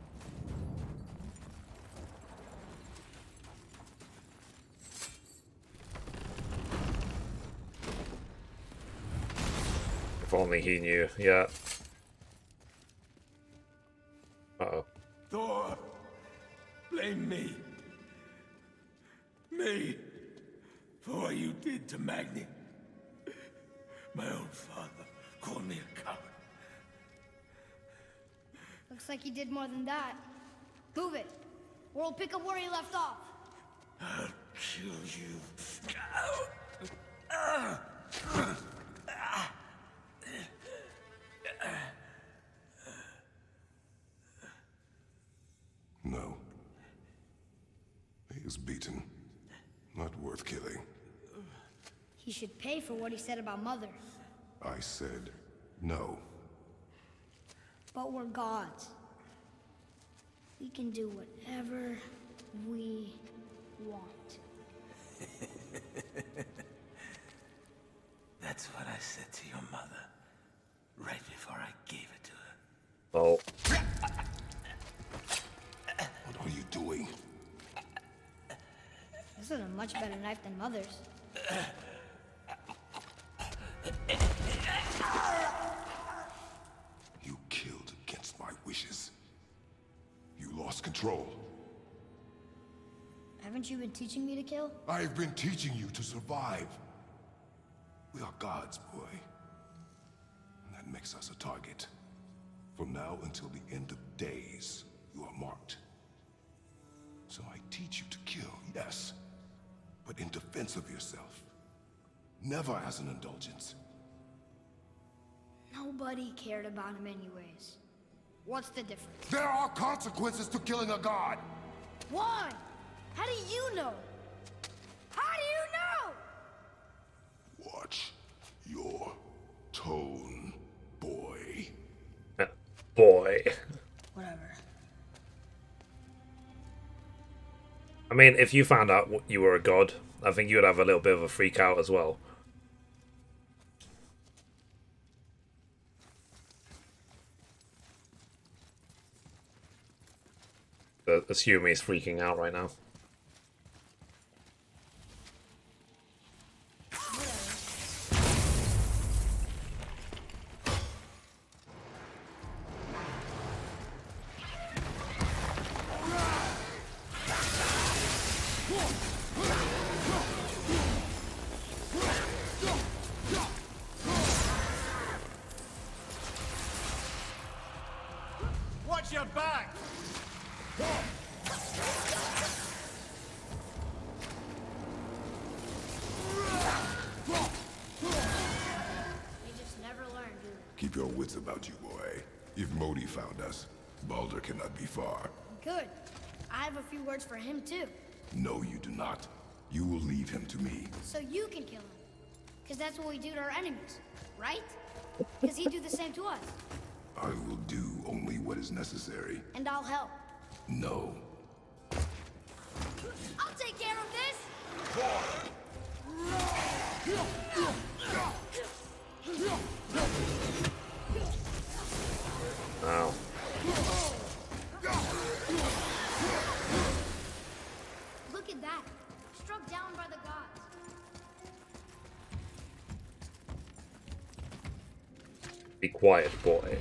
If only he knew. Yeah. Uh-oh. Thor, blame me. Me. For what you did to Magni. My own father called me a coward. Looks like he did more than that. Move it, or we'll pick up where he left off. I'll kill you. No. He is beaten. Not worth killing. He should pay for what he said about Mother. I said no. But we're gods. We can do whatever we want. That's what I said to your mother. Right before I gave it to her. Oh. What are you doing? This is a much better knife than Mother's. You killed against my wishes. You lost control. Haven't you been teaching me to kill? I've been teaching you to survive. We are gods, boy. And that makes us a target. From now until the end of days, you are marked. So I teach you to kill, yes. But in defense of yourself. Never as an indulgence. Nobody cared about him anyways. What's the difference? There are consequences to killing a god! Why? How do you know? How do you know? Watch your tone, boy. Boy. Whatever. I mean, if you found out you were a god, I think you would have a little bit of a freak out as well. Assume he's freaking out right now. Watch your back! You just never learn, do you? Keep your wits about you, boy. If Modi found us, Baldur cannot be far. Good. I have a few words for him, too. No, you do not. You will leave him to me. So you can kill him. Because that's what we do to our enemies, right? Because he'd do the same to us. I will do only what is necessary. And I'll help. No. I'll take care of this! Wow. Look at that. Struck down by the gods. Be quiet, boy.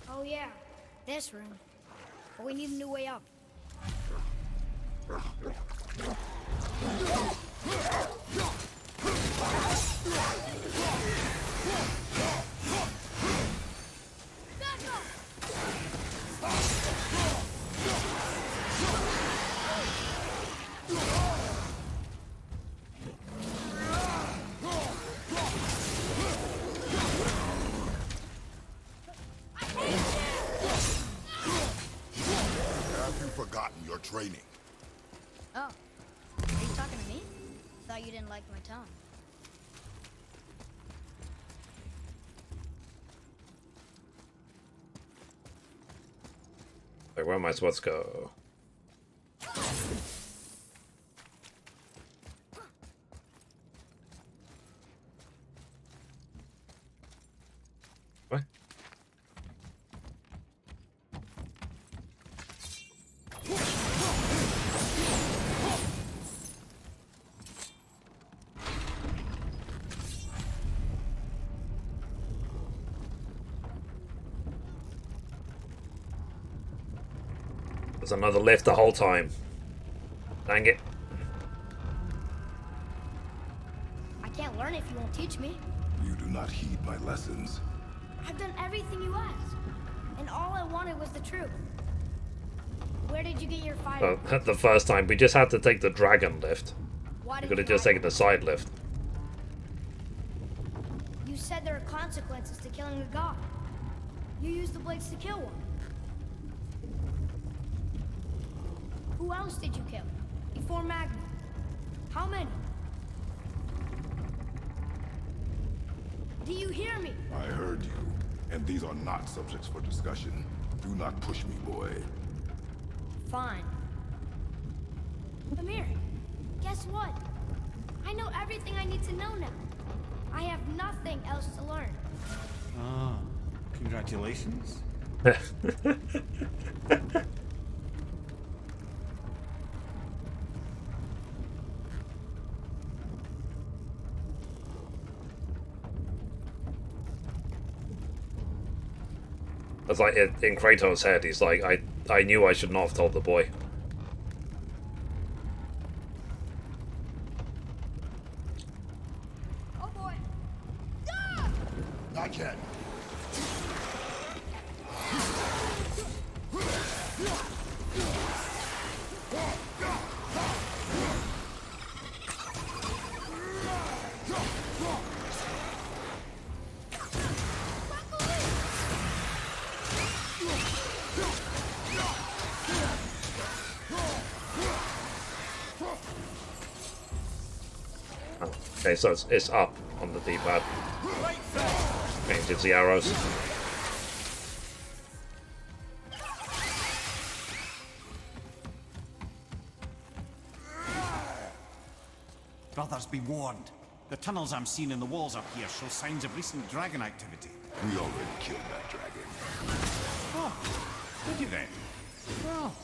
Oh yeah, this room. But we need a new way up. Have you forgotten your training? Oh, are you talking to me? Thought you didn't like my tone. Like, where am I supposed to go? What? There's another lift the whole time. Dang it. I can't learn if you won't teach me. You do not heed my lessons. I've done everything you asked. And all I wanted was the truth. Where did you get your fire? The first time, we just had to take the dragon lift. Why We did could have you just hide? taken the side lift. You said there are consequences to killing a god. You used the blades to kill one. Who else did you kill? Before Magna? How many? Do you hear me? I heard you, and these are not subjects for discussion. Do not push me, boy. Fine. Amir, guess what? I know everything I need to know now. I have nothing else to learn. Ah, congratulations. It's like in Kratos' head, he's like, I knew I should not have told the boy. Oh boy. Not yet. Okay, so it's up on the D-pad. Changes the arrows. Brothers, be warned. The tunnels I'm seeing in the walls up here show signs of recent dragon activity. We already killed that dragon. Oh, did you then? Well,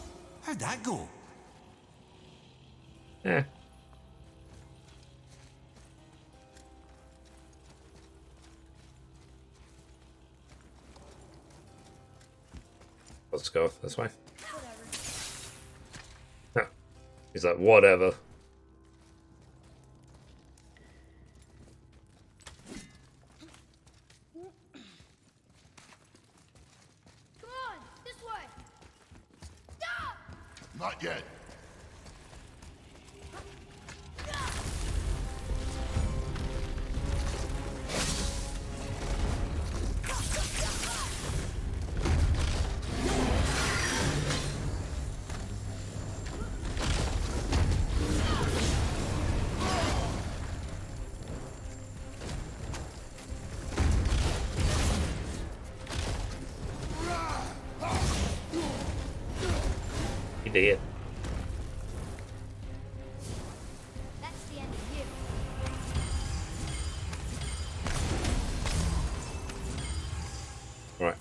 how'd that go? Yeah. Let's go this way. Huh. He's like, whatever. Come on, this way. Stop! Not yet. He did. That's the end of you. Right.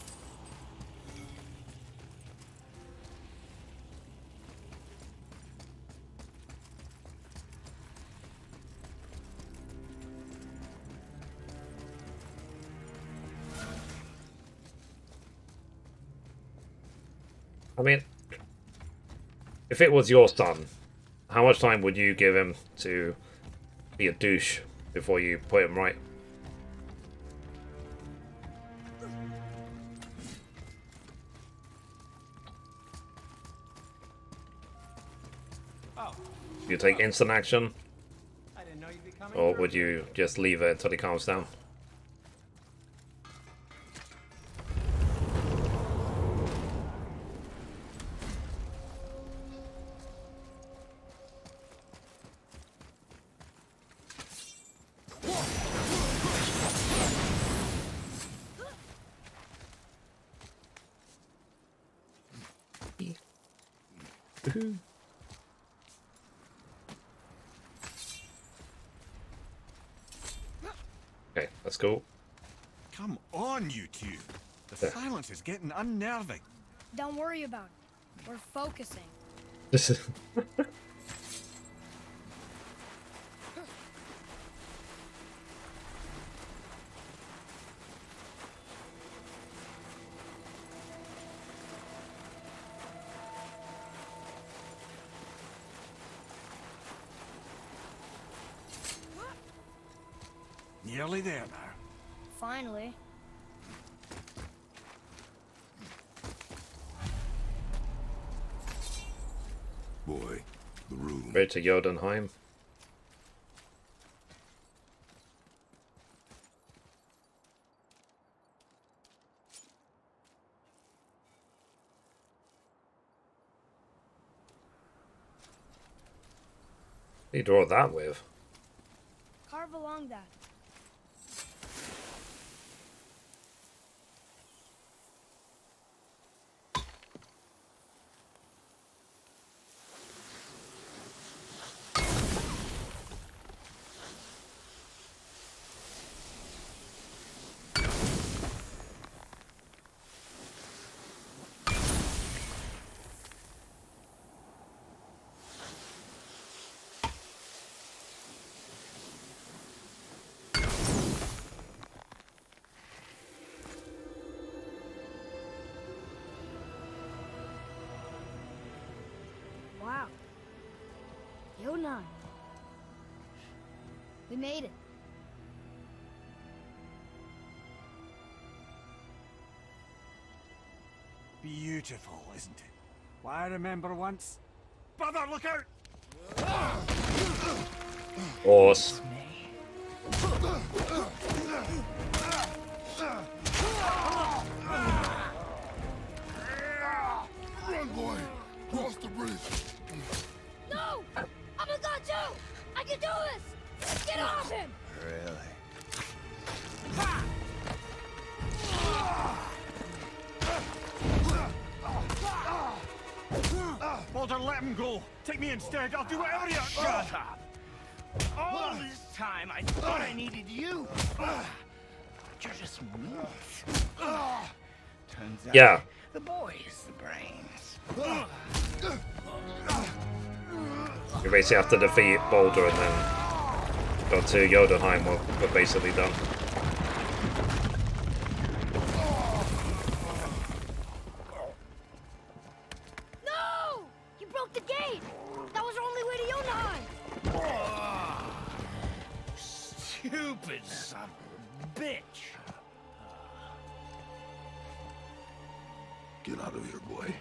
I mean, if it was your son, how much time would you give him to be a douche before you put him right? Oh, Do you take instant action, I didn't know you'd be coming. or would you just leave it until he calms down? Okay, that's cool. Come on, you two. The silence is getting unnerving. Don't worry about it. We're focusing. This is Nearly there now. Finally. Boy, the room. ready to Jötunheim. What do you draw that with? Carve along that. Wow. Jötunheim. We made it. Beautiful, isn't it? Why, I remember once. Brother, look out! Horse. Run, boy! Cross the bridge. No! I'm a god too! I can do this! Get off him! Really? Walter, let him go. Take me instead. I'll do whatever you... Shut up! All this time, I thought I needed you. But you're just meat. Turns out Yeah. the boy is the brains. You basically have to defeat Baldur and then go to Jötunheim. We're basically done. No! You broke the gate! That was our only way to Jötunheim! Stupid son of a bitch. Get out of here, boy.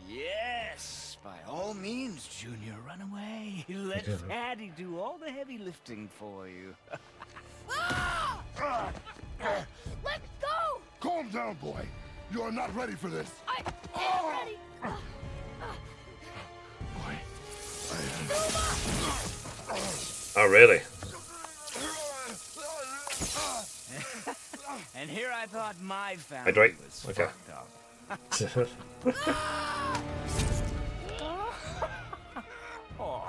Yes, by all means, Junior, run away. Let Daddy do all the heavy lifting for you. Let go! Calm down, boy. You are not ready for this. I am ready! Boy, Oh, really? And here I thought my family Hydrate. was Okay. fucked up. Oh,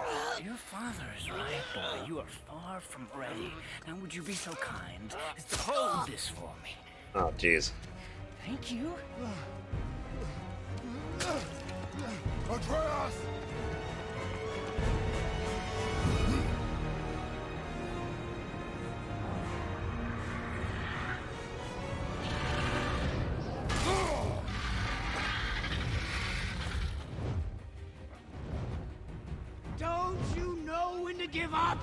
your father is right, boy. You are far from ready. Now, would you be so kind as to hold this for me? Oh, jeez. Thank you. Atreus! Don't you know when to give up?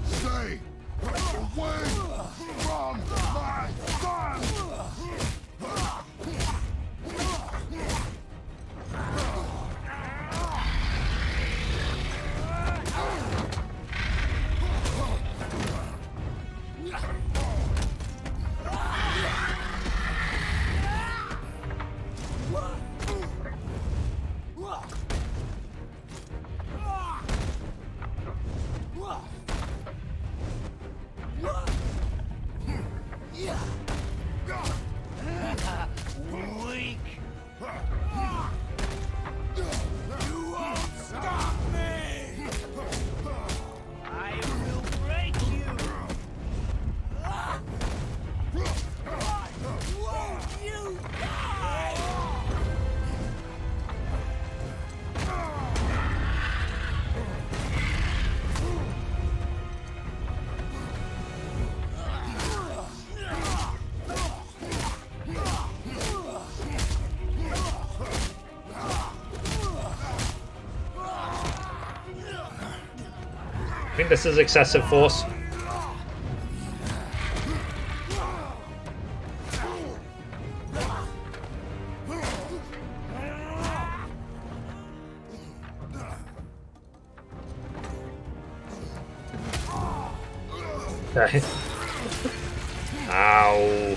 Stay away from my son! Weak. You won't stop me. I will break you. Won't you die? I think this is excessive force. Okay. Ow.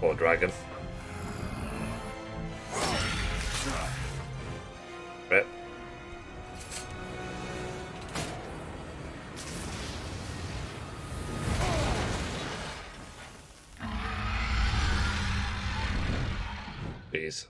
Poor dragon. Rip. Jeez.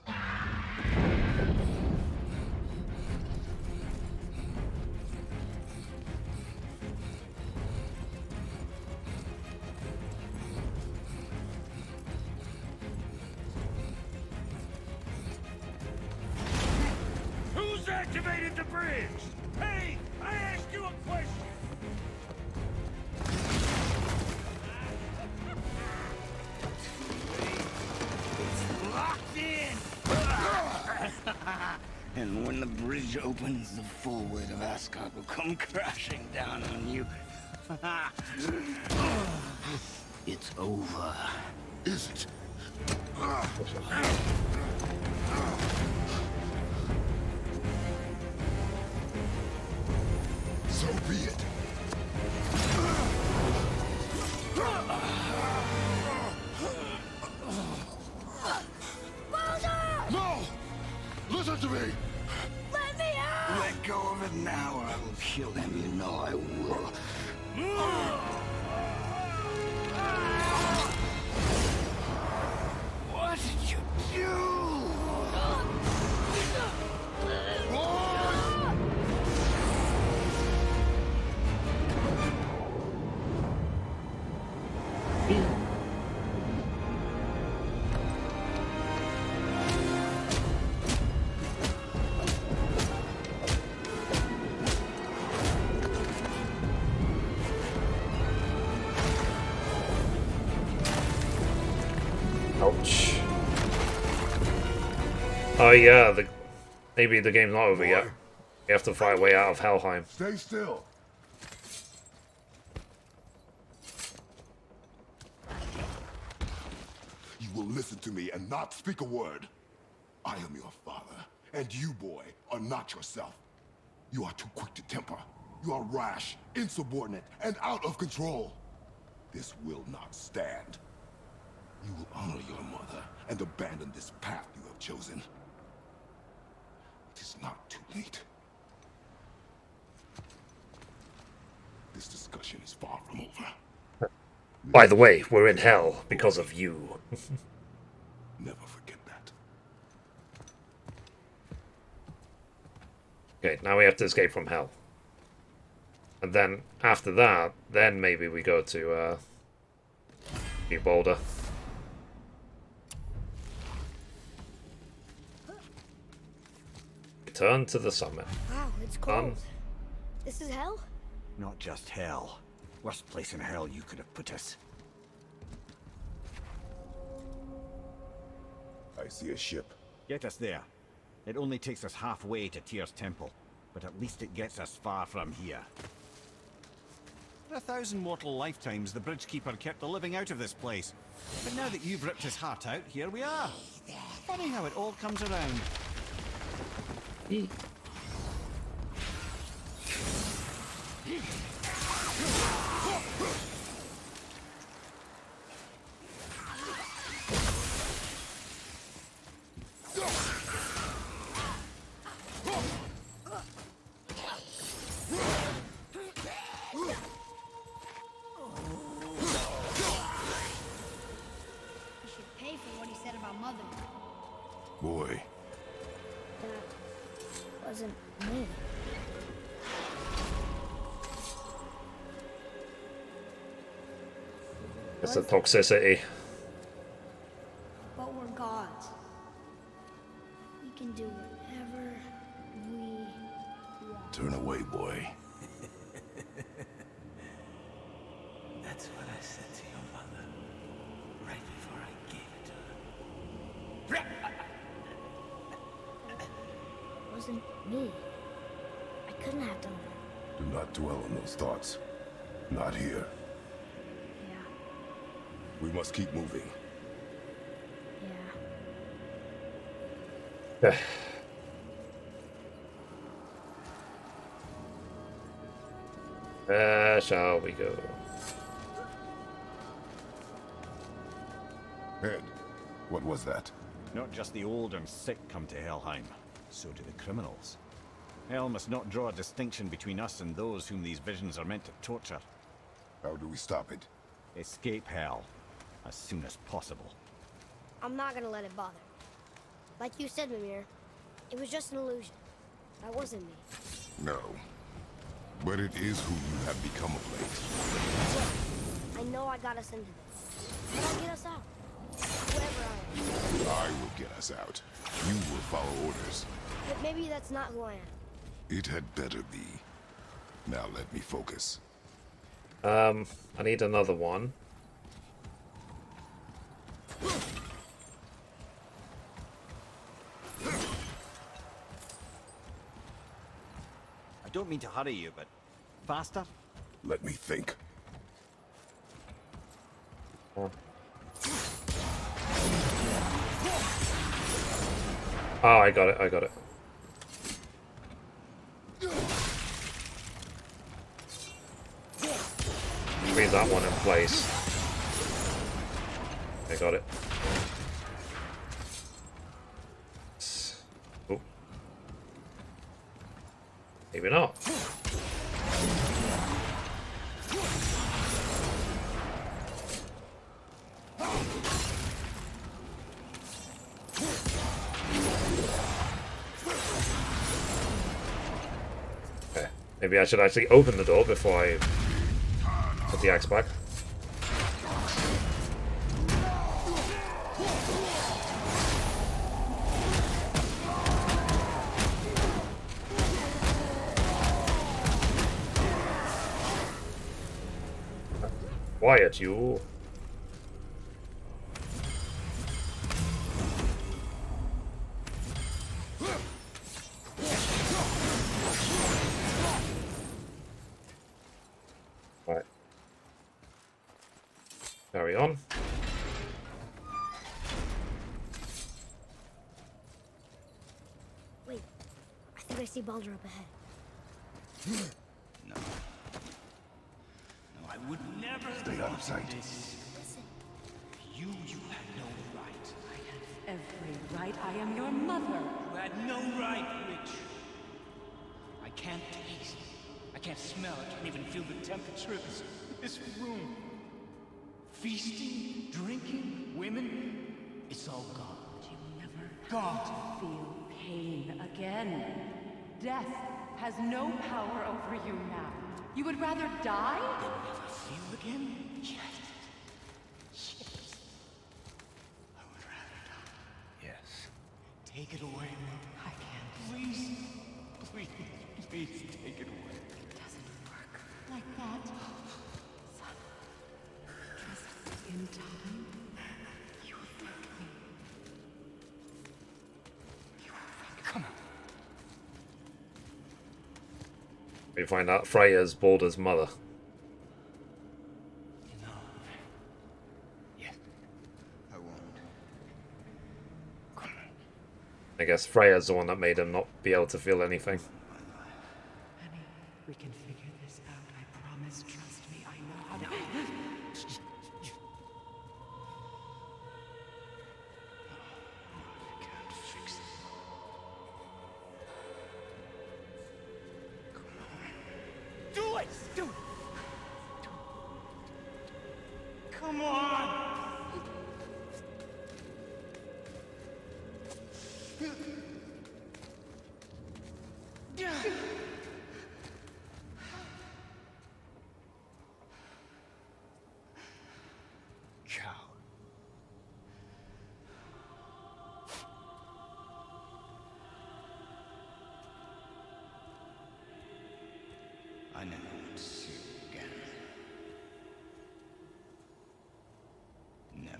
Who's activated the bridge? Hey, I asked you a question. It's locked in. And when the bridge opens, the full weight of Asgard will come crashing down on you. It's over. Is it? So be it. Listen to me! Let me out! Let go of it now or I will kill him. You know I will. What did you do? Ouch. Oh yeah, maybe the game's not over yet. You have to fight a way out of Helheim. Stay still. You will listen to me and not speak a word. I am your father, and you, boy, are not yourself. You are too quick to temper. You are rash, insubordinate, and out of control. This will not stand. You will honor your mother and abandon this path you have chosen. It is not too late. This discussion is far from over. By the way, we're in hell because of you. Never forget that. Okay, now we have to escape from hell. And then, after that, then maybe we go to, New Boulder. Return to the summit. Wow, it's cold. This is hell? Not just hell. Worst place in hell you could have put us. I see a ship. Get us there. It only takes us halfway to Tyr's temple, but at least it gets us far from here. For 1,000 mortal lifetimes, the Bridgekeeper kept the living out of this place. But now that you've ripped his heart out, here we are. Funny how it all comes around. He should pay for what he said about Mother. Boy, That wasn't me. It's the toxicity. But we're gods. We can do whatever we want. turn away, boy. That's what I said to your mother right before I gave it to her. It wasn't me. I couldn't have done that. Do not dwell on those thoughts. Not here. Yeah, We must keep moving. yeah. Where shall we go? Ed, what was that? Not just the old and sick come to Helheim, so do the criminals. Hell must not draw a distinction between us and those whom these visions are meant to torture. How do we stop it? Escape Hell as soon as possible. I'm not gonna let it bother. Like you said, Mimir, it was just an illusion. That wasn't me. No. But it is who you have become of late. I know I got us into this. But I'll get us out. Whoever I am. I will get us out. You will follow orders. But maybe that's not who I am. It had better be. Now let me focus. I need another one. I don't mean to hurry you, but faster? Let me think. Oh, I got it, I got it. Leave that one in place. I got it. Oh. Maybe not. Okay. Maybe I should actually open the door before I put the axe back. Quiet, you. Right. Carry on. Wait, I think I see Baldur up ahead. No. No, I would never. Stay out of sight. Listen. You had no right. I have every right. I am your mother. You had no right, witch. I can't taste. I can't smell. I can't even feel the temperature of this room. Feasting, drinking, women. It's all gone. You never Gone. feel pain again. Death has no power over you now. You would rather die? Never feel again? Yes. Yes. I would rather die. Yes. Take it away. I can't. Please. Please. Please take it away. It doesn't work like that. Son, just in time, you will thank me. You will thank me. Come on. We find out Freya's Baldur's mother. No. Yes. I won't. Come on. I guess Freya's the one that made him not be able to feel anything. Honey, we can figure this out. I promise. Trust me. I know how to. I can't fix it. Come on. Do it! Do it! Come on! Cow. I never want to see you again. Never.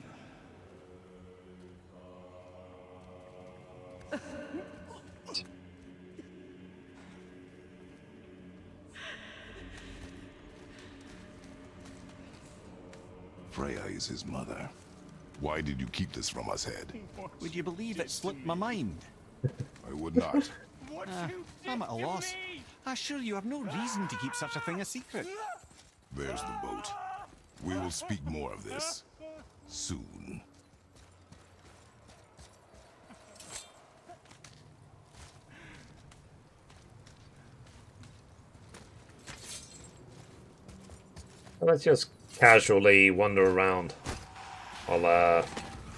Freya is his mother. Why did you keep this from us, Head? Would you believe it slipped my mind? I would not. I'm at a loss. I assure you have no reason to keep such a thing a secret. There's the boat. We will speak more of this soon. Let's just casually wander around while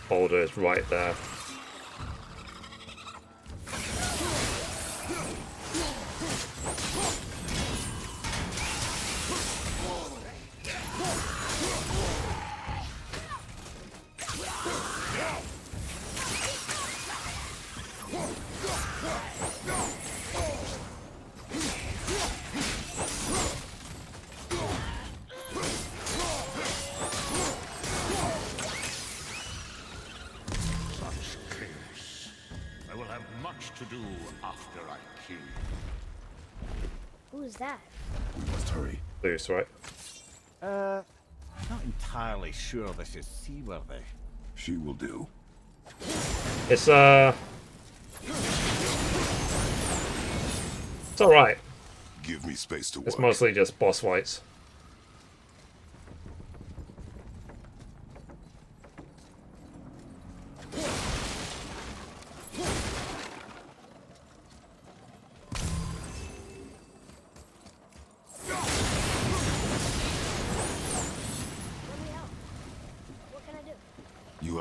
Baldur is right there. Such chaos. I will have much to do after I kill you. Who's that? We must hurry. Loose, right? Not entirely sure this is seaworthy. She will do. It's alright. Give me space to work. It's mostly just boss fights.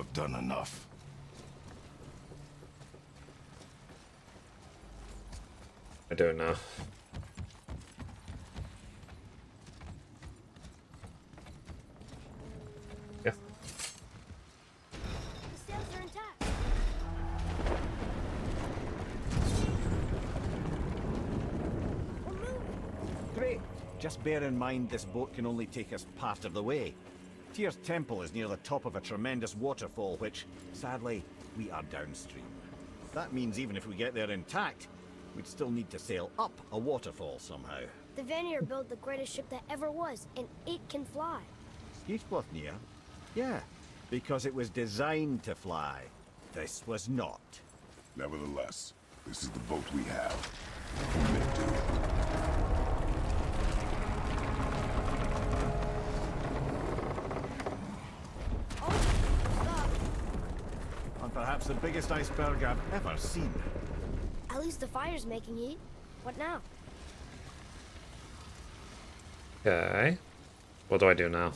have done enough. I don't know. Yeah. The sails are intact. We're moving. Great. Just bear in mind this boat can only take us part of the way. Tyr's temple is near the top of a tremendous waterfall, which, sadly, we are downstream. That means even if we get there intact, we'd still need to sail up a waterfall somehow. The Vanir built the greatest ship that ever was, and it can fly. Skidbladnir? Yeah, because it was designed to fly. This was not. Nevertheless, this is the boat we have. Commit to it. Stop. And perhaps the biggest iceberg I've ever seen. At least the fire's making heat. What now? Okay. What do I do now?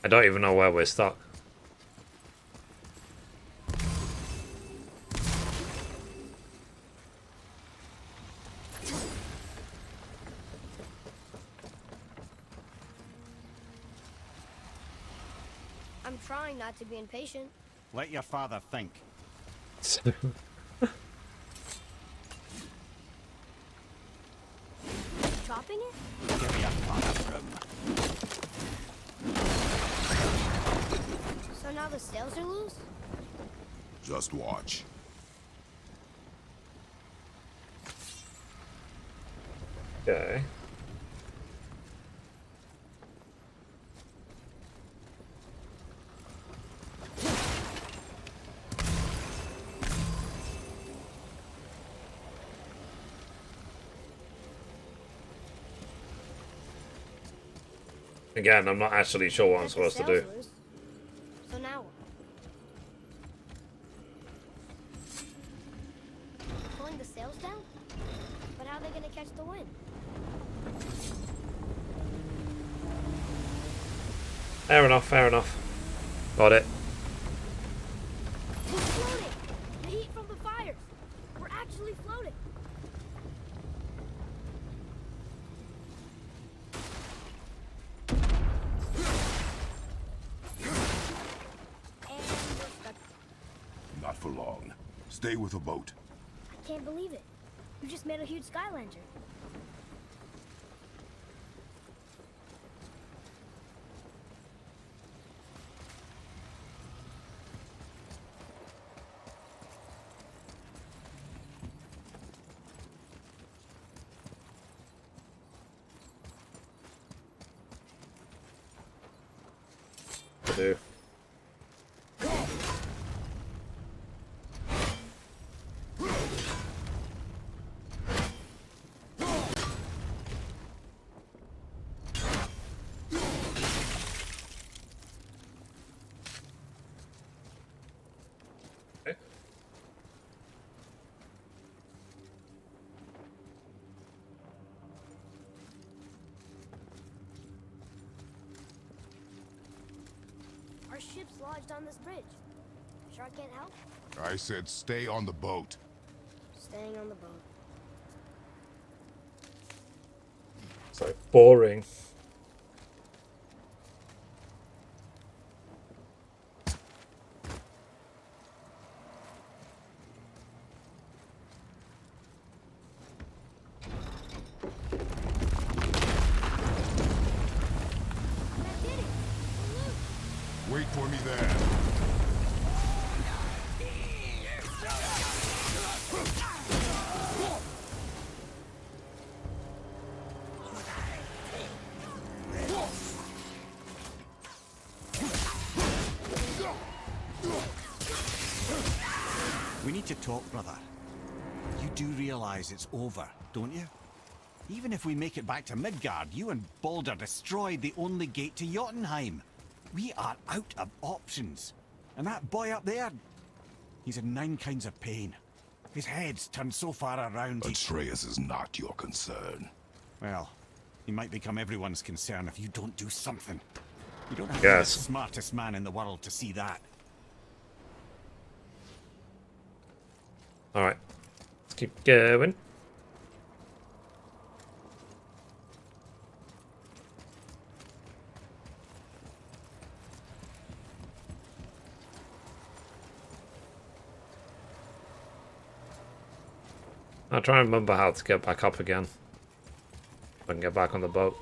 I don't even know where we're stuck. I'm trying not to be impatient. Let your father think. Chopping it? Give me a father room. So now the sails are loose? Just watch. Okay. Again, I'm not actually sure what I'm Got the supposed to do. sails loose. So now what? Pulling the sails down? But how are they gonna catch the wind? Fair enough, fair enough. Got it. We're floating! The heat from the fires! We're actually floating! And we're stuck. Not for long. Stay with the boat. I can't believe it. You just made a huge sky lantern. To do. Okay. Our ship's lodged on this bridge. Sure I can't help? I said stay on the boat. Staying on the boat. So boring. That did it! We're loose! Wait for me there. We need to talk, brother. You do realize it's over, don't you? Even if we make it back to Midgard, you and Baldur destroyed the only gate to Jötunheim. We are out of options. And that boy up there, he's in 9 kinds of pain. His head's turned so far around he... Atreus is not your concern. Well, he might become everyone's concern if you don't do something. You don't have to be Yes. the smartest man in the world to see that. Alright. Let's keep going. I'll try and remember how to get back up again. If I can get back on the boat.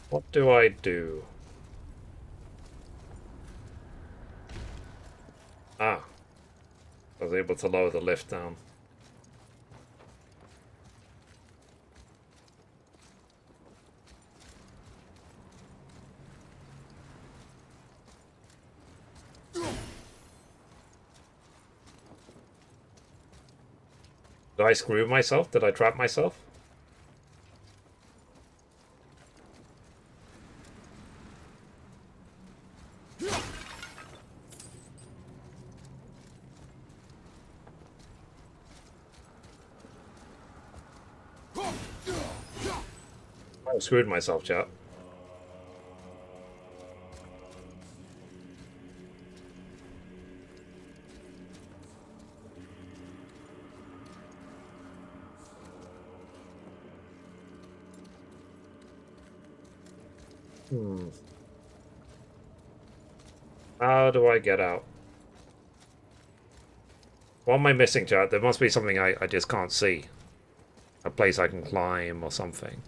What do I do? Ah. I was able to lower the lift down. Did I screw myself? Did I trap myself? I screwed myself, chat. How do I get out? What am I missing, chat? There must be something I just can't see. A place I can climb or something.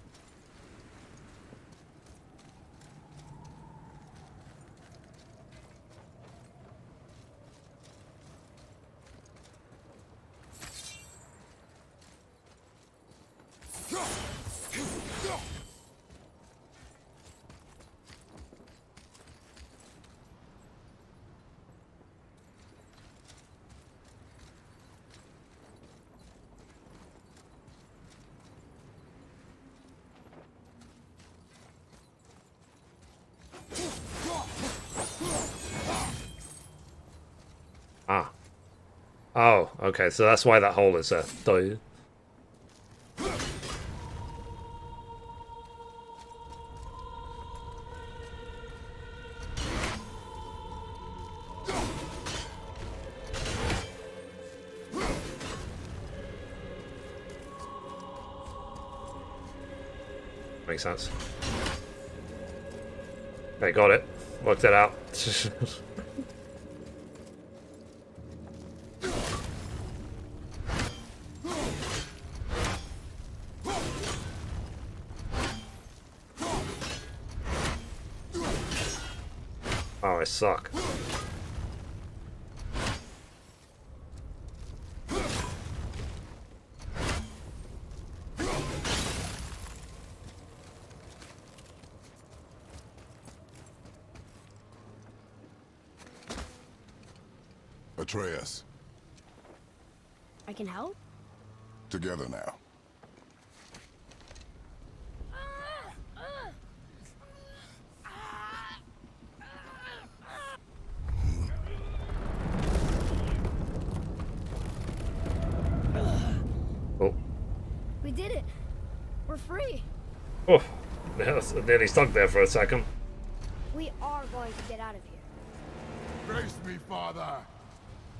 Ah. Oh, okay, so that's why that hole is there. Duh. Makes sense. Okay, got it. Worked it out. Oh, I suck. Atreus, I can help? together now. Oh. We did it. We're free. Oh. I was nearly stuck there for a second. We are going to get out of here. Grace me, Father.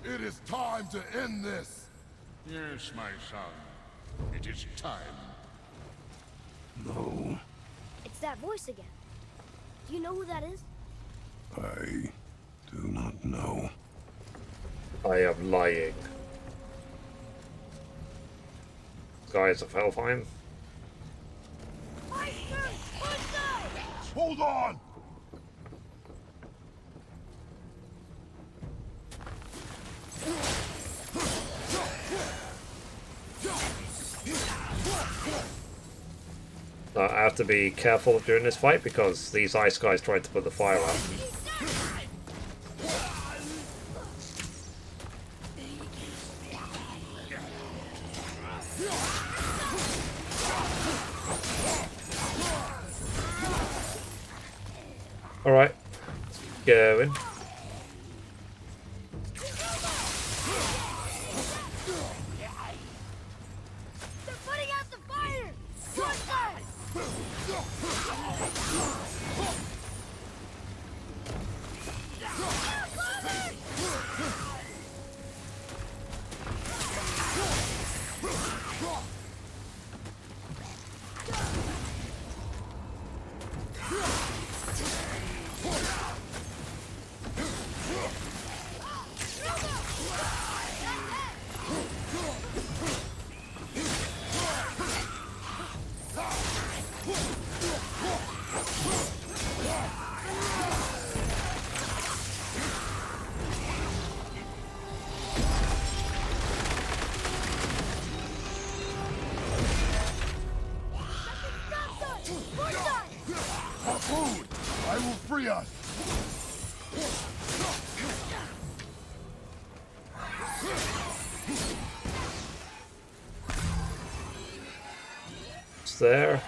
It is time to end this. Yes, my son. It is time. No, It's that voice again. Do you know who that is? I do not know. I am lying. Guys of Helheim. Hold on! have to be careful during this fight because these ice guys tried to put the fire out. Alright, going. They're putting out the fire! One side! Food! I will free us! It's there.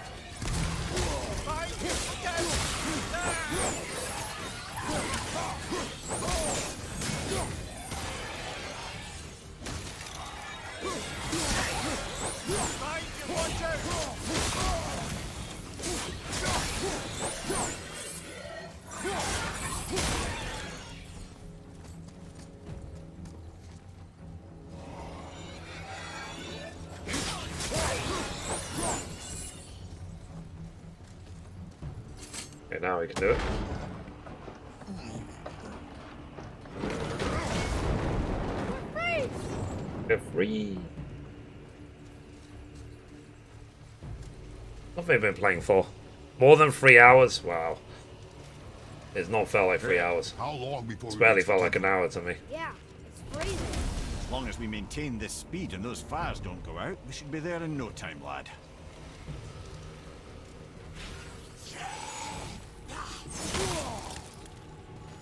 Okay, now we can do it. We're free! What have I been playing for? More than 3 hours? Wow. It's not felt like 3 hours. How long before It's we barely reach felt the like an temple? hour to me. Yeah, it's freezing. As long as we maintain this speed and those fires don't go out, we should be there in no time, lad.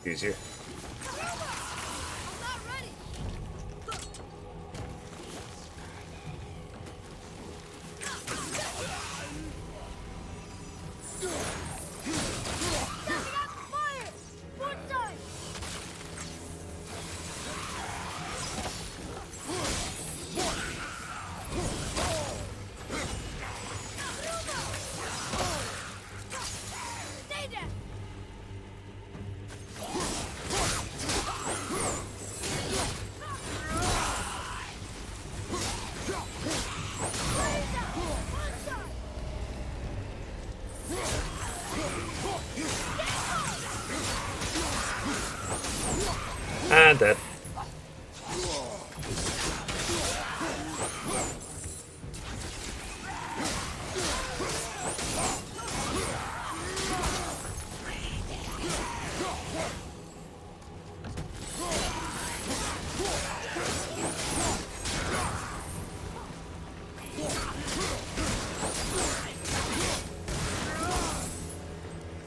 Easier. I'm not ready. Stepping out the fire! One side! Stay there! And dead.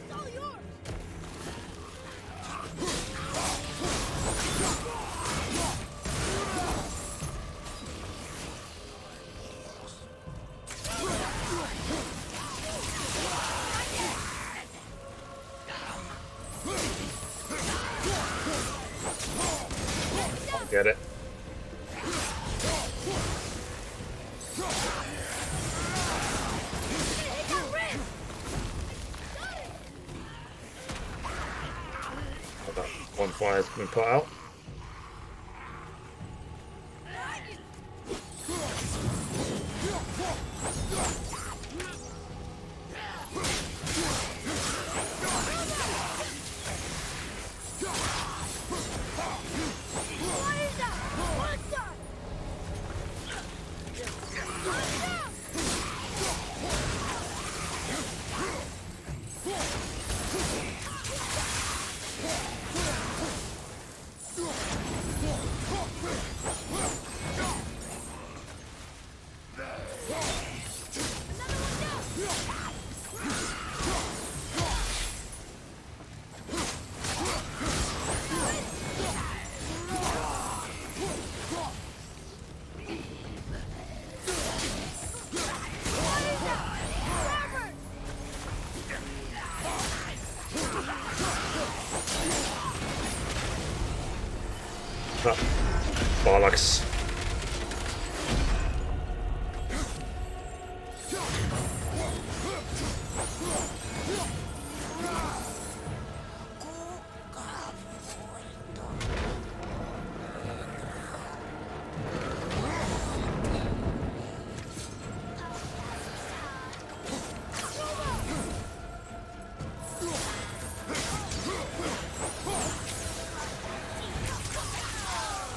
It's all yours! Get it. Hit that rim! That one fire's been put out. Fire's out! One side! Oh, bollocks.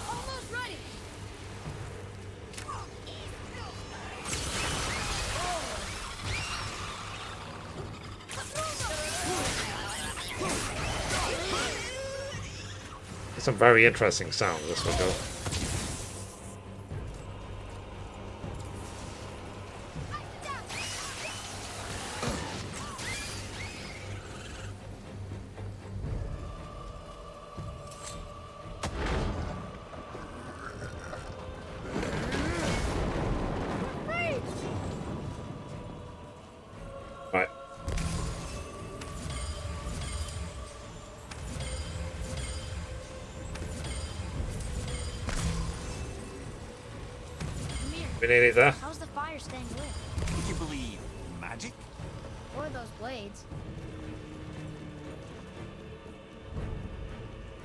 Almost ready. Some very interesting sounds this will go. Right. We nearly there. How's the fire staying lit? Would you believe magic? Or those blades?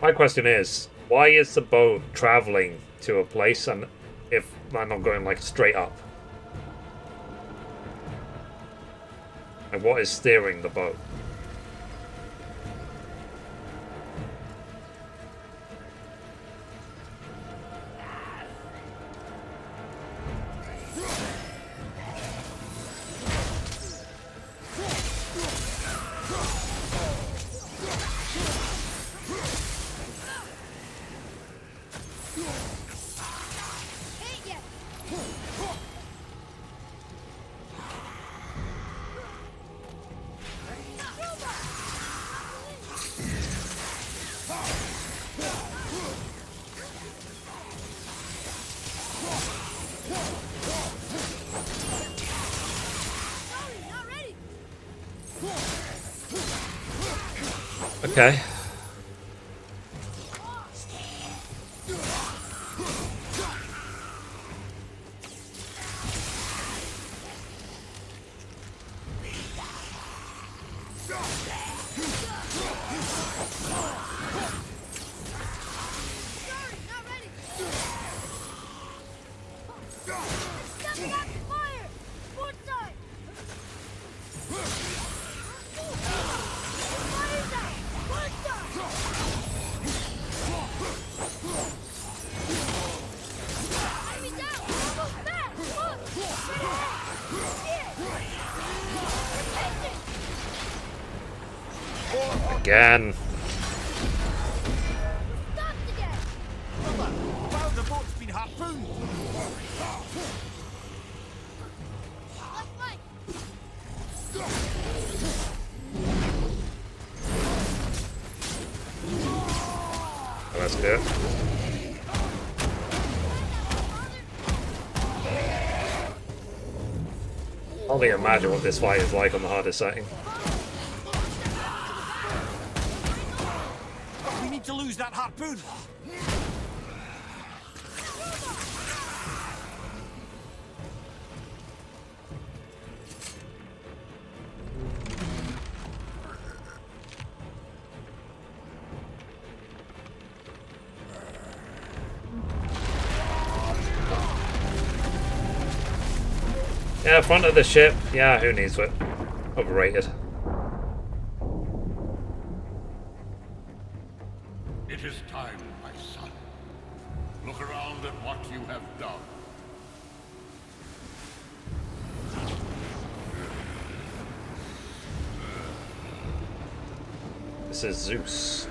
My question is, why is the boat traveling to a place and if they're not going like straight up? And what is steering the boat? Ain't yet. Sorry, not ready. Okay. Sorry, not ready. Stepping out the fire. Port side. Fire's out. Port side. Enemy down. Almost back. Look. Straight ahead. Here. Again. Stopped again. Well, the boat's been harpooned. Left flank. Oh, that's good. Only imagine what this fight is like on the hardest setting. We need to lose that harpoon. Yeah, front of the ship. Yeah, who needs it? Overrated. It is time, my son. Look around at what you have done. This is Zeus.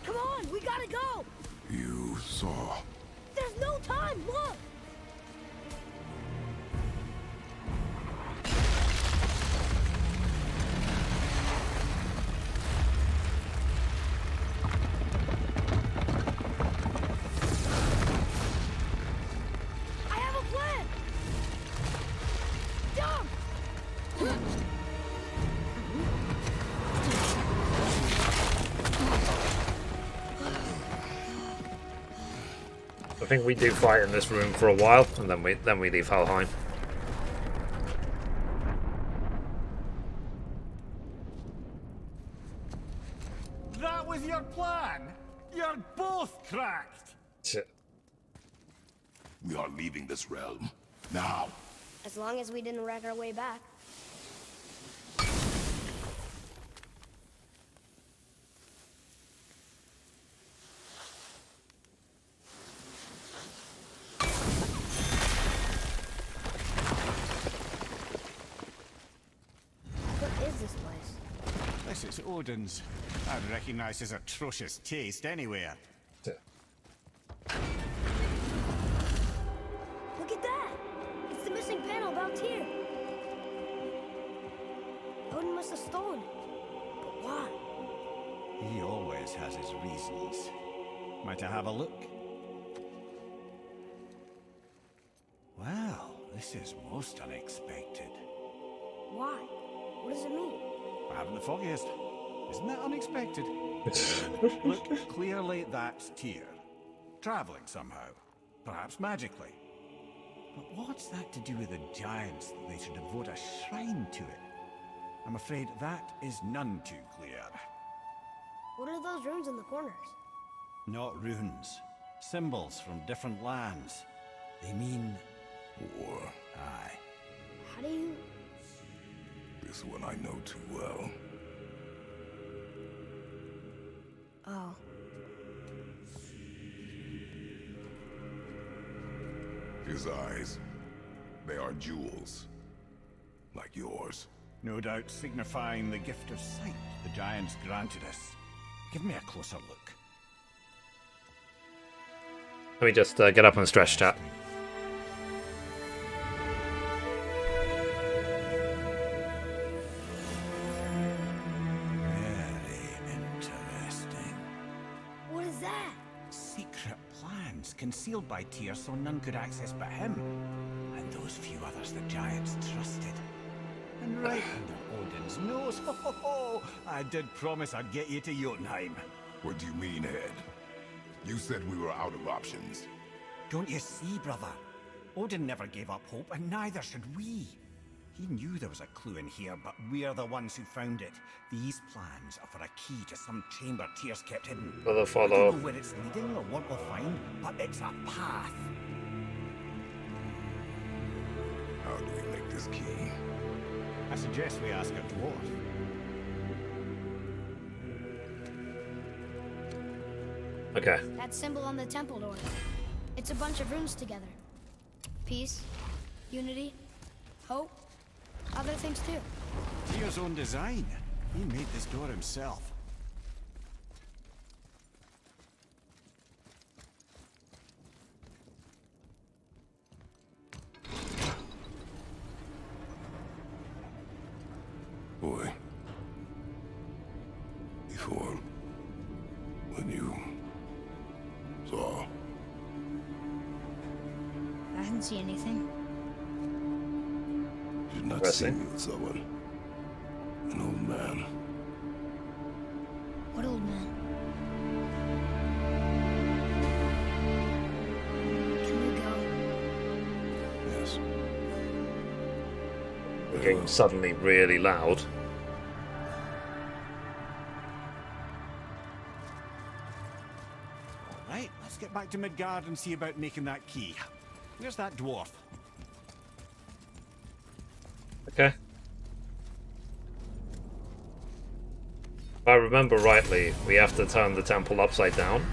Come on, we gotta go. You saw on, look! I have a plan! Jump! I think we do fight in this room for a while, and then we leave Helheim. That was your plan? You're both cracked! We are leaving this realm. Now. As long as we didn't wreck our way back. What is this place? This is Odin's. I'd recognize his atrocious taste anywhere. Look at that! It's the missing panel about here. Odin must have stolen it. But why? He always has his reasons. Might I have a look? Well, this is most unexpected. Why? What does it mean? I haven't the foggiest. Isn't that unexpected? Look, clearly that's Tyr. Traveling somehow. Perhaps magically. But what's that to do with the giants that they should devote a shrine to it? I'm afraid that is none too clear. What are those runes in the corners? Not runes. Symbols from different lands. They mean... War. Aye. How do you... This one I know too well. Oh. His eyes. They are jewels. Like yours. No doubt signifying the gift of sight the giants granted us. Give me a closer look. Let me just get up and stretch, chat. Very interesting. What is that? Secret plans concealed by Tyr so none could access but him. And those few others the giants trusted. And right under Odin's nose, ho ho ho! I did promise I'd get you to Jötunheim. What do you mean, Head? You said we were out of options. Don't you see, brother? Odin never gave up hope, and neither should we. He knew there was a clue in here, but we're the ones who found it. These plans are for a key to some chamber Tyr's kept hidden. Follow, I follow. don't know where it's leading or what we'll find, but it's a path. How do we make this key? I suggest we ask a dwarf. Okay. That symbol on the temple door. It's a bunch of runes together. Peace, unity, hope, other things too. Tyr's own design. He made this door himself. Boy. Before... when you... saw... I didn't see anything. You did not see Interesting. me with someone. An old man. What old man? Can we go? Yes. The game's suddenly really loud. Right, let's get back to Midgard and see about making that key. Where's that dwarf? Okay. If I remember rightly, we have to turn the temple upside down.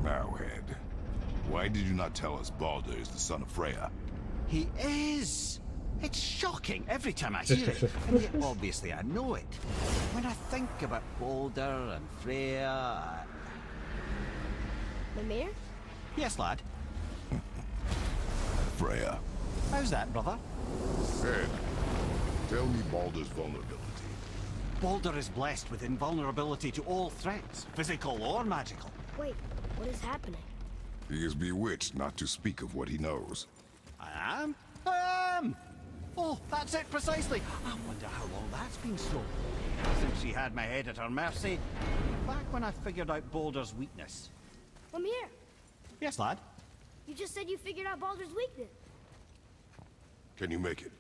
Now, Head. Why did you not tell us Baldur is the son of Freya? He is! It's shocking every time I hear it, and yet obviously I know it. When I think about Balder and Freya... Mimir? Yes, lad? Freya. How's that, brother? Ed, tell me Baldur's vulnerability. Balder is blessed with invulnerability to all threats, physical or magical. Wait, what is happening? He is bewitched not to speak of what he knows. I am? Oh, that's it precisely. I wonder how long that's been so. Since she had my head at her mercy. Back when I figured out Balder's weakness. Mimir, Yes, lad? you just said you figured out Baldur's weakness. Can you make it?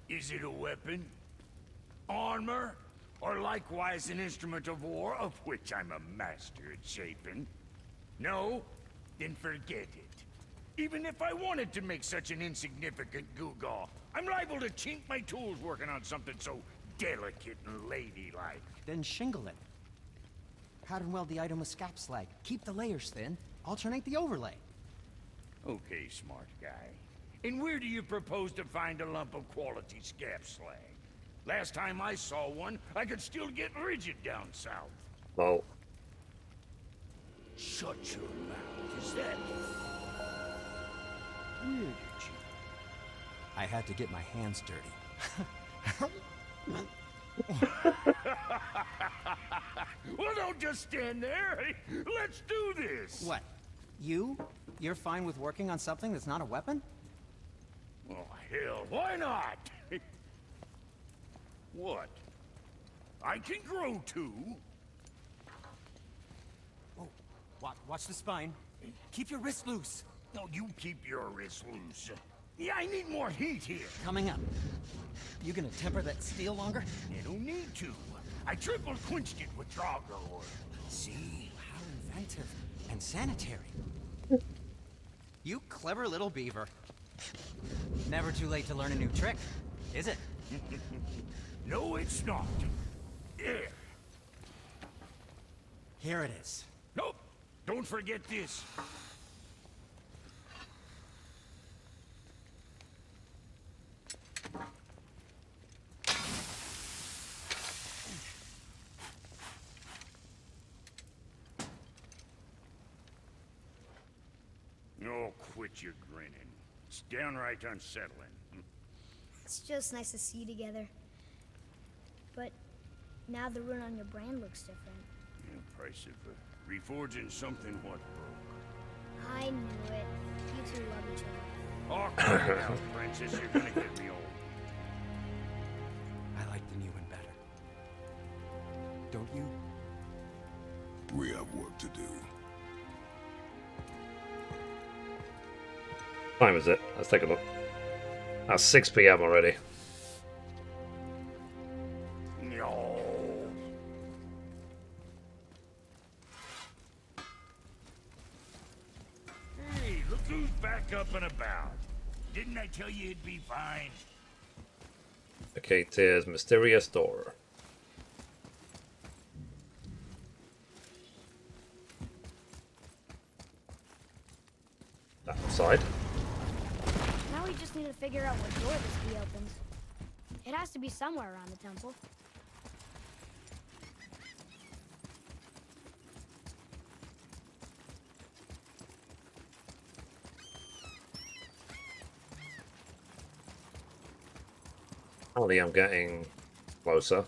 Is it a weapon? Armor? Or likewise an instrument of war, of which I'm a master at shaping? No? Then forget it. Even if I wanted to make such an insignificant gewgaw, I'm liable to chink my tools working on something so delicate and ladylike. Then shingle it. Pattern weld the item with scap slag. Keep the layers thin. Alternate the overlay. Okay, smart guy. And where do you propose to find a lump of quality scap slag? Last time I saw one, I could still get rigid down south. Well, Shut your mouth, is that... Where did you... I had to get my hands dirty. Well, don't just stand there. Let's do this. What? You're fine with working on something that's not a weapon? Oh, hell, why not? What? I can grow too. Oh, watch the spine. Keep your wrist loose. No, you keep your wrist loose. Yeah, I need more heat here. Coming up. You gonna temper that steel longer? You don't need to. I triple quenched it with Drago oil. See? How inventive. And sanitary. You clever little beaver. Never too late to learn a new trick, is it? No, it's not. There. Here it is. Nope. Don't forget this. Oh, quit your grinning. It's downright unsettling. It's just nice to see you together. But now the rune on your brand looks different. Yeah, price of reforging something what broke. I knew it. You two love each other. Oh, come out, Princess. You're gonna get me old. I like the new one better. Don't you? We have work to do. what time is it? Let's take a look. That's 6 PM already. No. Hey, look who's back up and about. Didn't I tell you it'd be fine? Okay, tears mysterious door. That side. Now we just need to figure out what door this key opens. It has to be somewhere around the temple. Apparently I'm getting closer.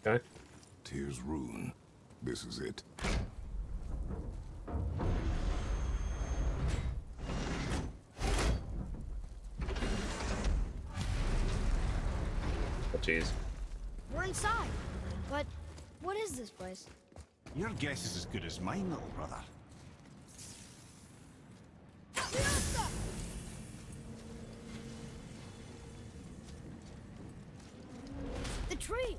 Okay. Tears rune. This is it. Oh, jeez. We're inside. But what is this place? Your guess is as good as mine, little brother. The tree!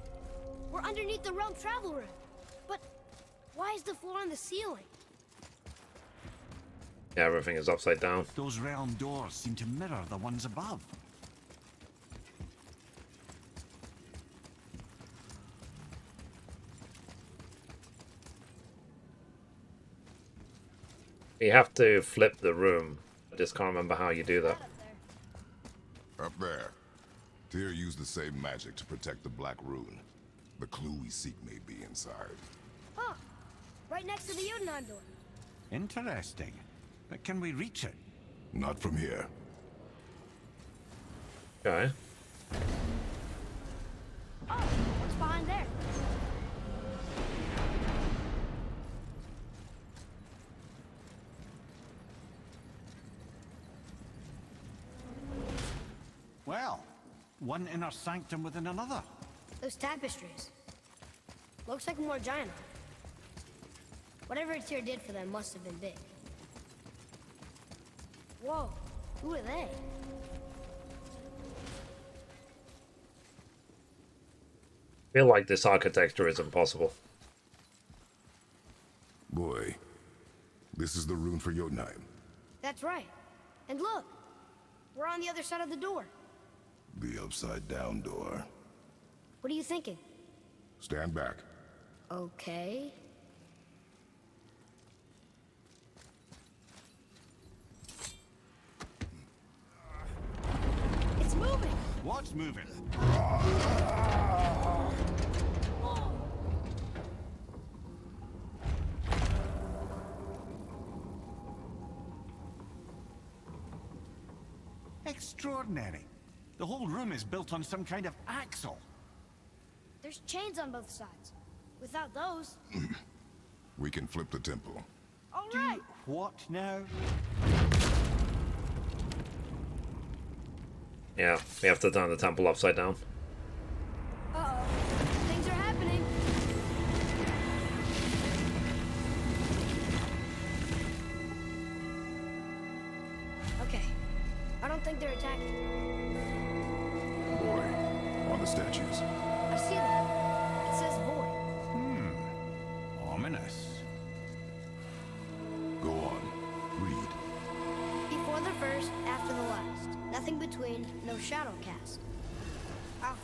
We're underneath the realm travel room. But why is the floor on the ceiling? Yeah, everything is upside down. Those realm doors seem to mirror the ones above. You have to flip the room. I just can't remember how you do that. Up there. Up there. Tyr used the same magic to protect the Black Rune. The clue we seek may be inside. Huh. Right next to the Jötunheim door. Interesting. But can we reach it? Not from here. Okay. Oh, what's behind there? Well, one inner sanctum within another. Those tapestries. Looks like more giant art. Whatever Tyr did for them must have been big. Whoa, who are they? I feel like this architecture is impossible. Boy, this is the rune for Jötunheim. That's right. And look, we're on the other side of the door. The upside-down door. What are you thinking? Stand back. Okay. It's moving! What's moving? Extraordinary. The whole room is built on some kind of axle. There's chains on both sides. Without those... We can flip the temple. All right! What now? Yeah, we have to turn the temple upside down. Uh-oh. Things are happening. Okay. I don't think they're attacking. Boy, on the statues. I see them. It says void. Ominous. Go on. Read. Before the first, after the last. Nothing between, no shadow cast. Ow.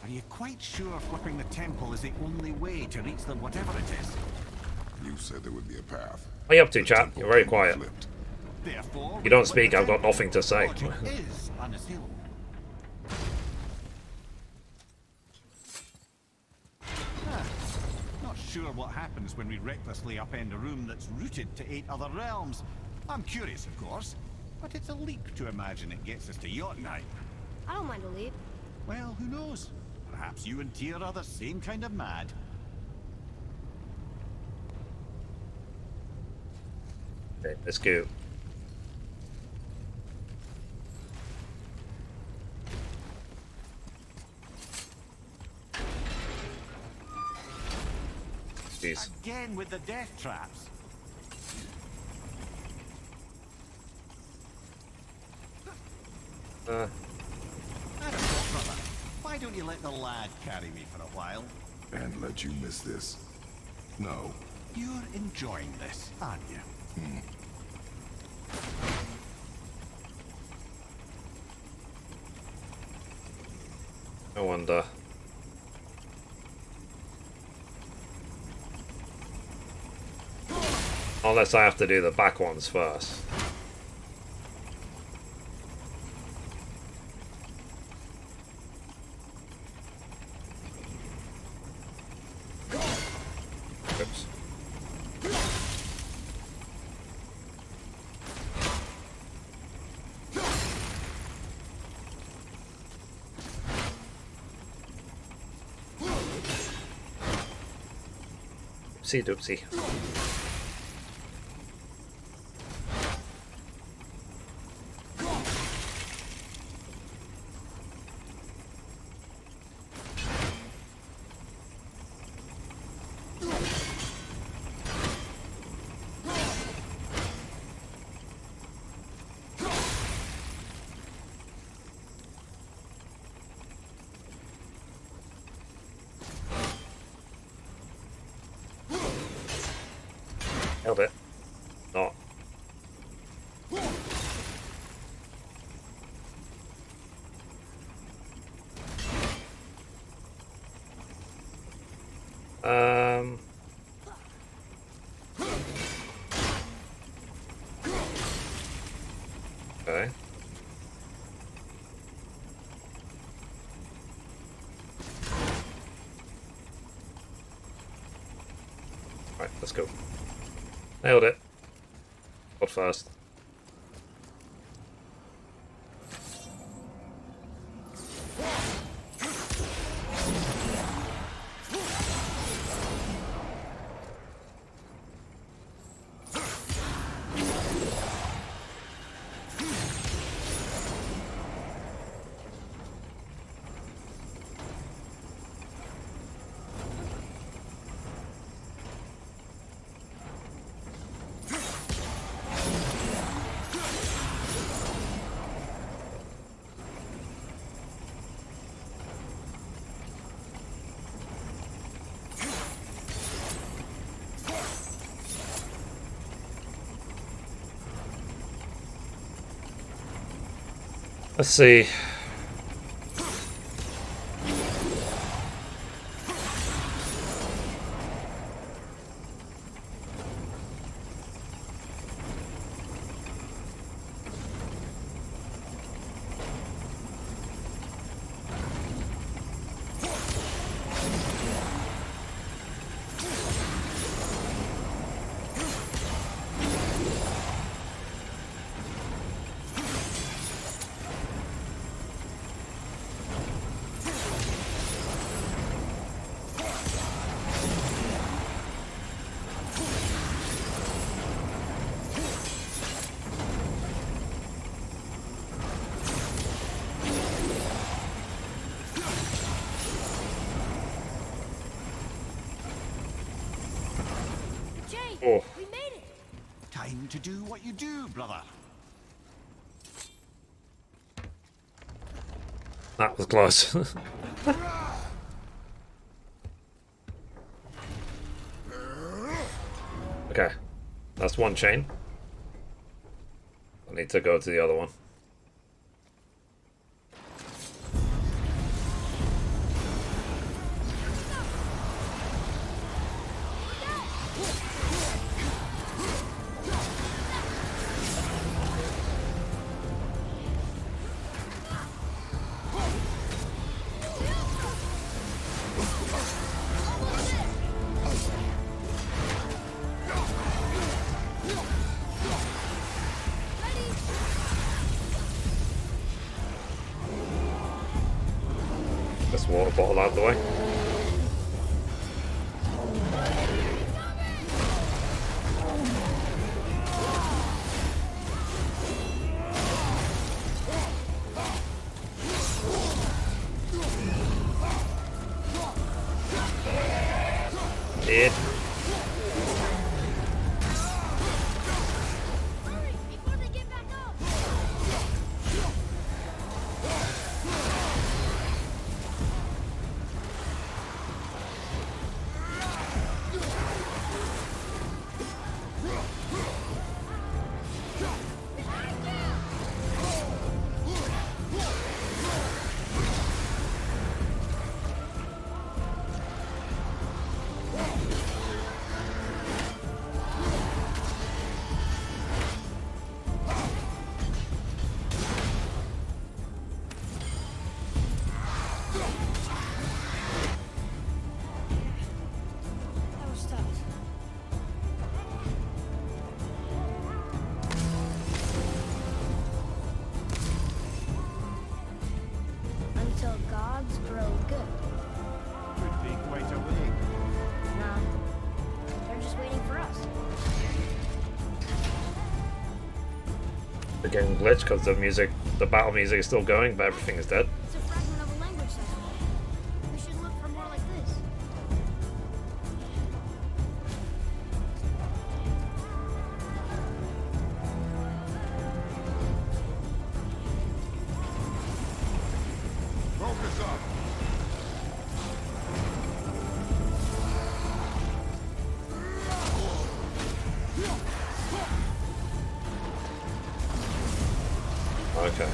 Are you quite sure flipping the temple is the only way to reach them, whatever it is? You said there would be a path. What are you up to, The chat? temple You're very can be quiet. flipped. Therefore, You don't flip speak, the I've got temple. nothing to say. Logic is unassailable. Not sure what happens when we recklessly upend a room that's rooted to 8 other realms. I'm curious, of course, but it's a leap to imagine it gets us to Jötunheim. I don't mind a leap. Well, who knows? Perhaps you and Tyr are the same kind of mad. Okay, let's go. Jeez. Again with the death traps. I don't know, brother. Why don't you let the lad carry me for a while? And let you miss this. No. You're enjoying this, aren't you? I wonder. Unless I have to do the back ones first. Oops. Oopsie doopsie. Held it. Not. Right, let's go. Nailed it. Got first. Let's see. Oh. We made it! Time to do what you do, brother. That was close. Okay. That's one chain. I need to go to the other one. This water bottle out of the way. Yeah. Hurry, before they get back up! That was tough. Until gods grow good. Could be quite a wait. Nah, they're just waiting for us. The game glitched because the battle music is still going, but everything is dead. It's a fragment of a language cycle. We should look for more like this. Focus up. Okay.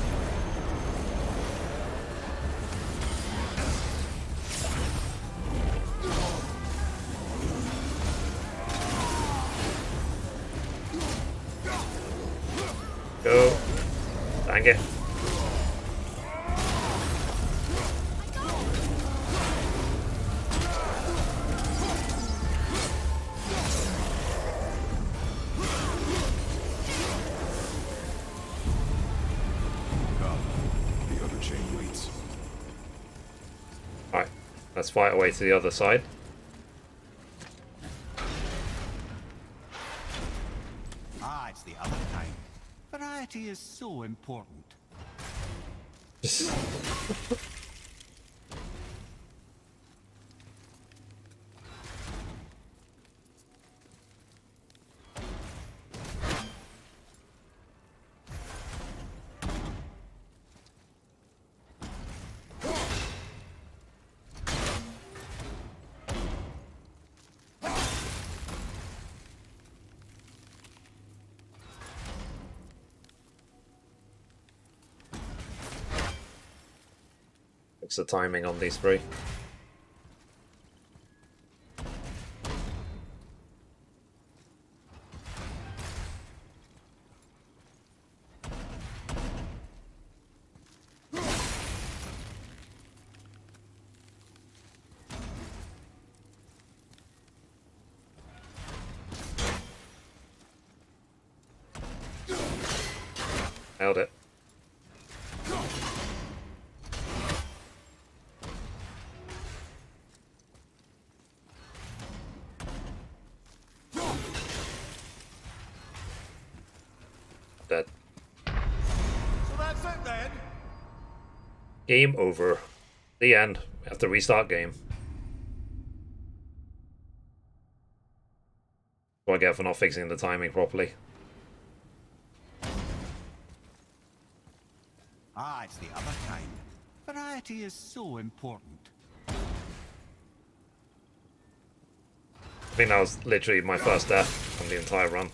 Let's fight our way to the other side. Ah, it's the other time. Variety is so important. What's the timing on these three? Nailed it. Dead. So that's it then? Game over. The end. We have to restart game. What I get for not fixing the timing properly. Ah, it's the other kind. Variety is so important. I think that was literally my first death on the entire run.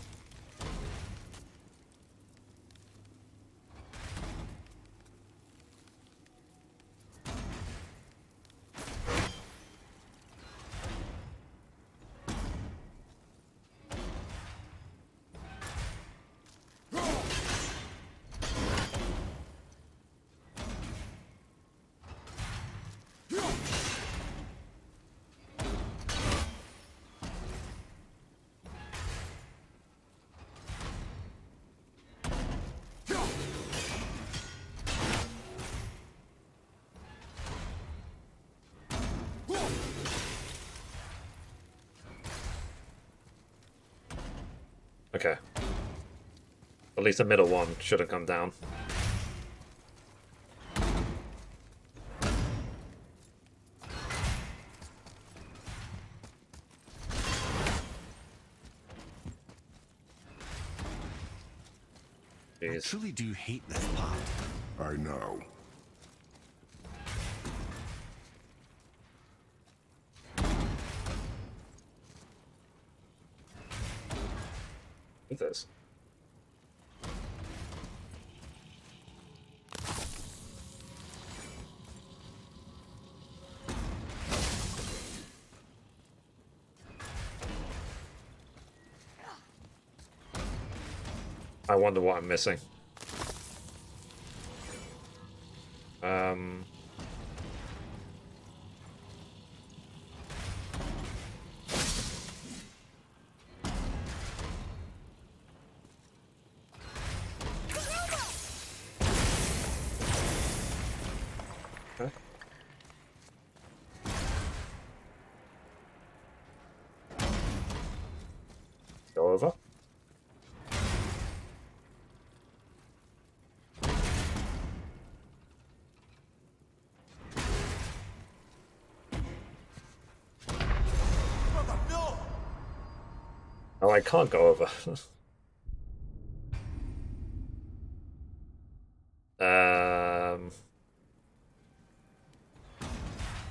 Okay. At least the middle one should have come down. I Jeez. truly do hate this part. I know. Look at this. I wonder what I'm missing. Okay. Go over. Oh, I can't go over.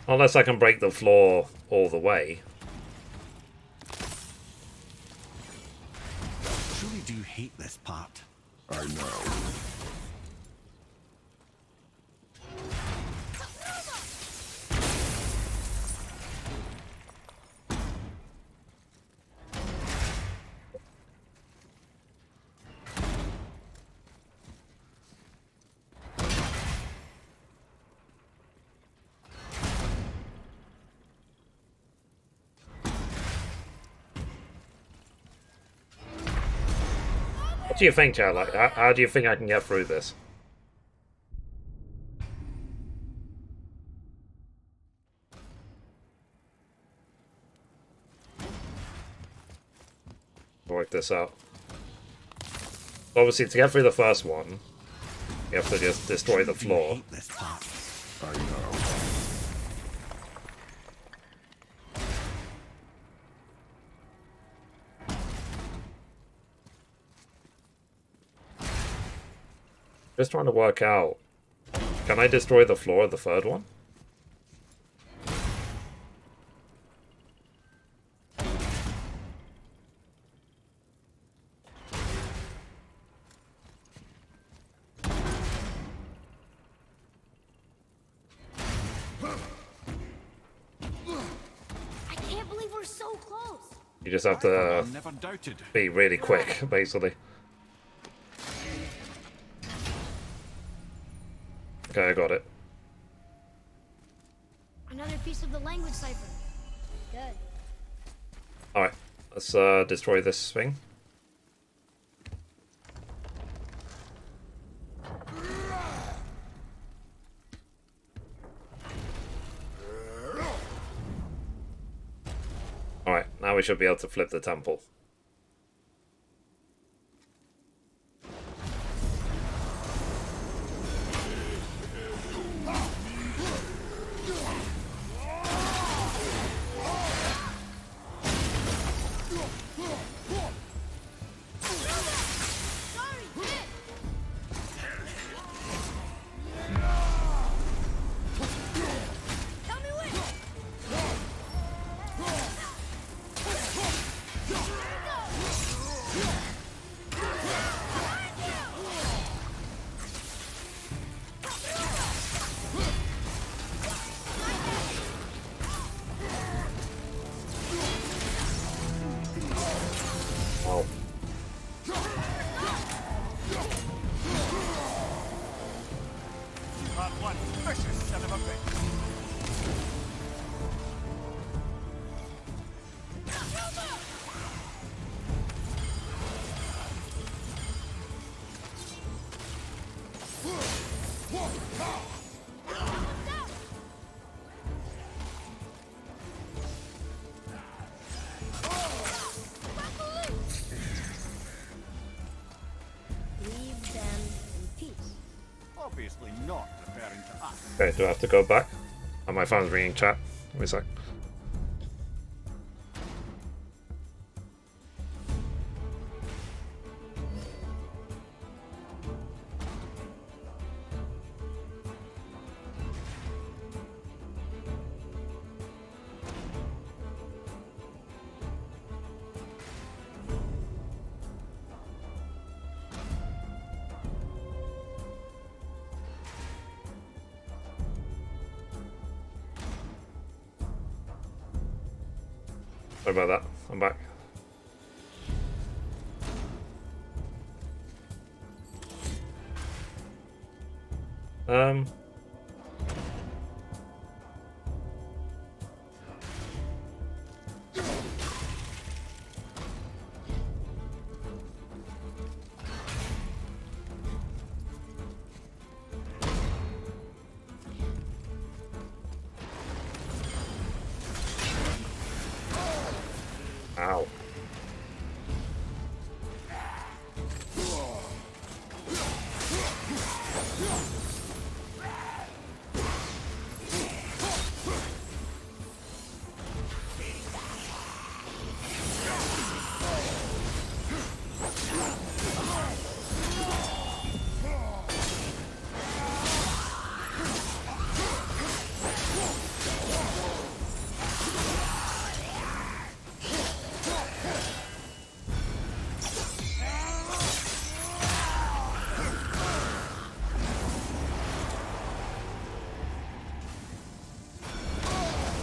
Unless I can break the floor all the way. I truly do hate this part. I know. What do you think, Chad? Like, how do you think I can get through this? Work this out. Obviously, to get through the first one, you have to just destroy the floor. Hate this part. I know. Just trying to work out. Can I destroy the floor of the third one? I can't believe we're so close. You just have to Never doubted. be really quick, basically. Okay, I got it. Another piece of the language cipher. Good. Alright, let's destroy this thing. Alright, now we should be able to flip the temple. Leave them in peace. Obviously not referring to us. Okay, do I have to go back? Oh, my phone's ringing chat. Wait a sec. Sorry about that. I'm back. Um. Ow.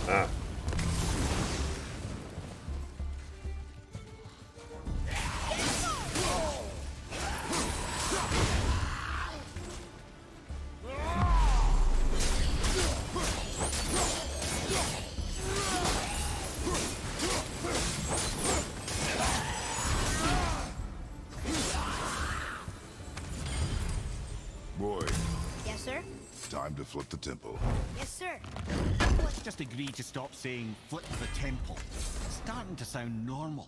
Ah. Boy, Yes, sir? time to flip the temple. Yes, sir. Let's just agree to stop saying flip the temple. It's starting to sound normal.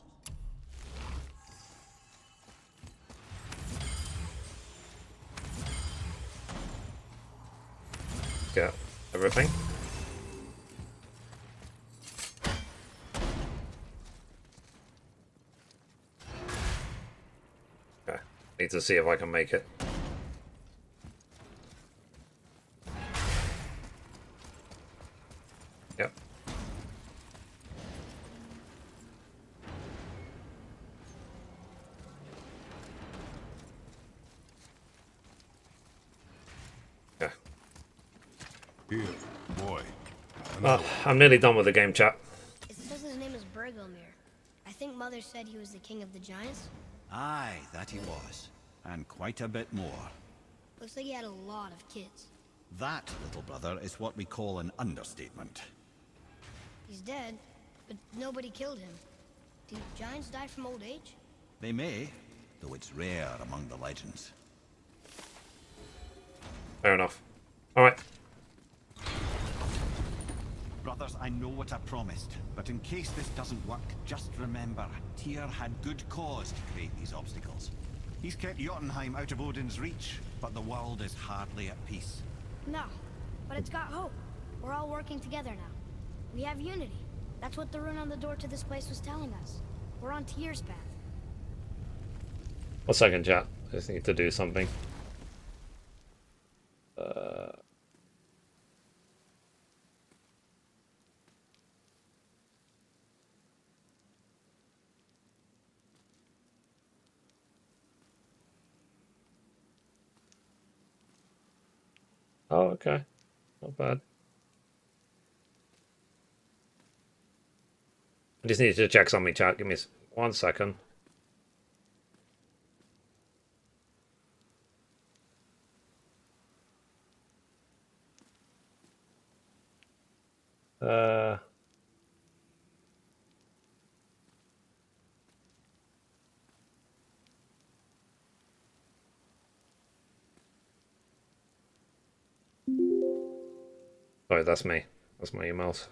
get everything. Okay, need to see if I can make it. Yep. Yeah. Here, boy. I'm nearly done with the game, chat. It says his name is Bergelmir. I think Mother said he was the king of the giants. Aye, that he was. And quite a bit more. Looks like he had a lot of kids. That, little brother, is what we call an understatement. He's dead, but nobody killed him. Do giants die from old age? They may, though it's rare among the legends. Fair enough. Alright. Brothers, I know what I promised, but in case this doesn't work, just remember, Tyr had good cause to create these obstacles. He's kept Jötunheim out of Odin's reach, but the world is hardly at peace. No, but it's got hope. We're all working together now. We have unity. That's what the rune on the door to this place was telling us. We're on Tyr's path. 1 second, chat. I just need to do something. Oh, okay. Not bad. I just need to check something, chat. Give me 1 second. Sorry, that's me. That's my emails.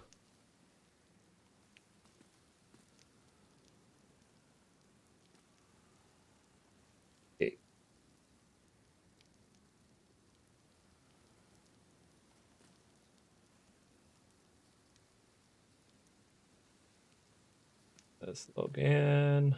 Okay. Let's log in.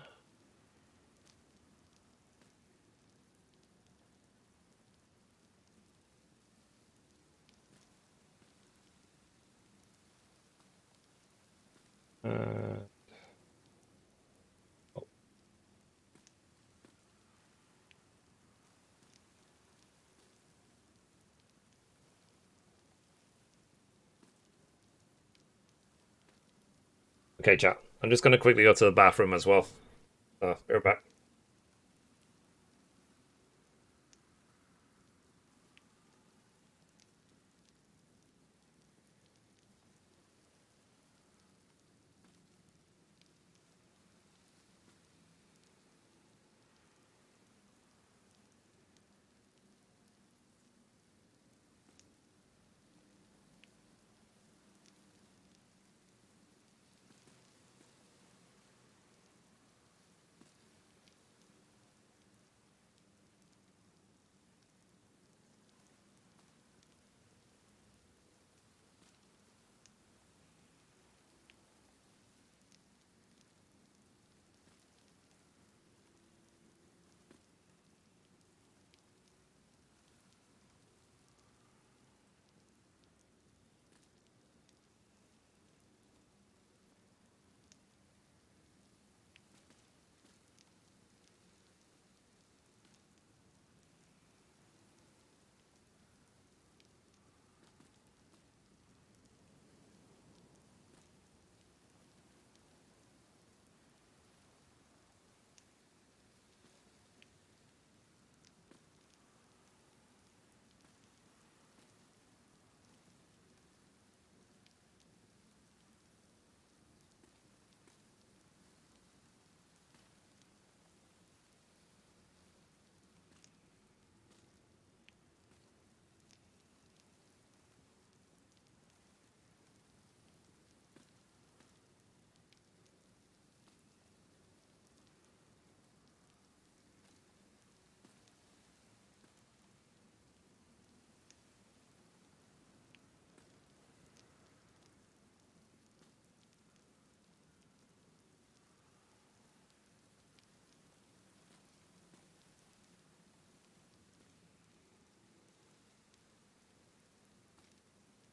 Okay, chat. I'm just going to quickly go to the bathroom as well. Be right back.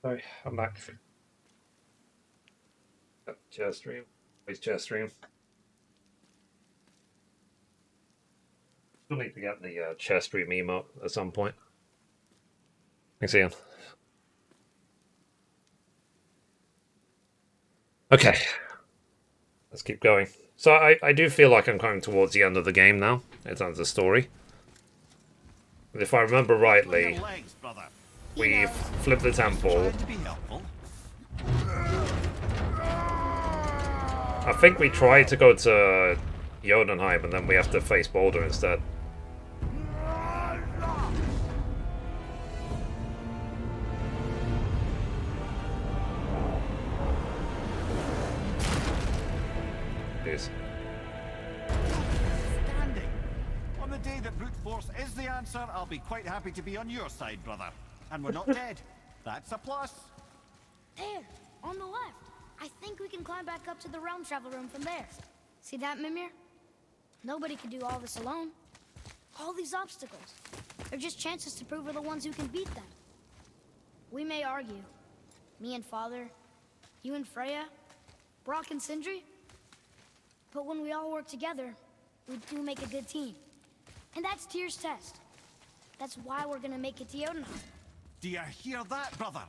Sorry, I'm back. Chair stream. Where's chair stream? Still need to get the chair stream emote at some point. Thanks, Ian. Okay. Let's keep going. So I do feel like I'm coming towards the end of the game now, in terms of story. And if I remember rightly, we flip the temple. I think we try to go to Jötunheim and then we have to face Boulder instead. Jeez. Standing. On the day that brute force is the answer, I'll be quite happy to be on your side, brother. And we're not dead. That's a plus. There, on the left. I think we can climb back up to the realm travel room from there. See that, Mimir? Nobody can do all this alone. All these obstacles. They're just chances to prove we're the ones who can beat them. We may argue. Me and Father, you and Freya, Brock and Sindri. But when we all work together, we do make a good team. And that's Tyr's test. That's why we're gonna make it to Jötunheim. Do you hear that, brother?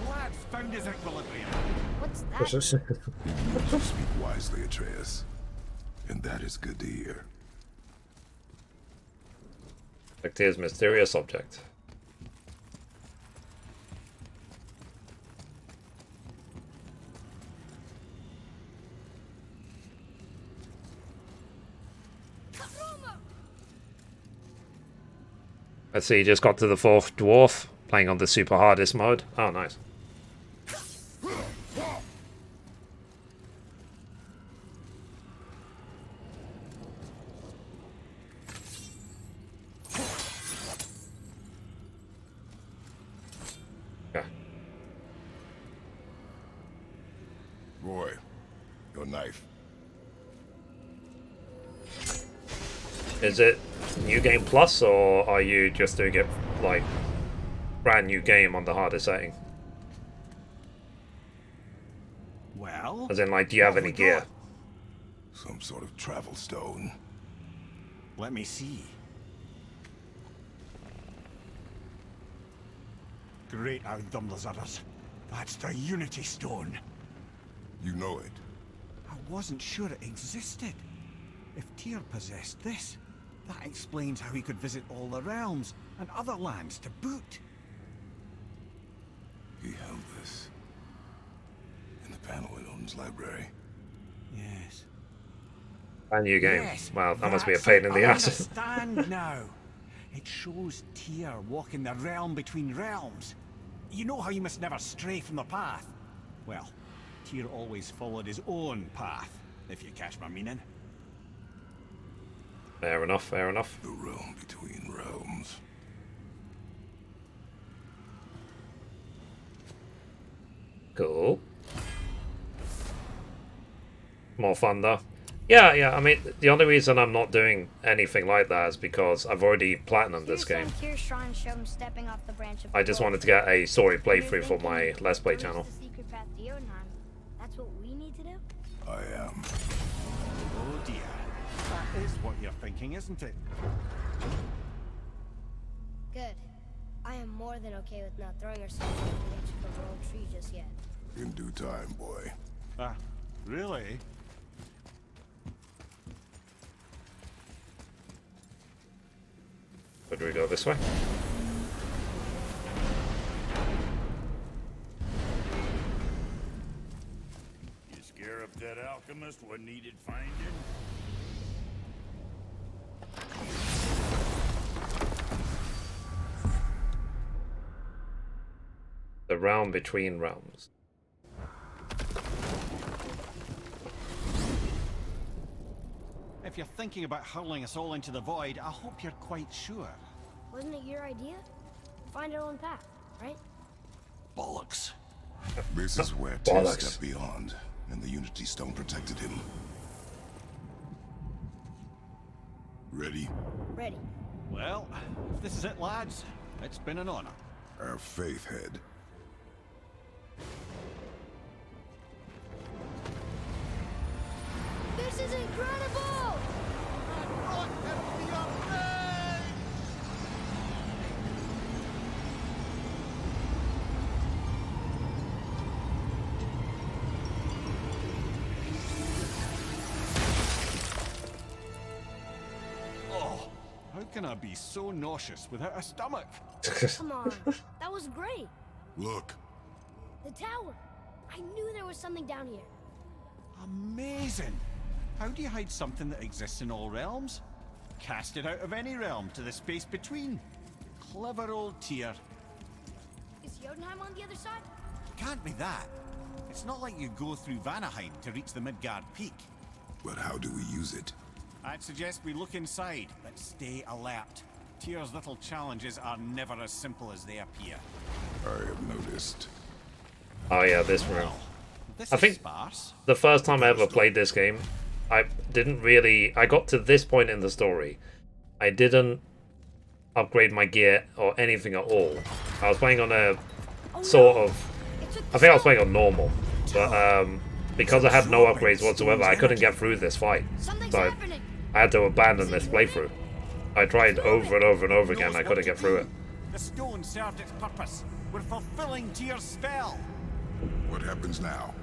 Lad's found his equilibrium. What's that? You speak wisely, Atreus. And that is good to hear. Tyr's mysterious object. Let's see, just got to the 4th dwarf, playing on the super hardest mode. Oh, nice. Okay. Roy, your knife. Is it New Game Plus, or are you just doing it like brand new game on the hardest setting? Well, as in, like, do you have any gear? Some sort of travel stone. Let me see. Great Outdumblers. That's the Unity Stone. You know it. I wasn't sure it existed. If Tyr possessed this, that explains how he could visit all the realms and other lands to boot. He held this in the panel in Odin's library. Yes. Brand new game. Yes, Wow, that must be a that's pain it. in the I ass. understand now. It shows Tyr walking the realm between realms. You know how you must never stray from the path? Well, Tyr always followed his own path, if you catch my meaning. Fair enough, fair enough. The realm between realms. Cool. More fun though. Yeah, I mean, the only reason I'm not doing anything like that is because I've already platinumed this game. Tyr's shrine showed him stepping off the branch of I just wanted to get a story playthrough for my Let's Play channel. The secret path to Jötunheim. That's what we need to do? I am. Oh dear. That is what you're thinking, isn't it? Good. I am more than okay with not throwing ourselves over the edge of the world tree just yet. In due time, boy. Ah, really? Would we go this way? You scare up that alchemist what needed finding? The realm between realms. If you're thinking about hurling us all into the void, I hope you're quite sure. Wasn't it your idea? Find our own path, right? Bollocks. This is where Tyr Bollocks. stepped beyond, and the Unity Stone protected him. Ready? Ready. Well, if this is it, lads, it's been an honor. Our faith head. gonna be so nauseous without a stomach? Come on, that was great. Look. The tower. I knew there was something down here. Amazing! How do you hide something that exists in all realms? Cast it out of any realm to the space between. Clever old Tyr. Is Jötunheim on the other side? Can't be that. It's not like you go through Vanaheim to reach the Midgard peak. But how do we use it? I'd suggest we look inside, but stay alert. Tyr's little challenges are never as simple as they appear. I have noticed. Oh yeah, this room. Well, this I is think sparse. the first time I ever played this game, I didn't really... I got to this point in the story. I didn't upgrade my gear or anything at all. I was playing on a sort of... I think I was playing on normal. But because I had no upgrades whatsoever, I couldn't get through this fight. Something's So happening. I had to abandon this playthrough. I tried over and over and over again, I couldn't get through it. The stone served its purpose. We're fulfilling Tyr's spell. What happens now?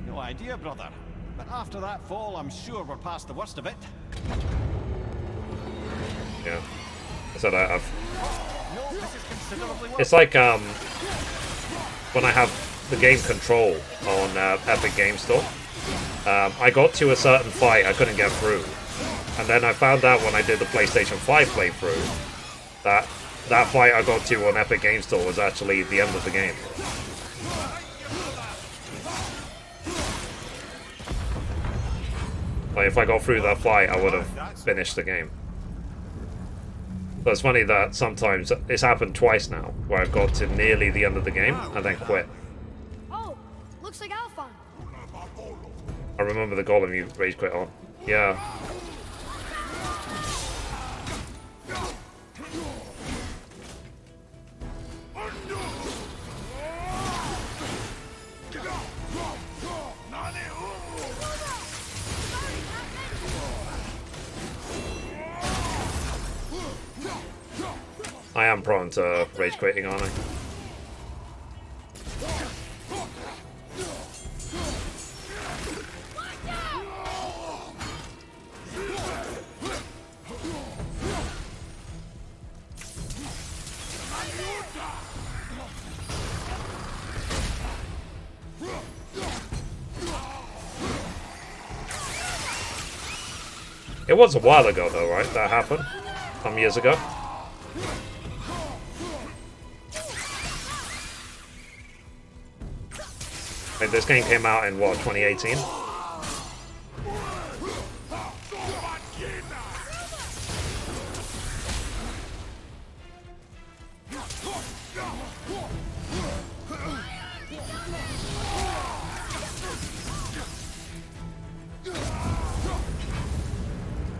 No idea, brother. But after that fall, I'm sure we're past the worst of it. Yeah. So I've... No, this is considerably worse. It's like when I have the game control on Epic Game Store. I got to a certain fight I couldn't get through. And then I found out when I did the PlayStation 5 playthrough that that fight I got to on Epic Game Store was actually the end of the game. Like if I got through that fight, I would have finished the game. But it's funny that sometimes it's happened twice now, where I've got to nearly the end of the game and then quit. Oh, looks like Alphon. I remember the golem you rage quit on. Yeah. I am prone to rage quitting, aren't I? It was a while ago though, right? That happened? Some years ago? Like this game came out in what, 2018?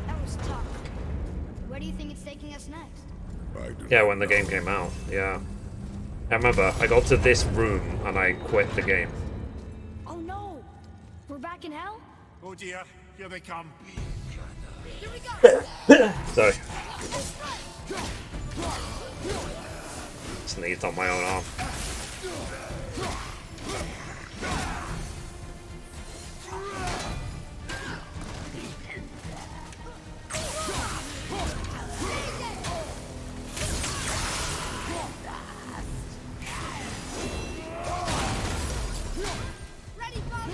That was tough. Where do you think it's taking us next? Yeah, when the game came out, yeah. I remember, I got to this room and I quit the game. Oh no! We're back in hell? Oh dear, here they come. Here we go! Sorry. Sneezed on my own arm. Ready, Father?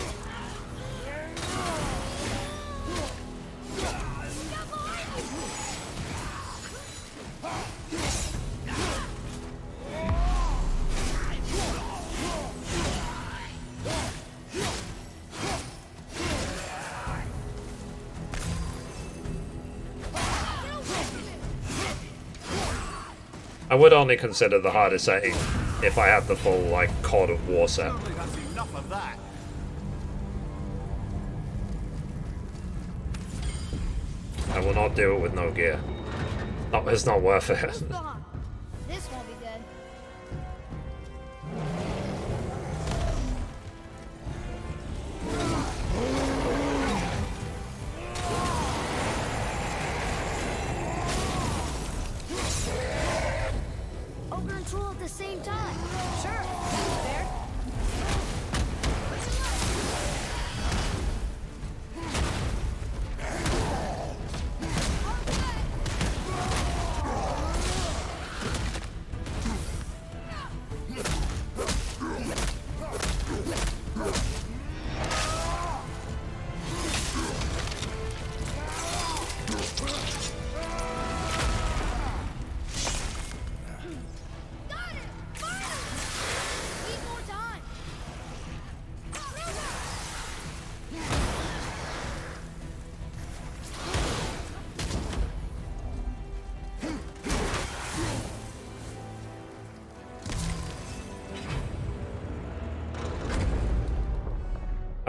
I would only consider the hardest setting if I had the full, like, God of War set. Surely that's enough of that. I will not do it with no gear. No, it's not worth it. Who's behind? This won't be good. Ogre and Troll at the same time. Sure. Fair.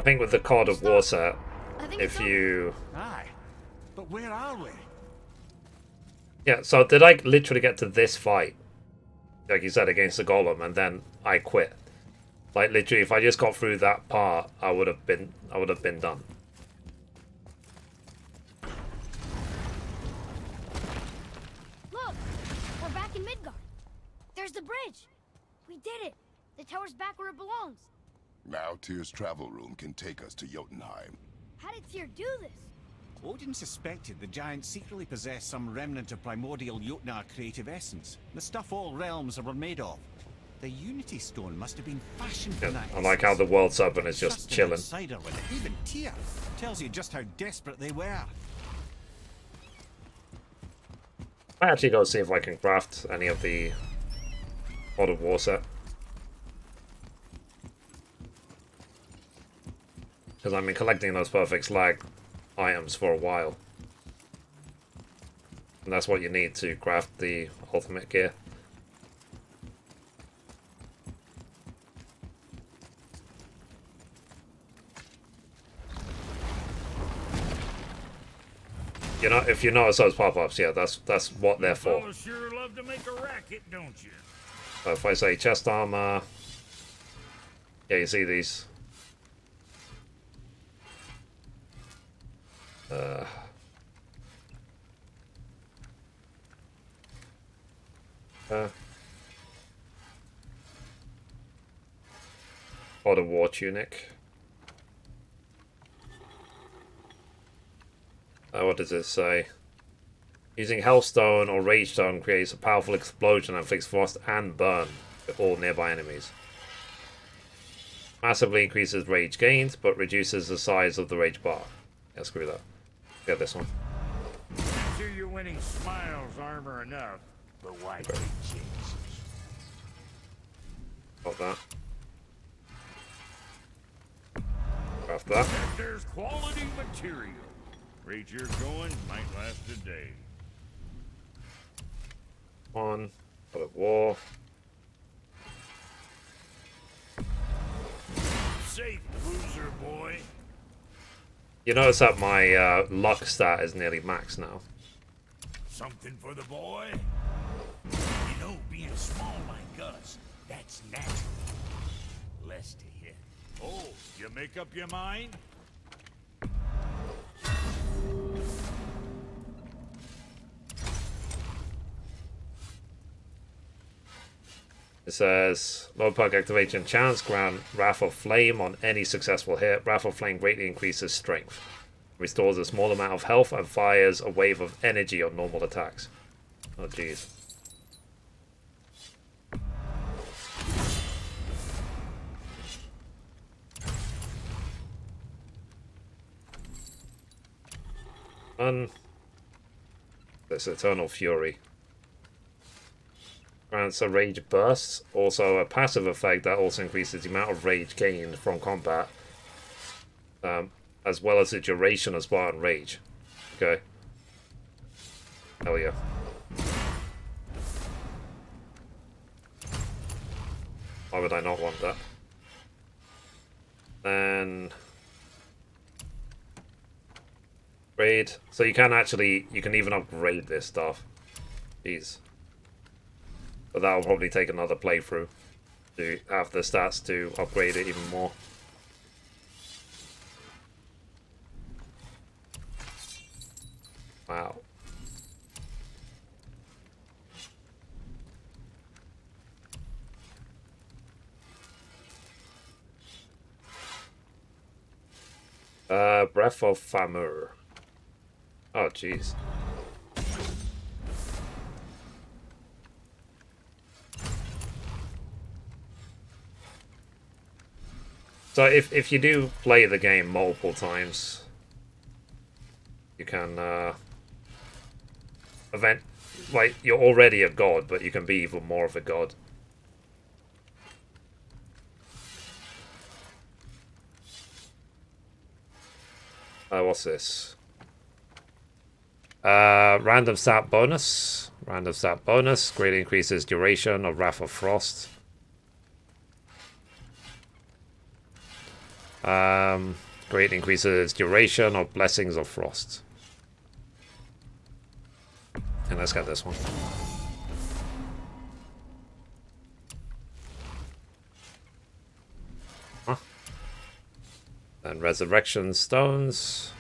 think with the God of War set, I think if it's over. you... Aye. But where are we? Yeah, so did I literally get to this fight? Like you said, against the golem, and then I quit. Like literally, if I just got through that part, I would have been done. Look, we're back in Midgard. There's the bridge. We did it. The tower's back where it belongs. Now Tyr's travel room can take us to Jötunheim. How did Tyr do this? Odin suspected the giants secretly possessed some remnant of primordial Jötnar creative essence, the stuff all realms were made of. The Unity Stone must have been fashioned from that. I like how the world serpent is just an chilling. outsider with it. Even Tyr tells you just how desperate they were. I actually go see if I can craft any of the God of War set. Because I've been collecting those perfect slag items for a while. And that's what you need to craft the ultimate gear. You know, if you notice those pop-ups, yeah, that's what they're for. Fellas sure love to make a racket, don't you? So if I say chest armor, yeah, you see these. Or the war tunic. What does it say? Using Hellstone or Ragestone creates a powerful explosion that inflicts frost and burn to all nearby enemies. Massively increases rage gained, but reduces the size of the rage bar. Yeah, screw that. Get this one. Sure you're winning smiles armor enough, but why take chances? Got that. Craft that. And there's quality material. Rate you're going might last a day. One. God of War. Safe, loser boy. You notice that my luck stat is nearly max now. Something for the boy? You know, being small like us, that's natural. Less to hit. Oh, you make up your mind? It says, low perk activation chance, grant Wrath of Flame on any successful hit. Wrath of Flame greatly increases strength. Restores a small amount of health and fires a wave of energy on normal attacks. Oh jeez. This Eternal Fury. Grants a rage burst, also a passive effect that also increases the amount of rage gained from combat, as well as the duration of Spartan rage. Okay. Hell yeah. Why would I not want that? Then upgrade. So you can even upgrade this stuff. Jeez. But that'll probably take another playthrough to have the stats to upgrade it even more. Wow. Breath of Famur. Oh, jeez. So if you do play the game multiple times, you can like you're already a god, but you can be even more of a god. What's this? Random stat bonus. Random stat bonus. Greatly increases duration of Wrath of Frost. Great increases duration of blessings of frost. And let's get this one. Huh. And resurrection stones.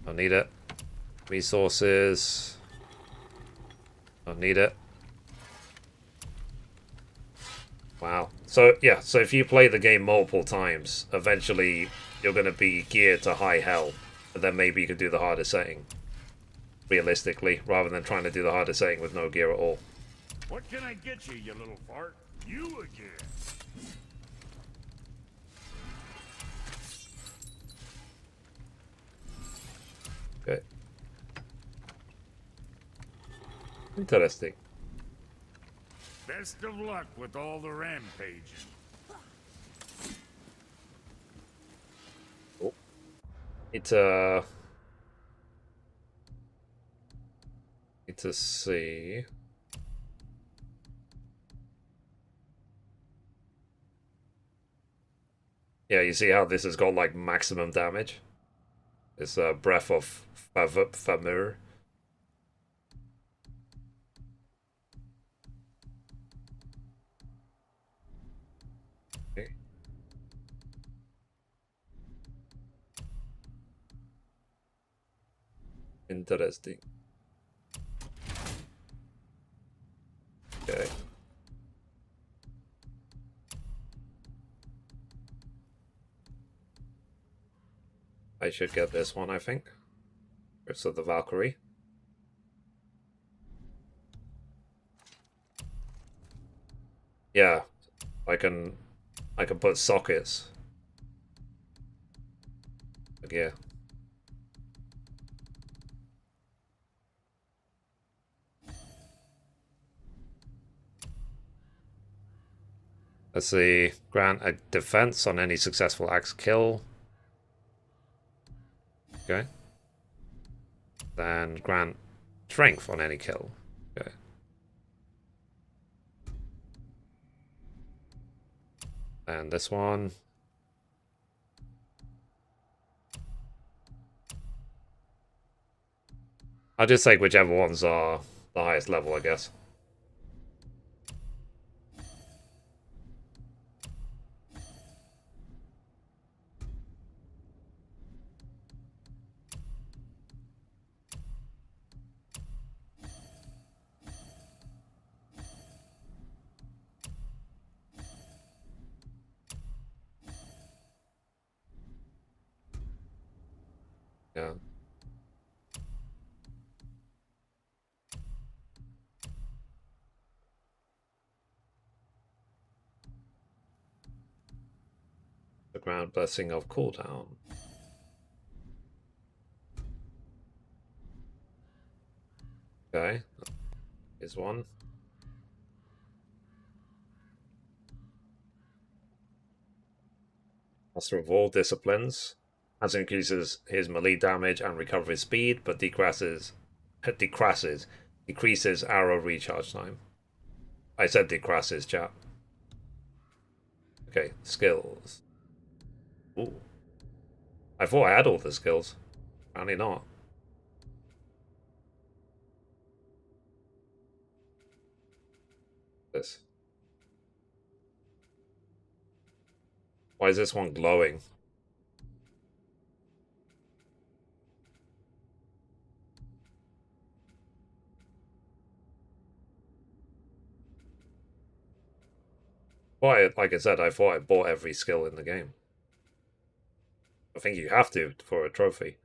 Don't need it. Resources. Don't need it. Wow. So, yeah, so if you play the game multiple times, eventually you're going to be geared to high hell. And then maybe you can do the harder setting. Realistically, rather than trying to do the harder setting with no gear at all. What can I get you, you little fart? You again. Okay. Interesting. Best of luck with all the rampaging. Oh. Need to see. Yeah, you see how this has got like maximum damage? It's a breath of Famur. Okay. Interesting. Okay. I should get this one, I think. It's of the Valkyrie. Yeah, I can put sockets. Like, yeah. Let's see. Grant a defense on any successful axe kill. Okay. Then grant strength on any kill. Okay. And this one. I'll just take whichever ones are the highest level, I guess. Yeah. The ground blessing of cooldown. Okay. Here's one. Master of all disciplines. As increases his melee damage and recovery speed, but decreases arrow recharge time. I said decreases, chap. Okay, skills. Ooh. I thought I had all the skills. Apparently not. This. Why is this one glowing? Well, like I said, I thought I bought every skill in the game. I think you have to for a trophy.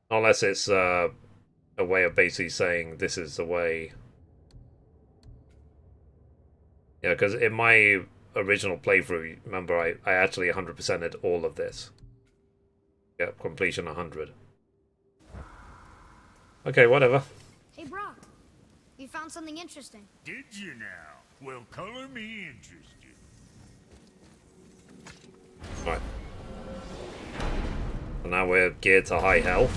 Unless it's a way of basically saying this is the way. Yeah, because in my original playthrough, remember, I actually 100%ed all of this. Yep, completion 100. Okay, whatever. Hey, Brock. You found something interesting. Did you now? Well, color me interested. Right. So now we're geared to high hell.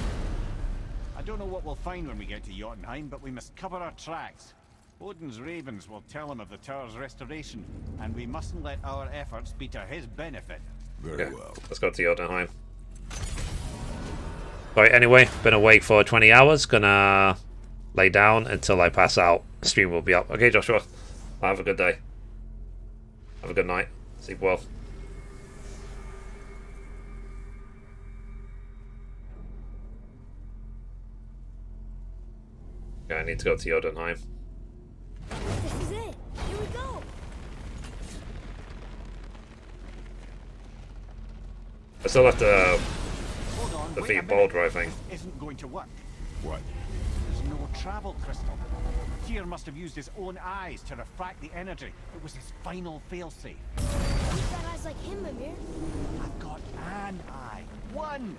I don't know what we'll find when we get to Jötunheim, but we must cover our tracks. Odin's ravens will tell him of the tower's restoration, and we mustn't let our efforts be to his benefit. Very Okay, well. let's go to Jötunheim. Right, anyway, been awake for 20 hours. Gonna lay down until I pass out. Stream will be up. Okay, Joshua. Have a good day. Have a good night. Sleep well. Okay, I need to go to Jötunheim. This is it. Here we go. I still have to Hold on, wait a defeat minute. Baldur, I think. This isn't going to work. What? There's no travel crystal. Tyr must have used his own eyes to refract the energy. It was his final failsafe. You've got eyes like him, Mimir. I've got an eye. One!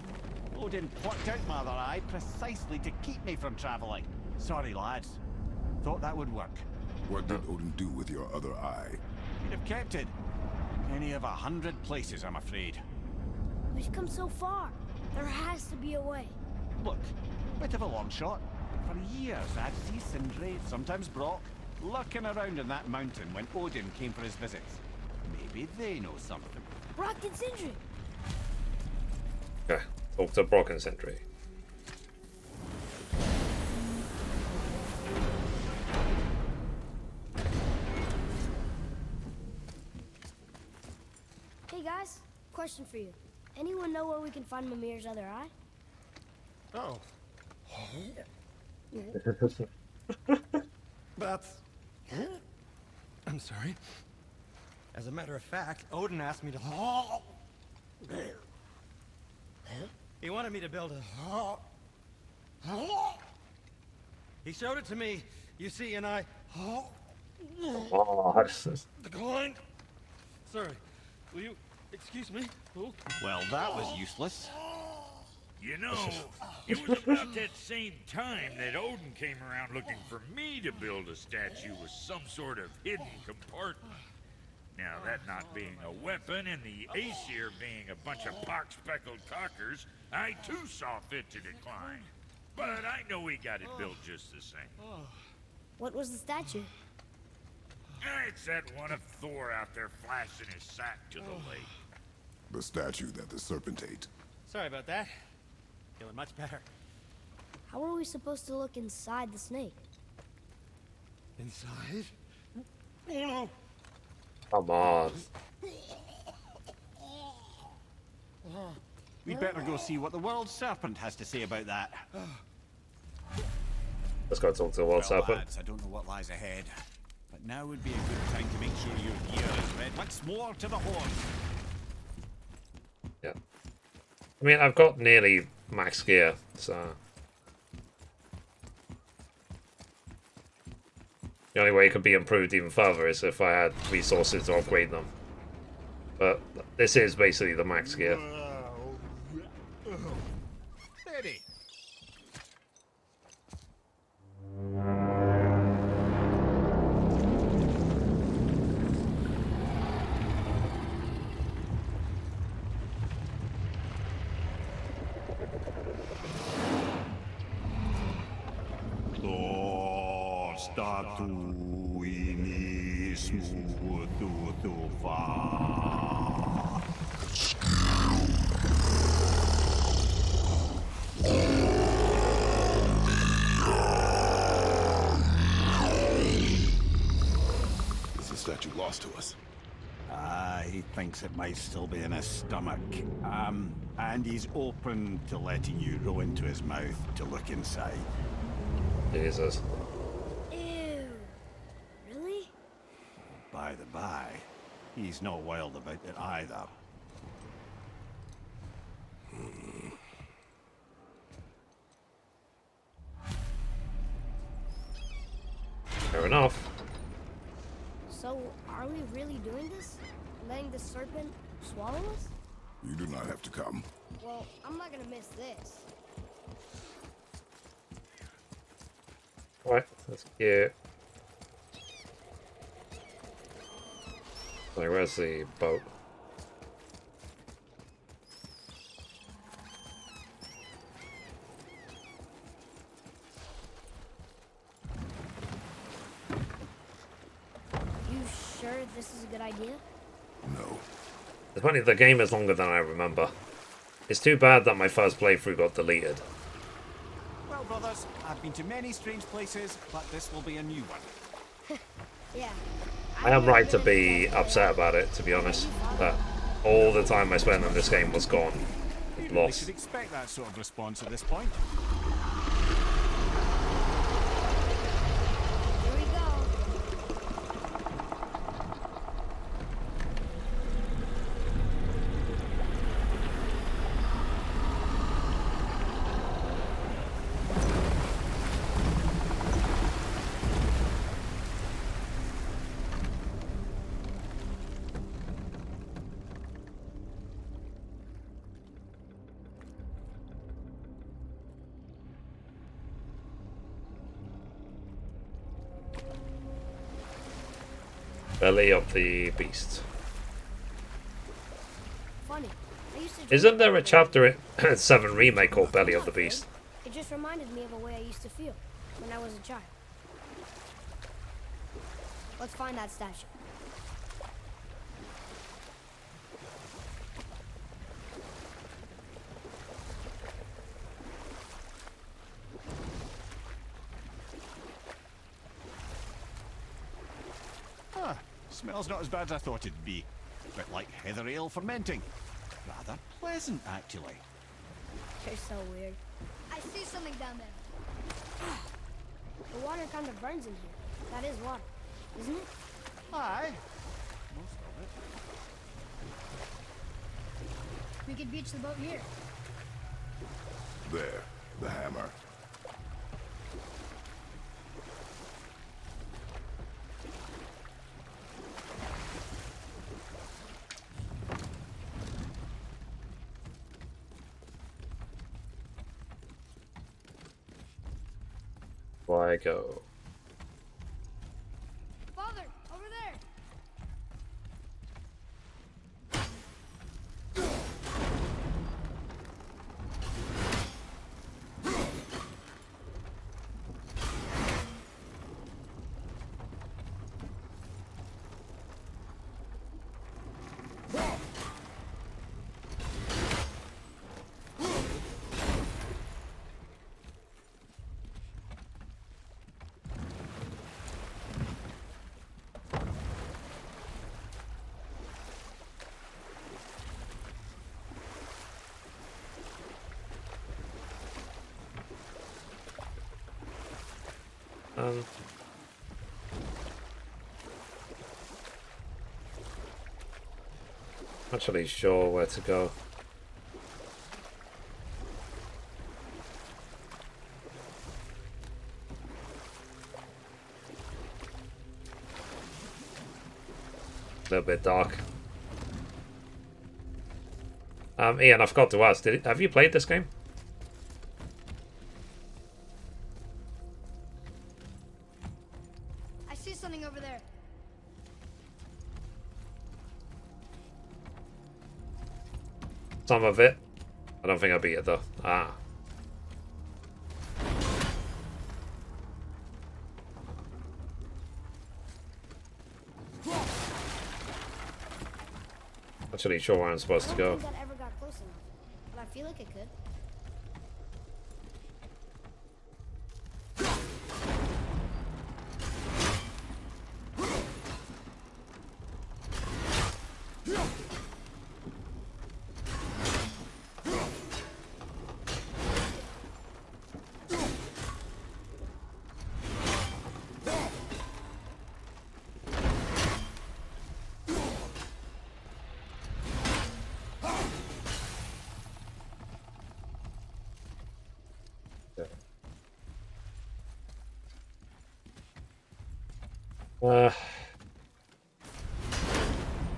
Odin plucked out my other eye precisely to keep me from traveling. Sorry, lads. Thought that would work. What did Odin do with your other eye? He'd have kept it. Any of 100 places, I'm afraid. We've come so far. There has to be a way. Look, bit of a long shot. For years, I'd see Sindri, sometimes Brock, lurking around in that mountain when Odin came for his visits. Maybe they know something. Brock and Sindri. Okay, talk to Brock and Sentry. Hey guys, question for you. Anyone know where we can find Mimir's other eye? Oh. That's... I'm sorry. As a matter of fact, Odin asked me to... He wanted me to build a... He showed it to me, you see, and I... Oh, Declined. Sorry. Will you excuse me? Oh. Well, that was useless. You know, it was about that same time that Odin came around looking for me to build a statue with some sort of hidden compartment. Now, that not being a weapon and the Aesir being a bunch of pock-speckled cockers, I too saw fit to decline. But I know he got it built just the same. What was the statue? It's that one of Thor out there flashing his sack to the lake. The statue that the serpent ate. Sorry about that. Feeling much better. How are we supposed to look inside the snake? Inside? Oh no! come on. We'd better go see what the world serpent has to say about that. Let's go talk to the World Serpent. Lads, I don't know what lies ahead, but now would be a good time to make sure your gear is ready. Once more to the horn. Yeah. I mean, I've got nearly max gear, so... The only way it could be improved even further is if I had resources to upgrade them. But this is basically the max gear. Ready. Is the statue lost to us? He thinks it might still be in his stomach. And he's open to letting you roll into his mouth to look inside. Jesus. Ew. Really? By the by, he's not wild about it either. Fair enough. So, are we really doing this? Letting the serpent swallow us? You do not have to come. Well, I'm not gonna miss this. Alright, let's get... Wait, where's the boat? sure if this is a good idea? No. It's funny, the game is longer than I remember. It's too bad that my first playthrough got deleted. Well, brothers, I've been to many strange places, but this will be a new one. Yeah. I am right to be upset about it, to be honest. That all the time I spent on this game was gone. You really Lost. should expect that sort of response at this point. Here we go. Belly of the Beast. Funny. I used to Isn't there a chapter in 7 Remake called Belly of the Beast? It just reminded me of a way I used to feel when I was a child. Let's find that statue. Ah, smells not as bad as I thought it'd be. Bit like heather ale fermenting. Rather pleasant, actually. You're so weird. I see something down there. The water kind of burns in here. That is water, isn't it? Aye. Most of it. We could beach the boat here. There. The hammer. Why go? Father, over there. Not actually sure where to go. A little bit dark. Ian, I forgot to ask, have you played this game? I see something over there. Some of it. I don't think I beat it though. Ah. Actually sure where I'm supposed to I go. don't think that ever got close enough, but I feel like it could.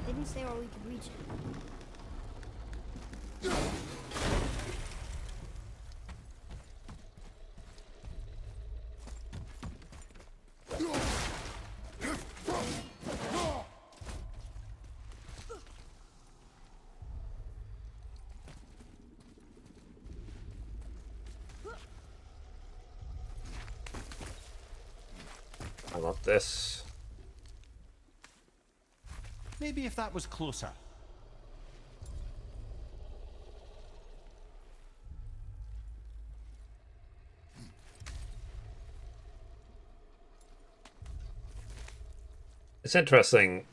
Didn't say where we could reach it. I want this. Maybe if that was closer. It's interesting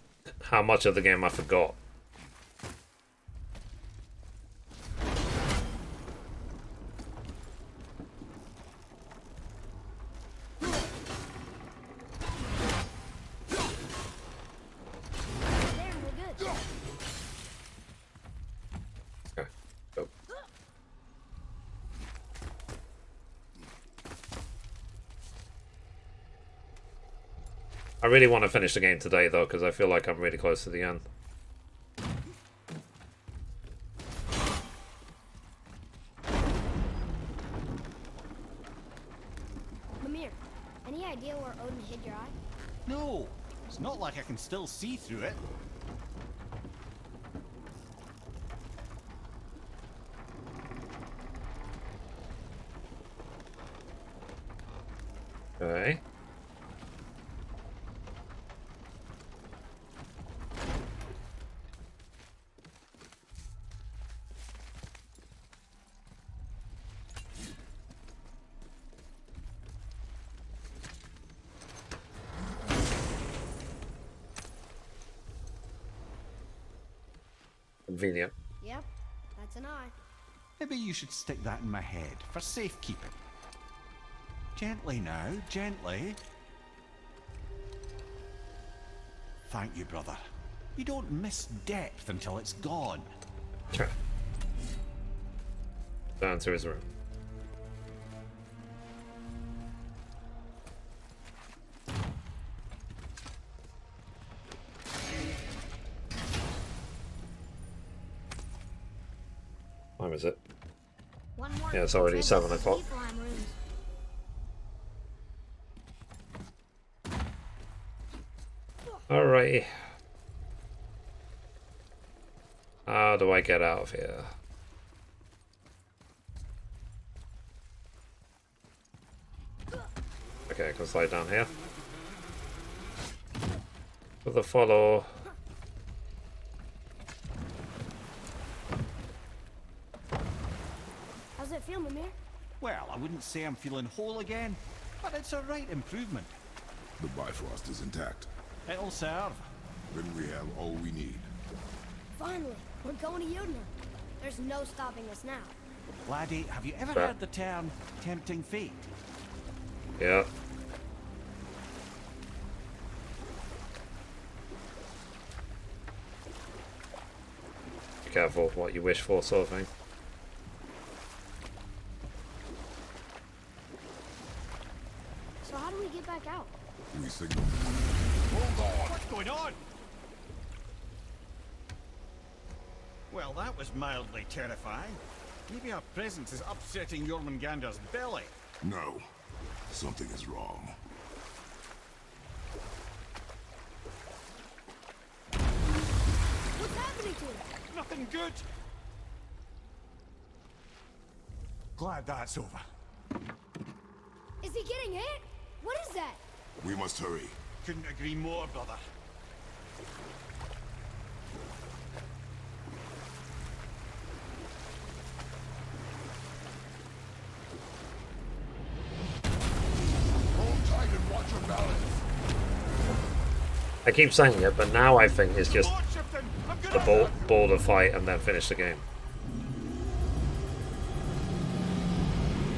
how much of the game I forgot. There, we're good. Okay. Go. I really want to finish the game today, though, because I feel like I'm really close to the end. Mimir, any idea where Odin hid your eye? No, it's not like I can still see through it. Okay. Convenient. Yep, that's an eye. Maybe you should stick that in my head for safekeeping. Gently now, gently. Thank you, brother. You don't miss depth until it's gone. Okay. Down to his room. What time is it? One more. Yeah, it's already trip 7 to the o'clock. Jötunheim rooms. Alrighty. How do I get out of here? Okay, I can slide down here. With the follow. How's it feel, Mimir? Well, I wouldn't say I'm feeling whole again, but it's a right improvement. The Bifrost is intact. It'll serve. Then we have all we need. Finally, we're going to Jötunheim. There's no stopping us now. Laddie, have you ever Right. heard the term tempting fate? Yeah. Be careful what you wish for, sort of thing. So how do we get back out? We signal. Hold on! What's going on? Well, that was mildly terrifying. Maybe our presence is upsetting Jormungandr's belly. No. Something is wrong. What's happening to him? Nothing good! Glad that's over. Is he getting hit? What is that? We must hurry. Couldn't agree more, brother. Hold tight and watch your balance. I keep saying it, but now I think it's just Lord Shipton, I'm the gonna... border fight and then finish the game.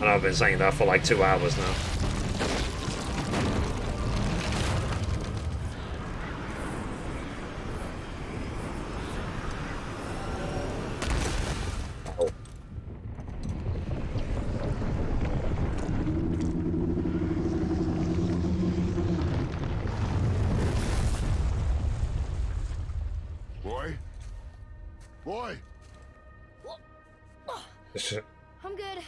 And I've been saying that for like 2 hours now. Oh. Boy? Boy! I'm good. I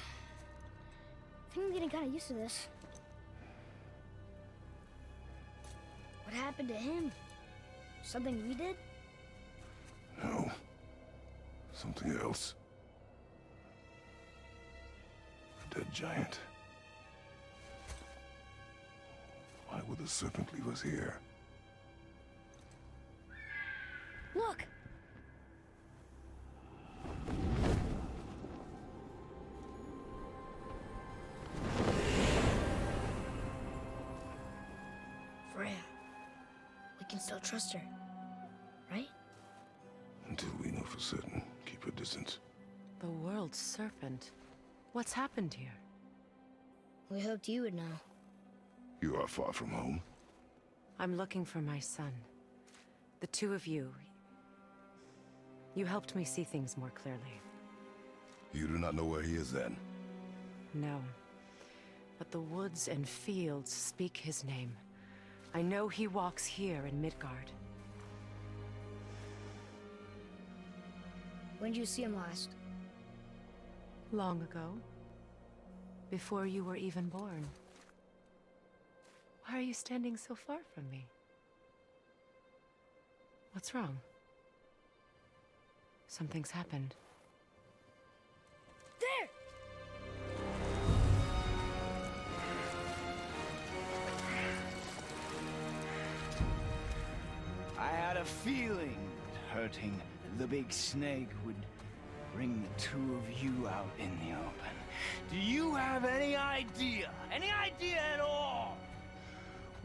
think I'm getting kind of used to this. What happened to him? Something we did? No. Something else. A dead giant. Why would the serpent leave us here? Look! Freya. We can still trust her, right? Until we know for certain, keep a distance. The world's serpent. What's happened here? We hoped you would know. You are far from home. I'm looking for my son. The two of you. You helped me see things more clearly. You do not know where he is then? No. But the woods and fields speak his name. I know he walks here in Midgard. When did you see him last? Long ago. Before you were even born. Why are you standing so far from me? What's wrong? Something's happened. There! I had a feeling that hurting the big snake would bring the two of you out in the open. Do you have any idea at all,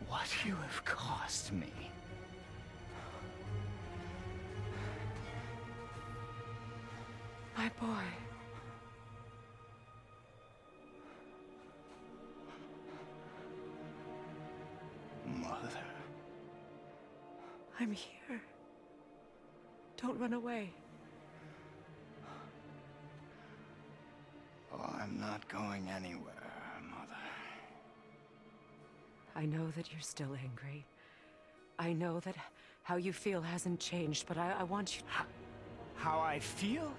what you have cost me? My boy. Mother. I'm here. Don't run away. Oh, I'm not going anywhere, Mother. I know that you're still angry. I know that how you feel hasn't changed, but I want you to... How I feel?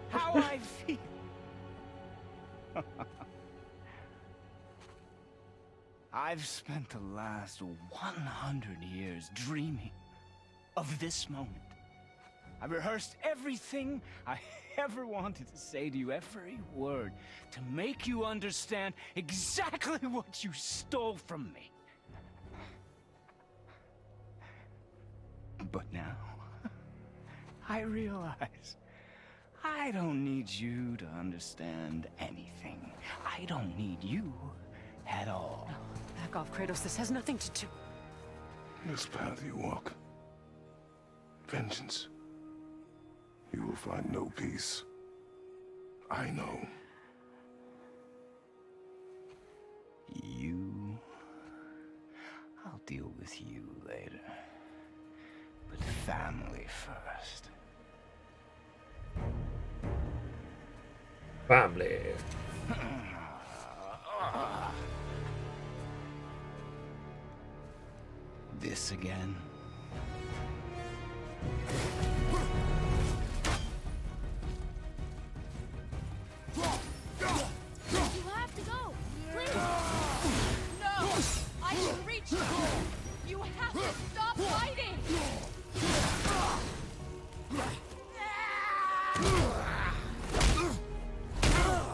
How I feel? I've spent the last 100 years dreaming of this moment. I rehearsed everything I ever wanted to say to you, every word, to make you understand exactly what you stole from me. But now, I realize I don't need you to understand anything. I don't need you at all. No, back off, Kratos. This has nothing to do... This path you walk, vengeance, you will find no peace. I know. You... I'll deal with you later. But family first. Family. This again? You have to go! Please! No! I can reach you! You have to stop fighting!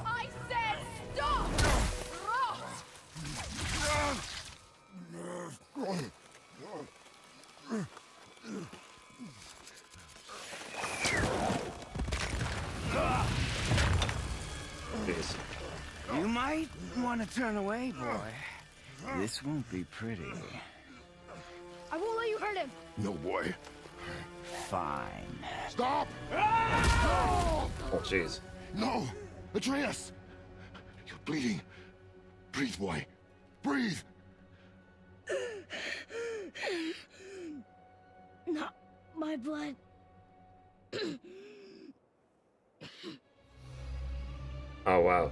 I said stop! Jeez. You might want to turn away, boy. This won't be pretty. I won't let you hurt him! No, boy. Fine. Stop! Oh, jeez. No! Atreus! You're bleeding. Breathe, boy. Breathe! Not my blood. Oh, wow.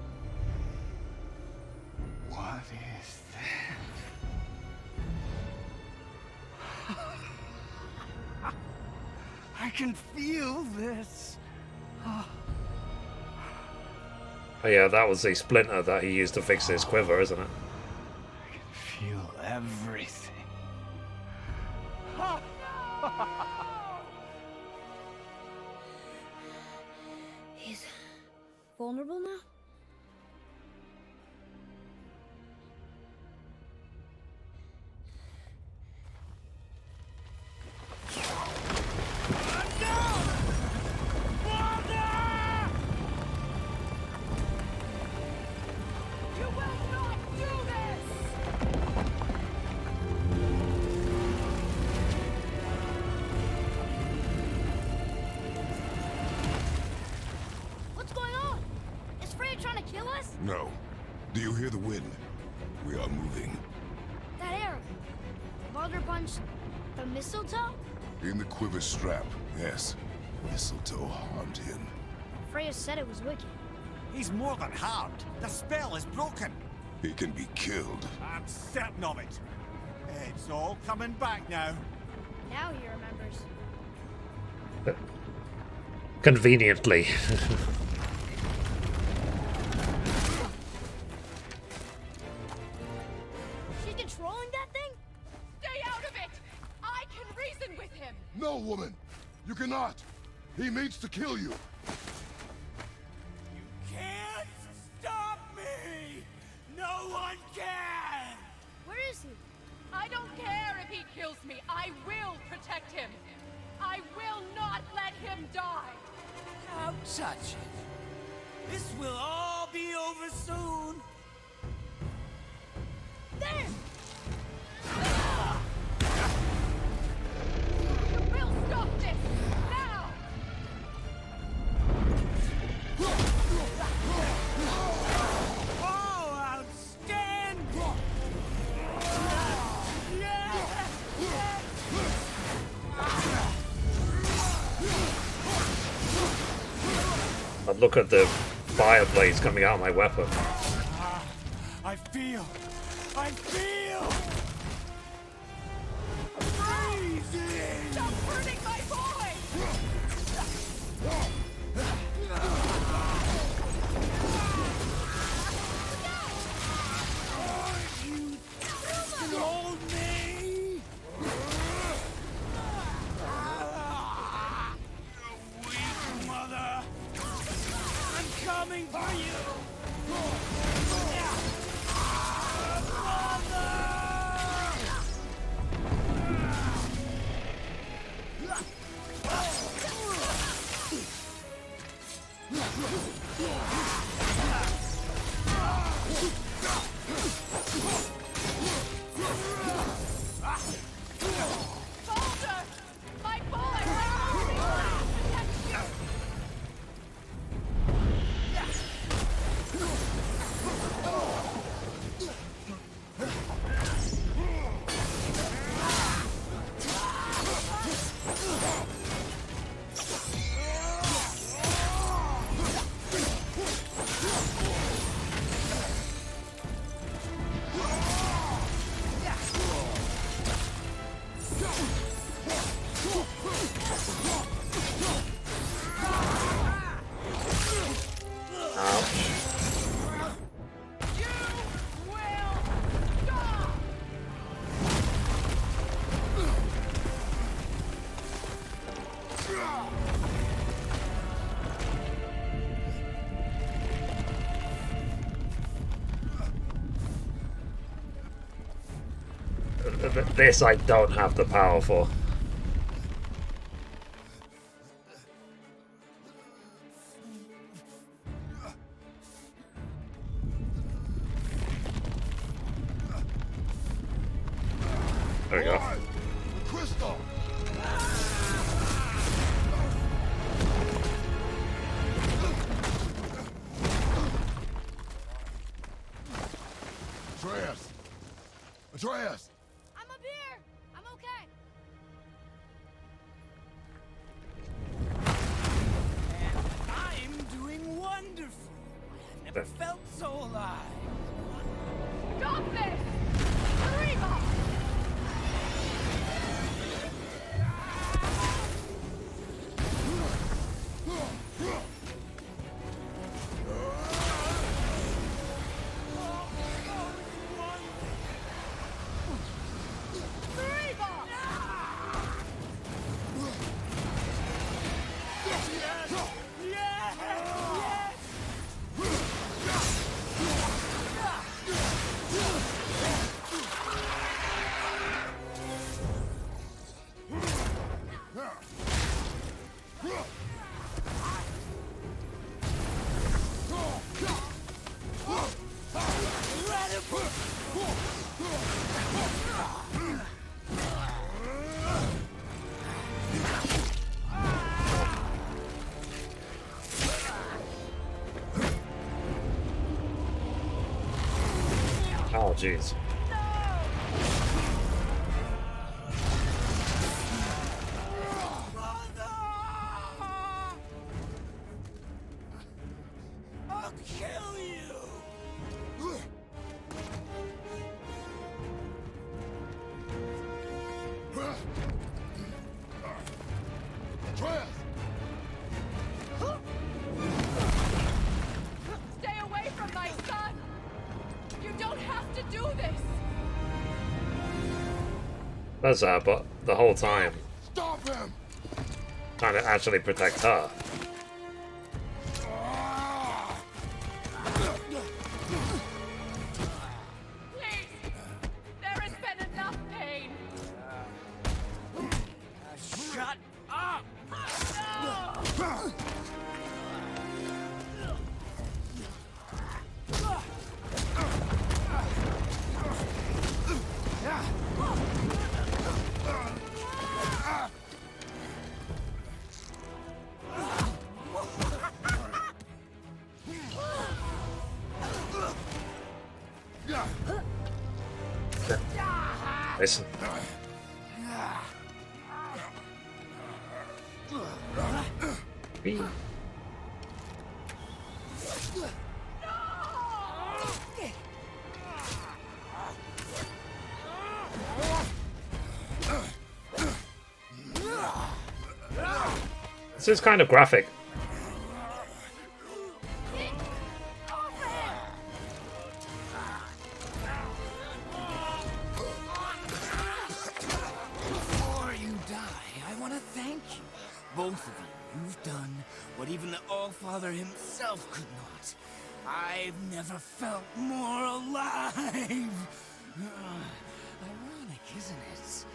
What is that? I can feel this. Oh, yeah, that was the splinter that he used to fix his quiver, isn't it? I can feel everything. He's vulnerable now? Freya trying to kill us? No. Do you hear the wind? We are moving. That arrow. Baldur punched the mistletoe? In the quiver strap, yes. Mistletoe harmed him. Freya said it was wicked. He's more than harmed. The spell is broken. He can be killed. I'm certain of it. It's all coming back now. Now he remembers. Conveniently. She's controlling that thing? Stay out of it! I can reason with him! No, woman! You cannot! He means to kill you! Can't stop me! No one can! Where is he? I don't care if he kills me. I will protect him. I will not let him die. Don't touch it. This will all be over soon. There! We'll stop this now. Oh, outstanding! But look at the fire blades coming out of my weapon. I feel Stop hurting my boy. hold me! You weak mother! I'm coming for you! Baldur! My boy! Protect you! You will die! This I don't have the power for. There we go. Crystal! Atreus! Atreus! I'm up here! I'm okay! I'm doing wonderful! I've never felt so alive! Stop this! Reba! Oh, jeez. I'll kill you! Atreus! Stay away from my son! You don't have to do this! That's that, but the whole time, Stop him! trying to actually protect her. Please! There has been enough pain! Shut up! Listen. This is kind of graphic. Before you die, I want to thank you. Both of you. You've done what even the Allfather himself could not. I've never felt more alive. Ironic, isn't it?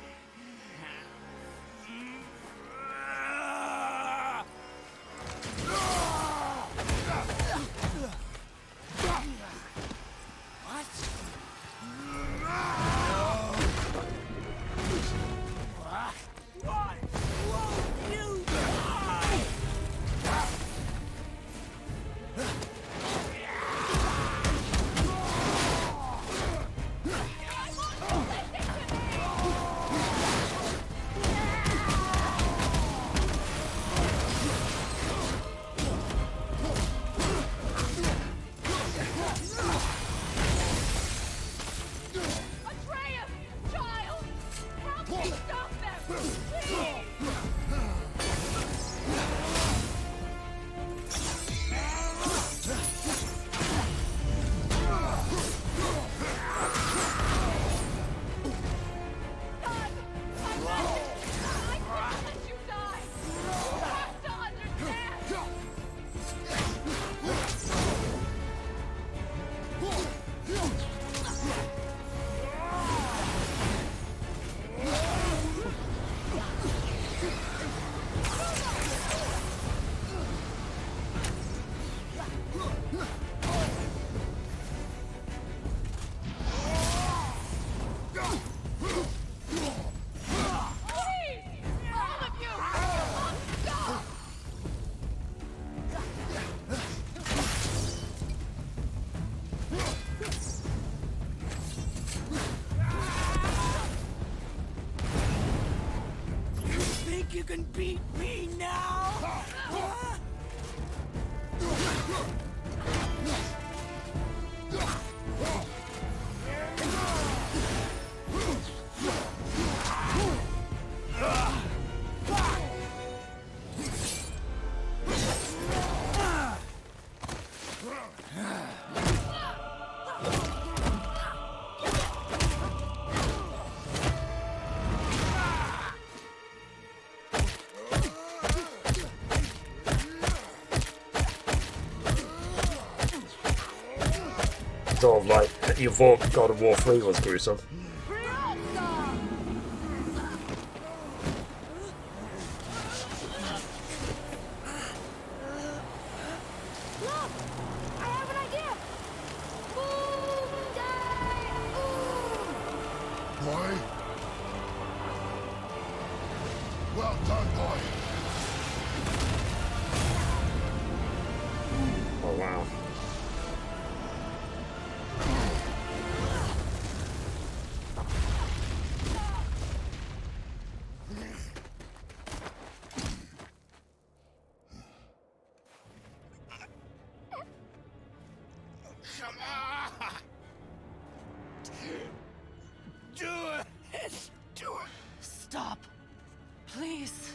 Atreus! Child! Help me stop them! Please! Son! I can't let you die! You have to understand! Please! All of you! You must stop! You think you can beat me now? Huh? Sort of like you thought God of War 3 was gruesome. Look! I have an idea! Boy? Well done, boy. Oh wow. Come on! Do it! Do it! Stop. Please.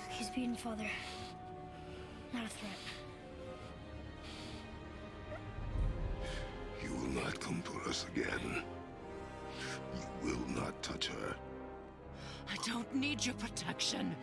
He's beaten, Father. Not a threat. You will not come for us again. You will not touch her. I don't need your protection.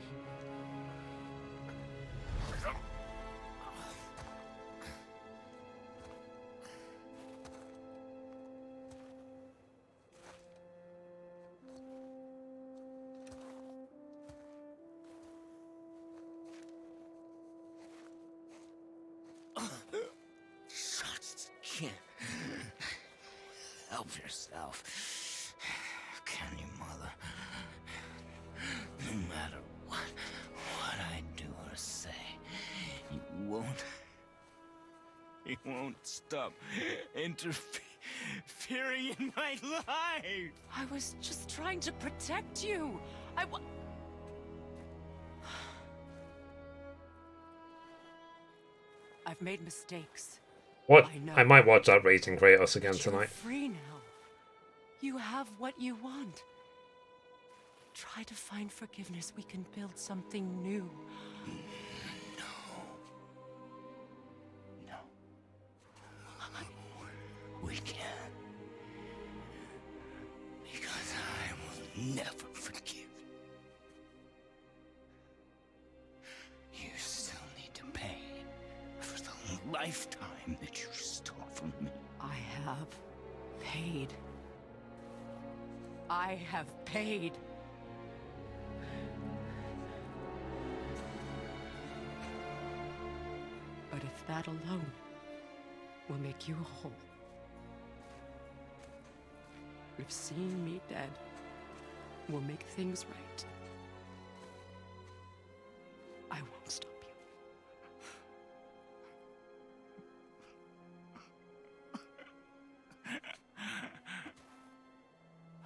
Can't help yourself, can you, Mother? No matter what I do or say, you won't stop interfering in my life. I was just trying to protect you. I've made mistakes. What? I know. I might watch that rating Kratos again But you're tonight. free now. You have what you want. Try to find forgiveness. We can build something new. No. We can't. Because I will never forgive you. You still need to pay for the lifetime that you stole from me. I have paid. I have paid. But if that alone will make you whole, if seeing me dead will make things right, I won't stop you.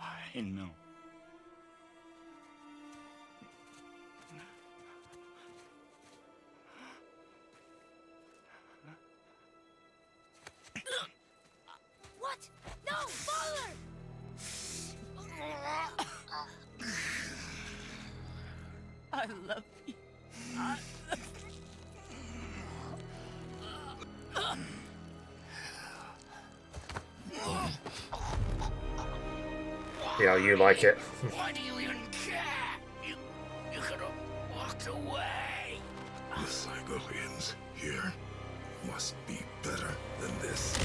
I know. What? No, Father! I love you. Yeah, you like it. Why do you even care? You could have walked away. The Cygolians here must be better than this.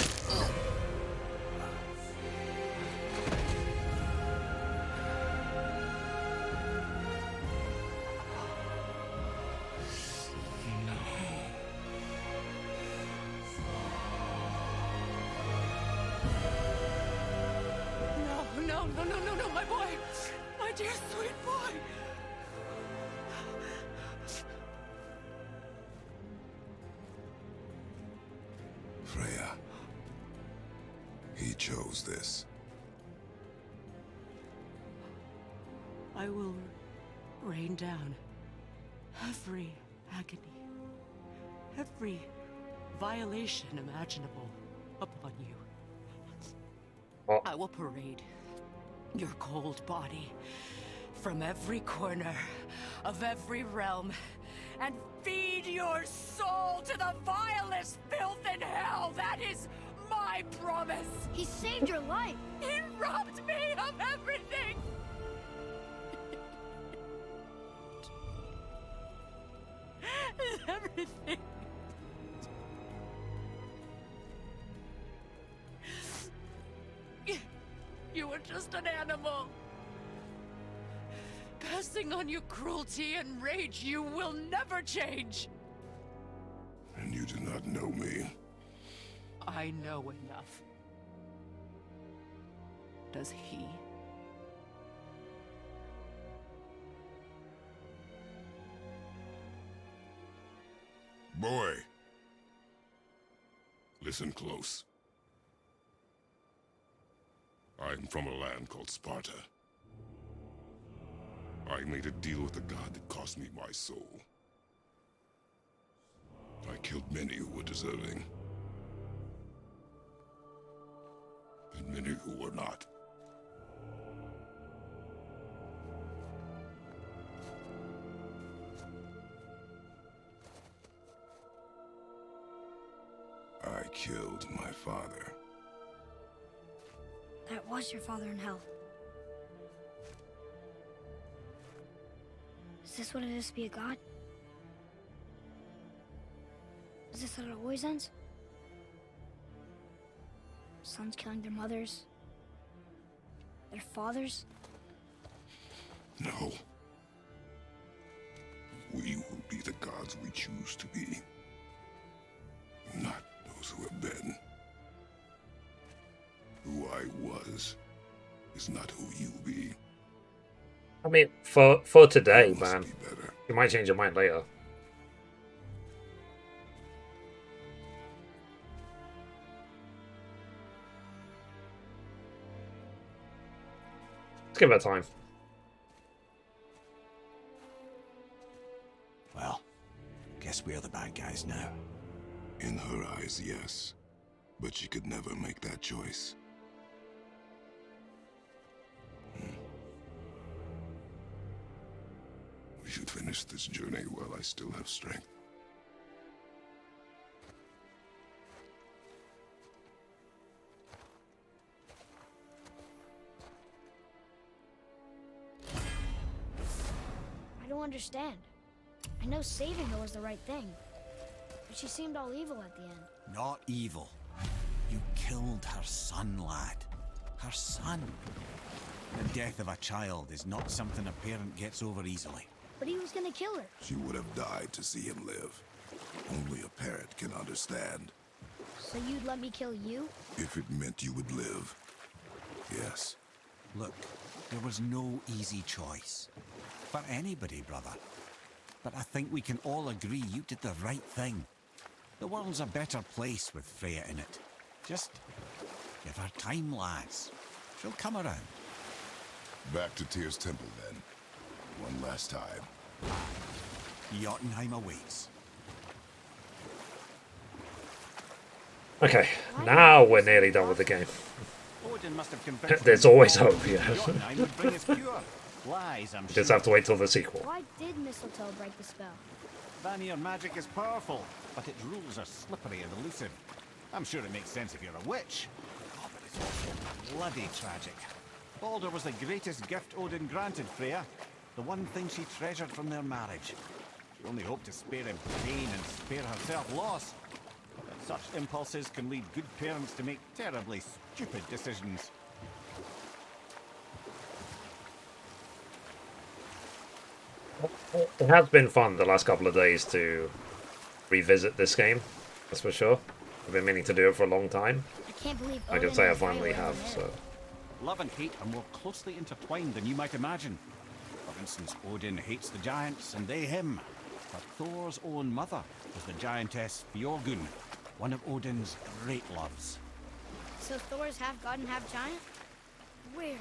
No, my boy! My dear sweet boy! Freya. He chose this. I will rain down every agony, every violation imaginable upon you. Oh. I will parade your cold body from every corner of every realm and feed your soul to the vilest filth in hell. That is my promise. He saved your life. He robbed me of everything. Everything. You were just an animal. Passing on your cruelty and rage, you will never change. And you do not know me. I know enough. Does he? Boy. Listen close. I'm from a land called Sparta. I made a deal with the god that cost me my soul. I killed Many who were deserving. And many who were not. I killed my father. That was your father in hell. Is this what it is to be a god? Is this how it always ends? Sons killing their mothers? Their fathers? No. We will be the gods we choose to be. Not those who have been. Who I was is not who you be. I mean, for today, man, you might change your mind later. Let's give it time. Well, guess we're the bad guys now. In her eyes, yes. But she could never make that choice. We should finish this journey while I still have strength. I don't understand. I know saving her was the right thing, but she seemed all evil at the end. Not evil. You killed her son, lad. Her son. The death of a child is not something a parent gets over easily. But he was gonna kill her. She would have died to see him live. Only a parent can understand. So you'd let me kill you? If it meant you would live. Yes. Look, there was no easy choice. For anybody, brother. But I think we can all agree you did the right thing. The world's a better place with Freya in it. Just give her time, lads. She'll come around. Back to Tyr's temple, then. One last time. Jötunheim awaits. Okay, now we're nearly done with the game. Odin must have convinced There's him always all hope, yeah. Jötunheim would bring us cure. Lies, I'm Just sure. have to wait till the sequel. Why did mistletoe break the spell? Vanir magic is powerful, but its rules are slippery and elusive. I'm sure it makes sense if you're a witch. Oh, but it's also bloody tragic. Baldur was the greatest gift Odin granted Freya. The one thing she treasured from their marriage. She only hoped to spare him pain and spare herself loss. But such impulses can lead good parents to make terribly stupid decisions. It has been fun the last couple of days to revisit this game, that's for sure. I've been meaning to do it for a long time. I can't believe I can Odin say I and Freya finally were have, married. so... Love and hate are more closely intertwined than you might imagine. For instance, Odin hates the giants and they him. But Thor's own mother was the giantess Fjorgun, one of Odin's great loves. So Thor's half god and half giant? Weird.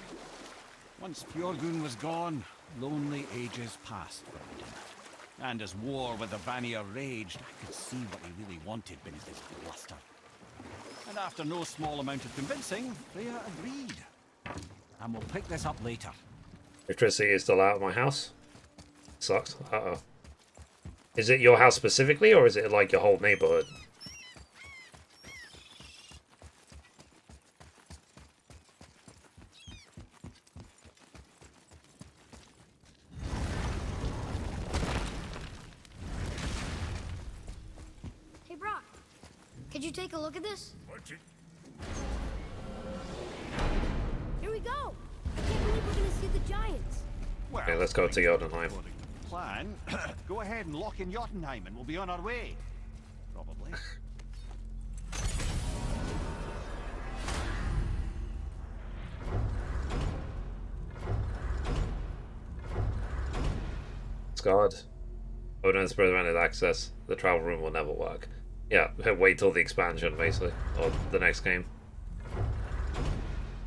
Once Fjorgun was gone, lonely ages passed for Odin. And as war with the Vanir raged, I could see what he really wanted beneath his bluster. And after no small amount of convincing, Freya agreed. And we'll pick this up later. Electricity is still out of my house. Sucks. Uh-oh. Is it your house specifically, or is it like your whole neighborhood? Hey, Brock. Could you take a look at this? What's it? Here we go. I can't believe we're gonna see the giants. Well, Okay, let's go to Jötunheim. Plan. Go ahead and lock in Jötunheim and we'll be on our way. Probably. Midgard. Odin's prevented access. The travel room will never work. Yeah, wait till the expansion, basically. Or the next game.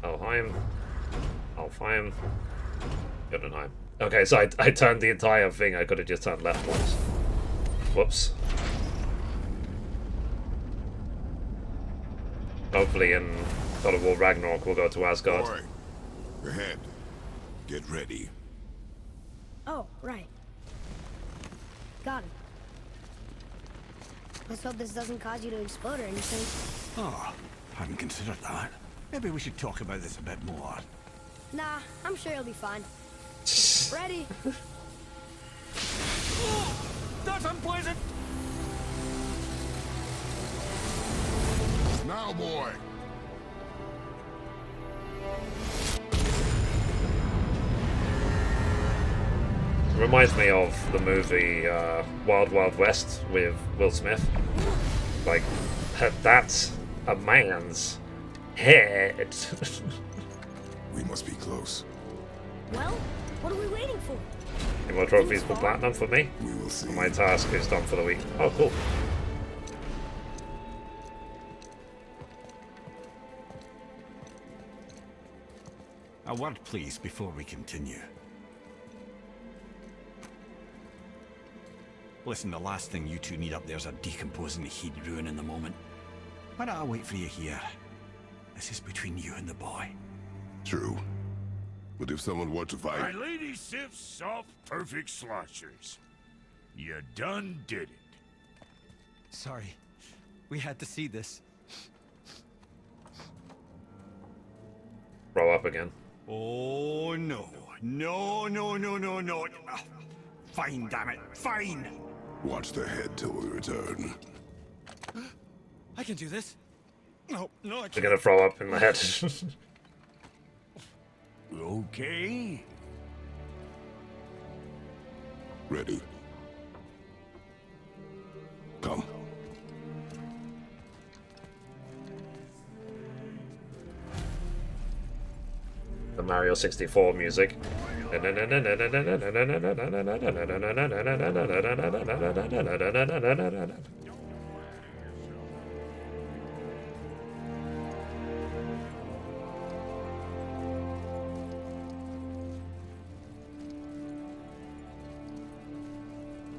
Helheim. Alfheim. Jötunheim. Okay, so I turned the entire thing. I could have just turned left once. Whoops. Hopefully in God of War Ragnarok we'll go to Asgard. Boy, ahead. Get ready. Oh, right. Got it. Let's hope this doesn't cause you to explode or anything. Oh, hadn't considered that. Maybe we should talk about this a bit more. Nah, I'm sure you'll be fine. Ready? Oh, that's unpleasant! Now, boy. It reminds me of the movie Wild Wild West with Will Smith. Like, that's a man's head. We must be close. Well, what are we waiting for? Any more trophies for platinum for me? We will see. My task is done for the week. Oh, cool. A word, please, before we continue. Listen, the last thing you two need up there's a decomposing heat ruining the moment. Why don't I wait for you here? This is between you and the boy. True. But if someone were to My fight... lady sips soft, perfect sloshers. You done did it. Sorry. We had to see this. Roll up again. Oh, no. No, no, no, no, no. Ah, fine, damn it. Fine! Watch the head till we return. I can do this. No, no, I They're can't. gonna throw up in the head. Okay. Ready. Come. The Mario 64 music.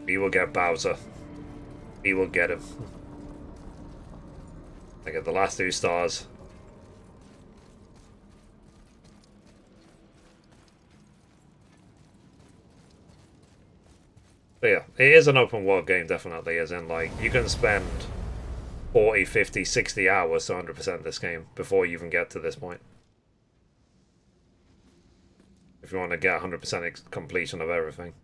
We will get Bowser. We will get him. I get the last 2 stars. But yeah, it is an open world game, definitely, as in, like, you can spend 40, 50, 60 hours to 100% this game before you even get to this point. If you want to get 100% completion of everything.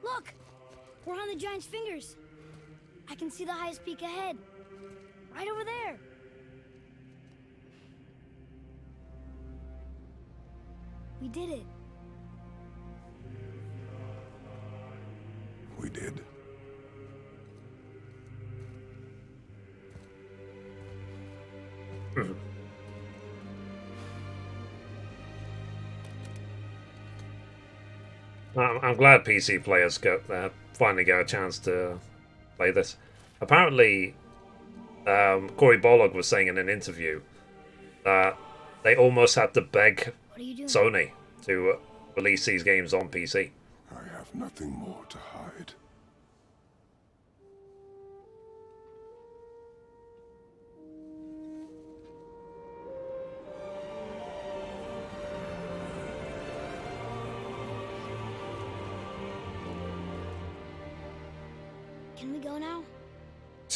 Look! We're on the giant's fingers. I can see the highest peak ahead. Right over there. We did it. We did. I'm glad PC players finally get a chance to play this. Apparently, Cory Bollock was saying in an interview that they almost had to beg What are you doing? Sony to release these games on PC. I have nothing more to hide. Can we go now?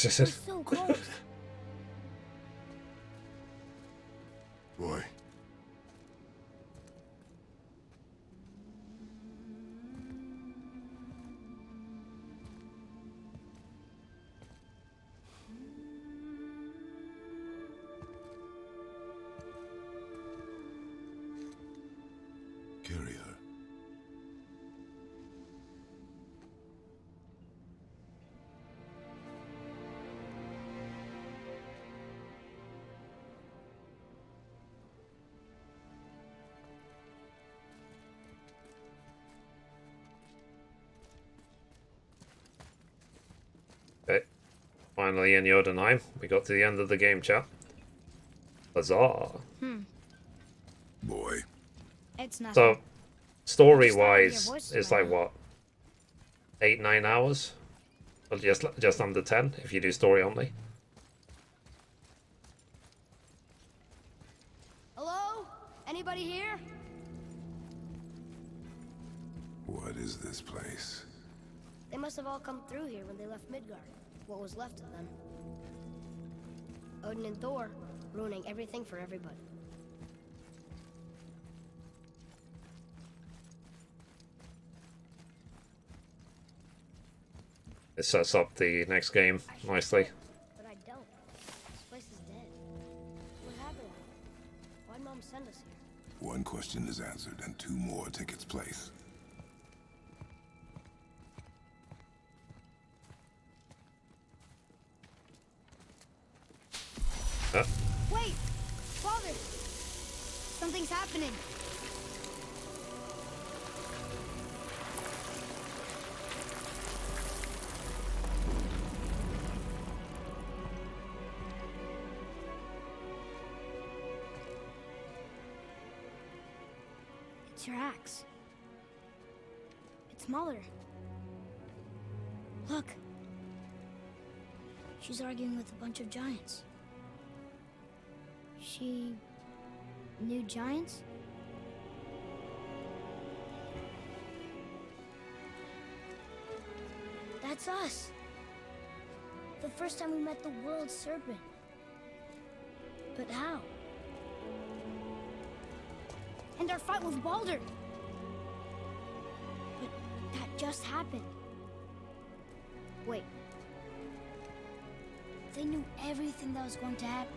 We're so close. Boy. Carry her. Okay. Finally in Jötunheim. We got to the end of the game, chat. Huzzah. Boy. It's nothing. So, Story-wise, voices it's in my like head. what, 8-9 hours, or just under 10 if you do story only. Hello? Anybody here? What is this place? They must have all come through here when they left Midgard. What was left of them. Odin and Thor, ruining everything for everybody. It sets up the next game nicely. But I don't. This place is dead. What happened? Why'd Mom send us here? One question is answered, and two more take its place. Wait! Father! Something's happening! It's your axe. It's Mother. Look. She's arguing with a bunch of giants. She knew giants? That's us. The first time we met the world serpent. But how? And our fight with Baldur. But that just happened. Wait. They knew everything that was going to happen.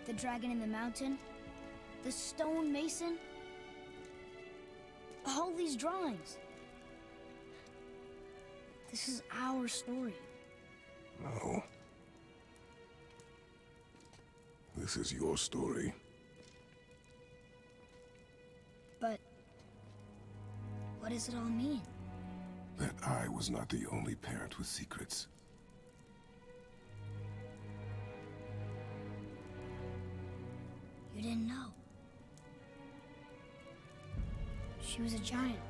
The dragon in the mountain, the stone mason, all these drawings. This is our story. No. This is your story. But what does it all mean? That I was not the only parent with secrets. You didn't know. She was a giant.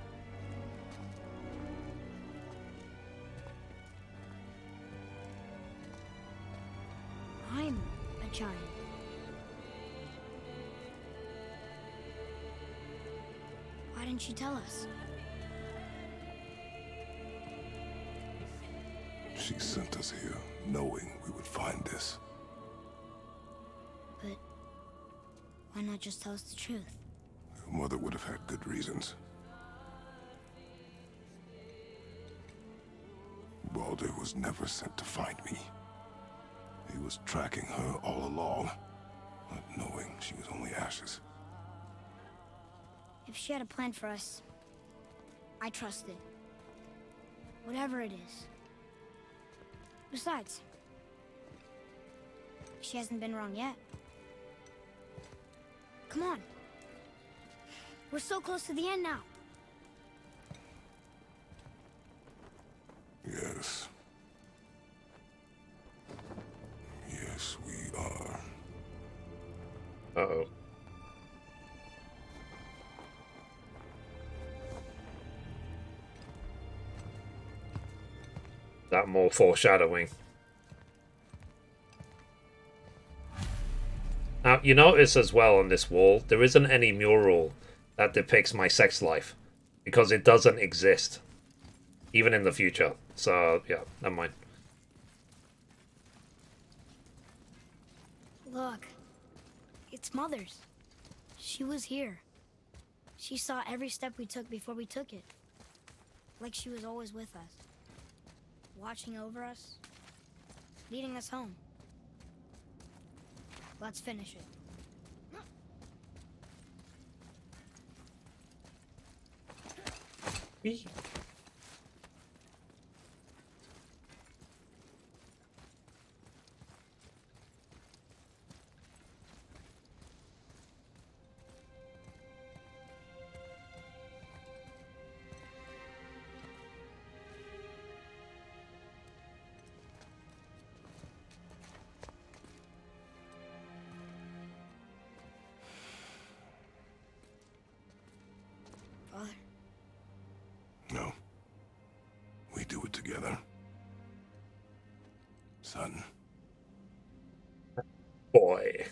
I'm a giant. Why didn't she tell us? She sent us here, knowing we would find this. But why not just tell us the truth? Your mother would have had good reasons. Baldur was never sent to find me. He was tracking her all along, not knowing she was only ashes. If she had a plan for us, I trust it. Whatever it is. Besides, she hasn't been wrong yet. Come on. We're so close to the end now. Yes. Yes, we are. Uh-oh. That more foreshadowing. Now, you notice as well on this wall, there isn't any mural that depicts my sex life. Because it doesn't exist. Even in the future. So, yeah, never mind. Look. It's Mother's. She was here. She saw every step we took before we took it. Like she was always with us. Watching over us. Leading us home. Let's finish it. together. Son. Boy.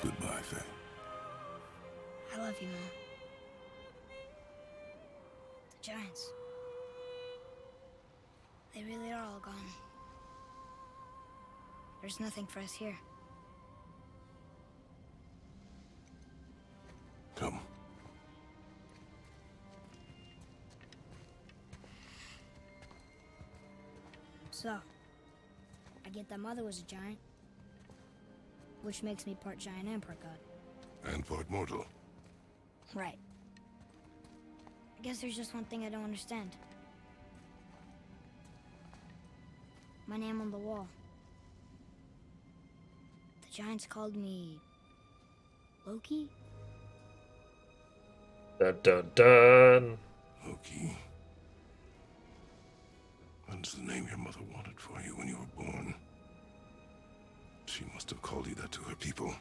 Goodbye, Faye. I love you, Mom. The giants. They really are all gone. There's nothing for us here. Come. So, I get that Mother was a giant, which makes me part giant and part god. And part mortal. Right. I guess there's just one thing I don't understand. My name on the wall. The giants called me... Loki? Dun dun dun. Loki. That's the name your mother wanted for you when you were born. She must have called you that to her people.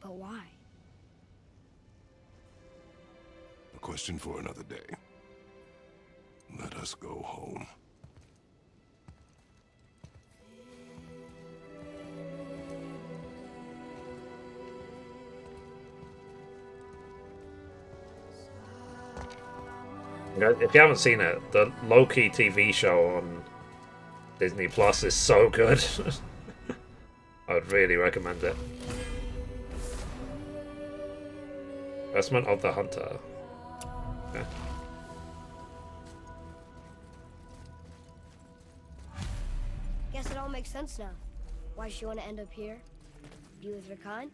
But why? A question for another day. Let us go home. If you haven't seen it, the Loki TV show on Disney Plus is so good. I would really recommend it. Investment of the Hunter. Okay. Guess it all makes sense now. Why she want to end up here? Be with her kind?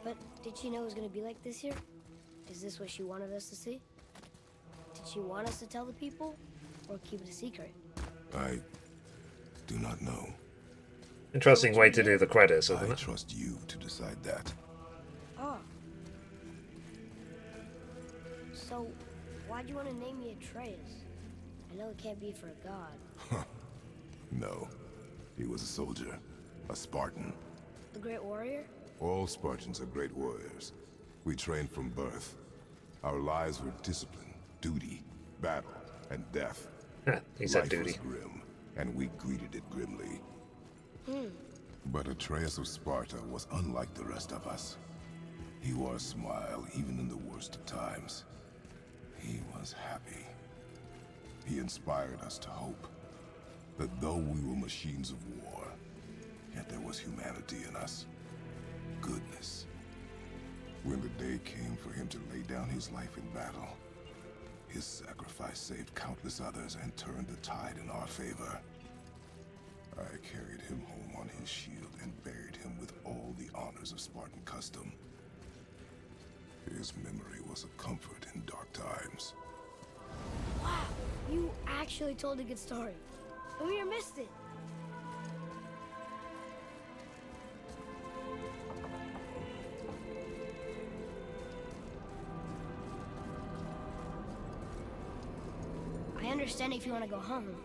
But did she know it was going to be like this here? Is this what she wanted us to see? Did she want us to tell the people? Or keep it a secret? I do not know. Interesting way to do the credits, isn't I it? trust you to decide that. Oh. So, why'd you want to name me Atreus? I know it can't be for a god. No. He was a soldier. A Spartan. A great warrior? All Spartans are great warriors. We trained from birth. Our lives were discipline, duty, battle, and death. He said Life duty. was grim, and we greeted it grimly. But Atreus of Sparta was unlike the rest of us. He wore a smile even in the worst of times. He was happy. He inspired us to hope that though we were machines of war, yet there was humanity in us. Goodness. When the day came for him to lay down his life in battle, his sacrifice saved countless others and turned the tide in our favor. I carried him home on his shield and buried him with all the honors of Spartan custom. His memory was a comfort in dark times. Wow, you actually told a good story. Amir missed it. I understand if you want to go home,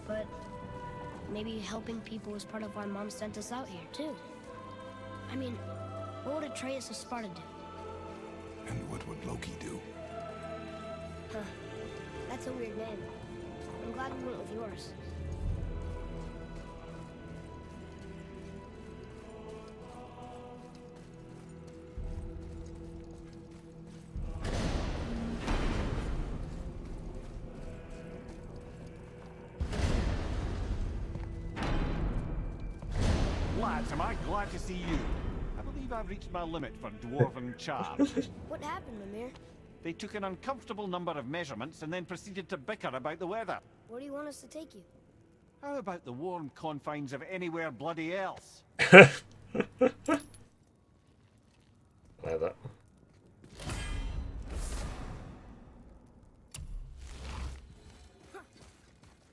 but maybe helping people is part of why Mom sent us out here, too. I mean, what would Atreus of Sparta do? And what would Loki do? Huh. That's a weird name. I'm glad we went with yours. Lads, am I glad to see you. I believe I've reached my limit for dwarven charms. What happened, Mimir? They took an uncomfortable number of measurements and then proceeded to bicker about the weather. Where do you want us to take you? How about the warm confines of anywhere bloody else? Like that.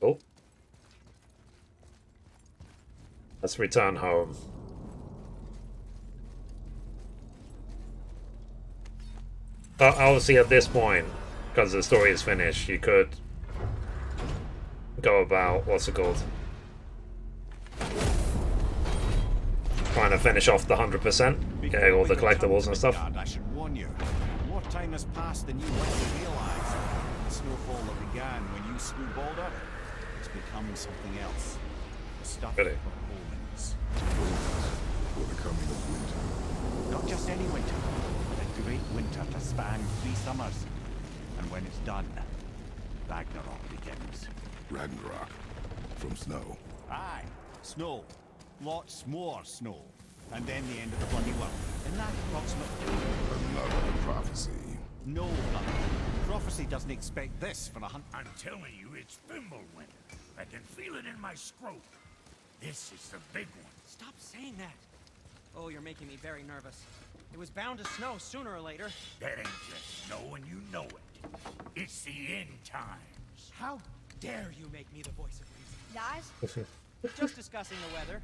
Oh. Let's return home. Obviously at this point, because the story is finished, you could go about, what's it called? Trying to finish off the 100%, getting all the collectibles and stuff. I should warn you. More time has passed than you likely realize. The snowfall that began when you slew Balder has become something else. The stuff Really? of omens. For the coming of winter. Not just any winter. A great winter to span 3 summers. And when it's done, Ragnarok begins. Ragnarok. From snow. Aye, snow. Lots more snow. And then the end of the bloody world. In that approximate... Another prophecy. No, brother. Prophecy doesn't expect this for I'm telling you, it's Fimbulwinter. I can feel it in my scrote. This is the big one. Stop saying that. Oh, you're making me very nervous. It was bound to snow sooner or later. That ain't just snow and you know it. It's the end times. How dare you make me the voice of reason? Guys? Just discussing the weather.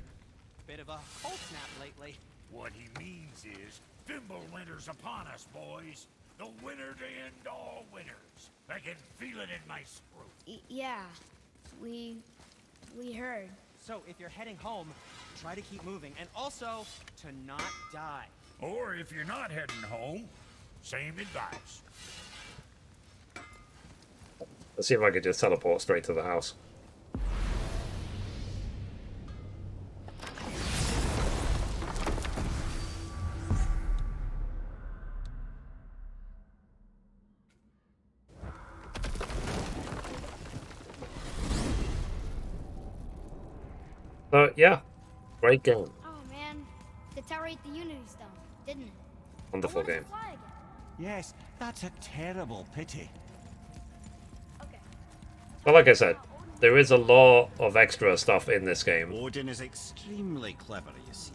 Bit of a cold snap lately. What he means is, Fimbulwinter's upon us, boys. The winter to end all winters. I can feel it in my scrote. Yeah. We heard. So if you're heading home, try to keep moving, and also to not die. Or if you're not heading home, same advice. Let's see if I could just teleport straight to the house. So yeah, great game. Oh man, the tower ate the Unity Stone, didn't it? Wonderful I wanted game. to fly again. Yes, that's a terrible pity. Okay. But like I said, there is a lot of extra stuff in this game. Odin is extremely clever, you see.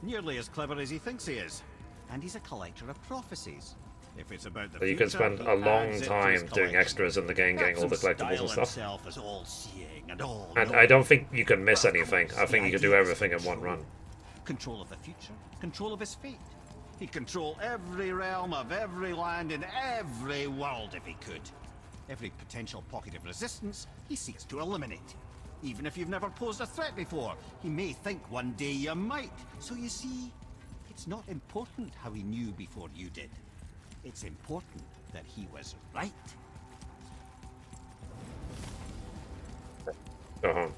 Nearly as clever as he thinks he is. And he's a collector of prophecies. If it's about the So you can future, spend he a long adds it to his time doing collection. extras in the game, getting all the Perhaps collectibles and style stuff. himself as all-seeing and And all-knowing. I don't think you can miss But of anything. course, I think the you can do idea is everything in one control. run. Control of the future, control of his fate. He'd control every realm of every land in every world if he could. Every potential pocket of resistance, he seeks to eliminate. Even if you've never posed a threat before, he may think one day you might. So you see, it's not important how he knew before you did. It's important that he was right. Go home.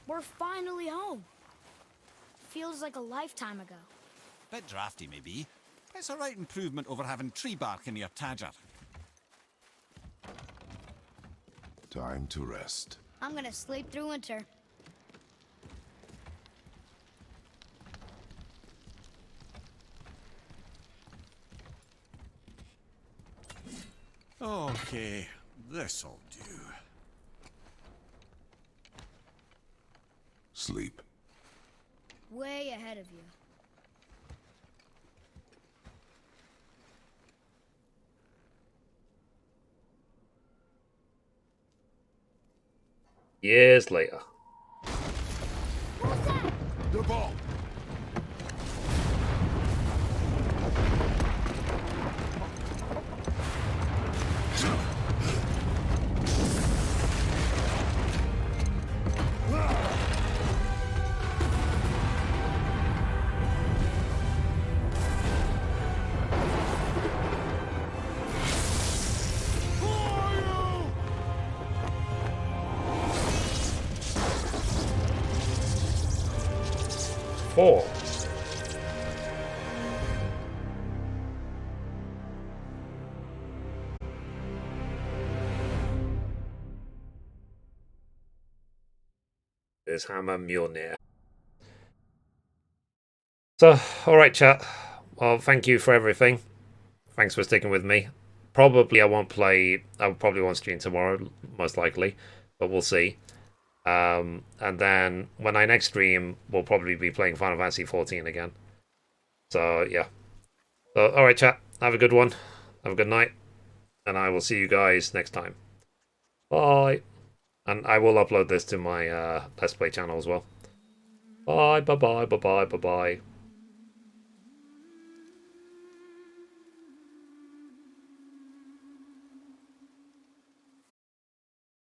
We're finally home. Feels like a lifetime ago. Bit drafty, maybe. It's a right improvement over having tree bark in your tadger. Time to rest. I'm gonna sleep through winter. Okay, this'll do. Sleep. Way ahead of you. Years later. The ball. Four. is Hammer Mjolnir. So, alright chat. Well, thank you for everything. Thanks for sticking with me. Probably I probably won't stream tomorrow, most likely. But we'll see. And then when I next stream, we'll probably be playing Final Fantasy 14 again. So, yeah. So, alright chat. Have a good one. Have a good night. And I will see you guys next time. Bye. And I will upload this to my Let's Play channel as well. Bye, bye, bye, bye, bye, bye, bye.